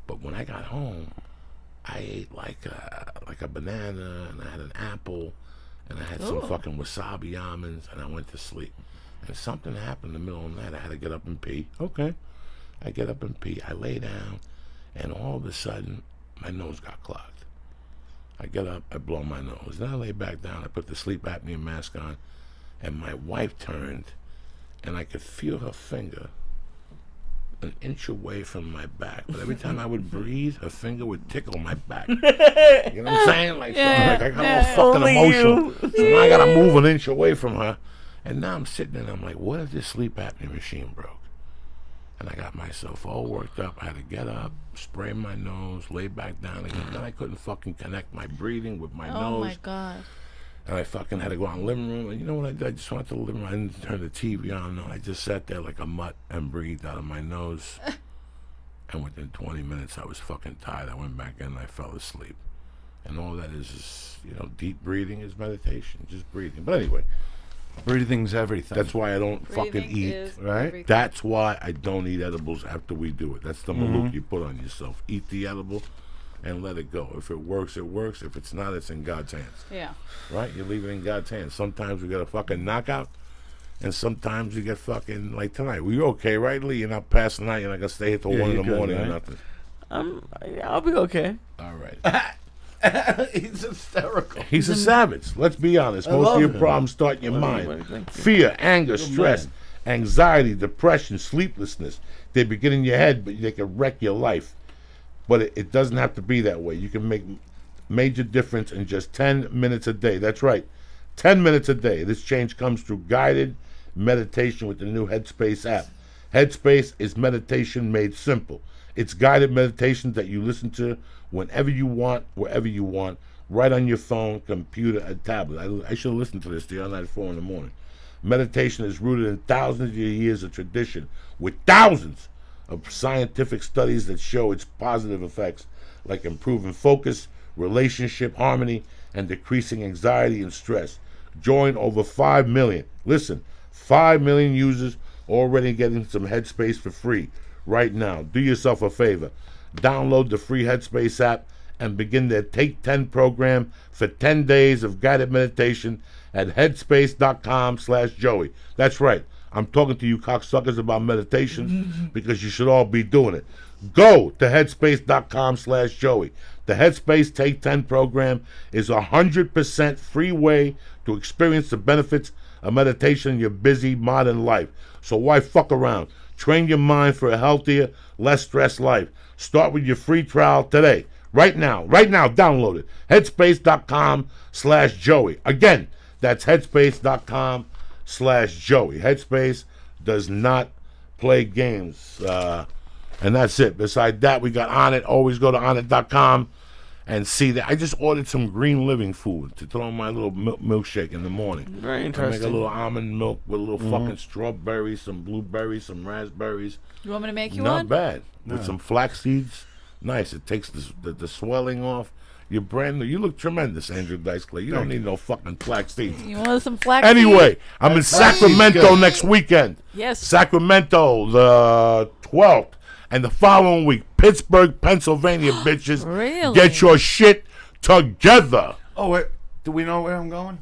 But when I got home, I ate like a banana, and I had an apple, and I had some fucking wasabi almonds, and I went to sleep. And something happened in the middle of the night. I had to get up and pee. Okay. I get up and pee. I lay down, and all of a sudden, my nose got clogged. I get up, I blow my nose. Then I lay back down. I put the sleep apnea mask on, and my wife turned, and I could feel her finger an inch away from my back. But every time I would breathe, her finger would tickle my back. You know what I'm saying? Like I got all fucking emotional. So now I got to move an inch away from her. And now I'm sitting there and I'm like, what if this sleep apnea machine broke? And I got myself all worked up. I had to get up, spray my nose, lay back down again. Then I couldn't fucking connect my breathing with my nose. Oh my God. And I fucking had to go out in the living room. And you know what I did? I just went to the living room. I didn't turn the TV on. No, I just sat there like a mutt and breathed out of my nose. And within 20 minutes, I was fucking tired. I went back in and I fell asleep. And all that is, deep breathing is meditation. Just breathing. But anyway. Breathing's everything. That's why I don't fucking eat. Right? Everything. That's why I don't eat edibles after we do it. That's the malouk you put on yourself. Eat the edible and let it go. If it works, it works. If it's not, it's in God's hands. Yeah. Right? You leave it in God's hands. Sometimes we get a fucking knockout, and sometimes you get fucking, like tonight. We're okay, right, Lee? You're not passing out. You're not going to stay here till 1 in the morning or nothing. I'll be okay. All right. He's hysterical. He's a savage. Let's be honest. Most of your problems start in your mind. Fear, anger, stress, anxiety, depression, sleeplessness. They begin in your head, but they can wreck your life. But it doesn't have to be that way. You can make major difference in just 10 minutes a day. That's right. 10 minutes a day. This change comes through guided meditation with the new Headspace app. Headspace is meditation made simple. It's guided meditations that you listen to whenever you want, wherever you want, right on your phone, computer, and tablet. I should have listened to this the other night at 4 in the morning. Meditation is rooted in thousands of years of tradition with thousands of scientific studies that show its positive effects, like improving focus, relationship harmony, and decreasing anxiety and stress. Join over 5 million. Listen, 5 million users already getting some Headspace for free right now. Do yourself a favor. Download the free Headspace app and begin their Take 10 program for 10 days of guided meditation at headspace.com/Joey. That's right. I'm talking to you cocksuckers about meditation because you should all be doing it. Go to headspace.com/Joey. The Headspace Take 10 program is a 100% free way to experience the benefits of meditation in your busy modern life. So why fuck around? Train your mind for a healthier, less stressed life. Start with your free trial today. Right now, download it. Headspace.com/Joey. Again, that's headspace.com/Joey. Headspace does not play games. And that's it. Besides that, we got On It. Always go to onit.com and see that. I just ordered some Green Living food to throw in my little milkshake in the morning. Very interesting. I make a little almond milk with a little fucking strawberries, some blueberries, some raspberries. You want me to make you Not one? bad. With some flax seeds. Nice. It takes the swelling off. You're brand new. You look tremendous, Andrew Dice Clay. You don't need no fucking flax seeds. You want some flax Anyway, seeds? I'm in Sacramento next weekend. Yes. Sacramento, the 12th. And the following week, Pittsburgh, Pennsylvania, bitches. Really? Get your shit together. Oh, wait. Do we know where I'm going?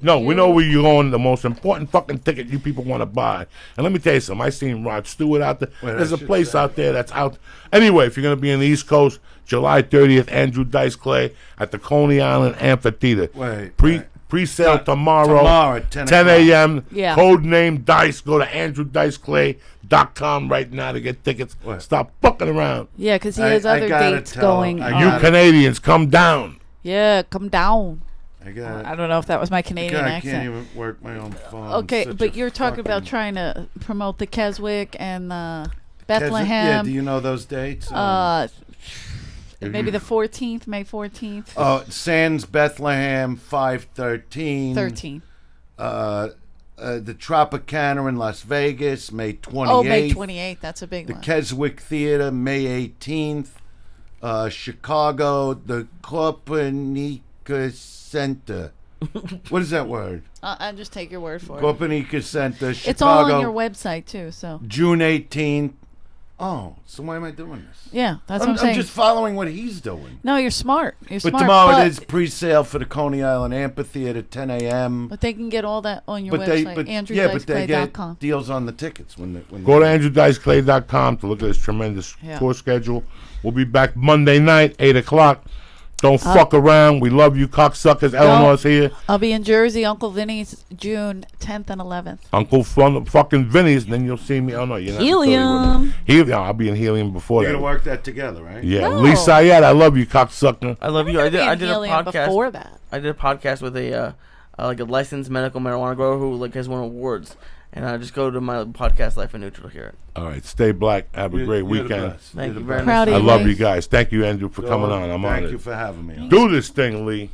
No, we know where you're going. The most important fucking ticket you people want to buy. And let me tell you something. I seen Rod Stewart out there. There's a place out there that's out. Anyway, if you're going to be in the East Coast, July 30th, Andrew Dice Clay at the Coney Island Amphitheater. Pre-sale tomorrow at 10 a.m. Yeah. Code name Dice. Go to andrewdiceclay.com right now to get tickets. Stop fucking around. Yeah, because he has other dates going. You Canadians, come down. Yeah, come down. I got it. I don't know if that was my Canadian I accent. can't even work my own phone. Okay, Such but a you're talking about fucking- trying to promote the Keswick and Bethlehem. Yeah, do you know those dates? Maybe the 14th, May 14th. Sands Bethlehem 5/13. 13. The Tropicana in Las Vegas May 28th. Oh, May 28th. That's a big The one. Keswick Theater May 18th. Chicago, the Copernicus Center. What is that word? I'll just take your word for it. Copernicus Center, Chicago. It's all on your website, too, so. June 18th. Oh, so why am I doing this? Yeah, that's what I'm saying. I'm just following what he's doing. No, you're smart. You're But smart. tomorrow it is pre-sale for the Coney Island Amphitheater, 10 a.m. But they can get all that on your website, but they andrewdiceclay.com. get deals on the tickets when Go to andrewdiceclay.com to look at this tremendous tour schedule. We'll be back Monday night, 8 o'clock. Don't fuck around. We love you, cocksuckers. Eleanor's here. I'll be in Jersey, Uncle Vinny's, June 10th and 11th. Uncle fucking Vinny's, and then you'll see me. Oh, no, you're not. Helium. Helium. I'll be in Helium before You're that. going to work that together, right? Yeah. No. Lee Syatt, I love you, cocksucker. I love you. I did a Helium podcast before that. I did a podcast with a like a licensed medical marijuana grower who like has won awards. And I just go to my podcast, Life in Neutral, to hear it. All right. Stay black. Have a great weekend. Thank you very much. Proud of I you, love Lee. you guys. Thank you, Andrew, for coming on. I'm on it. Thank you for having me on. Do this thing, Lee.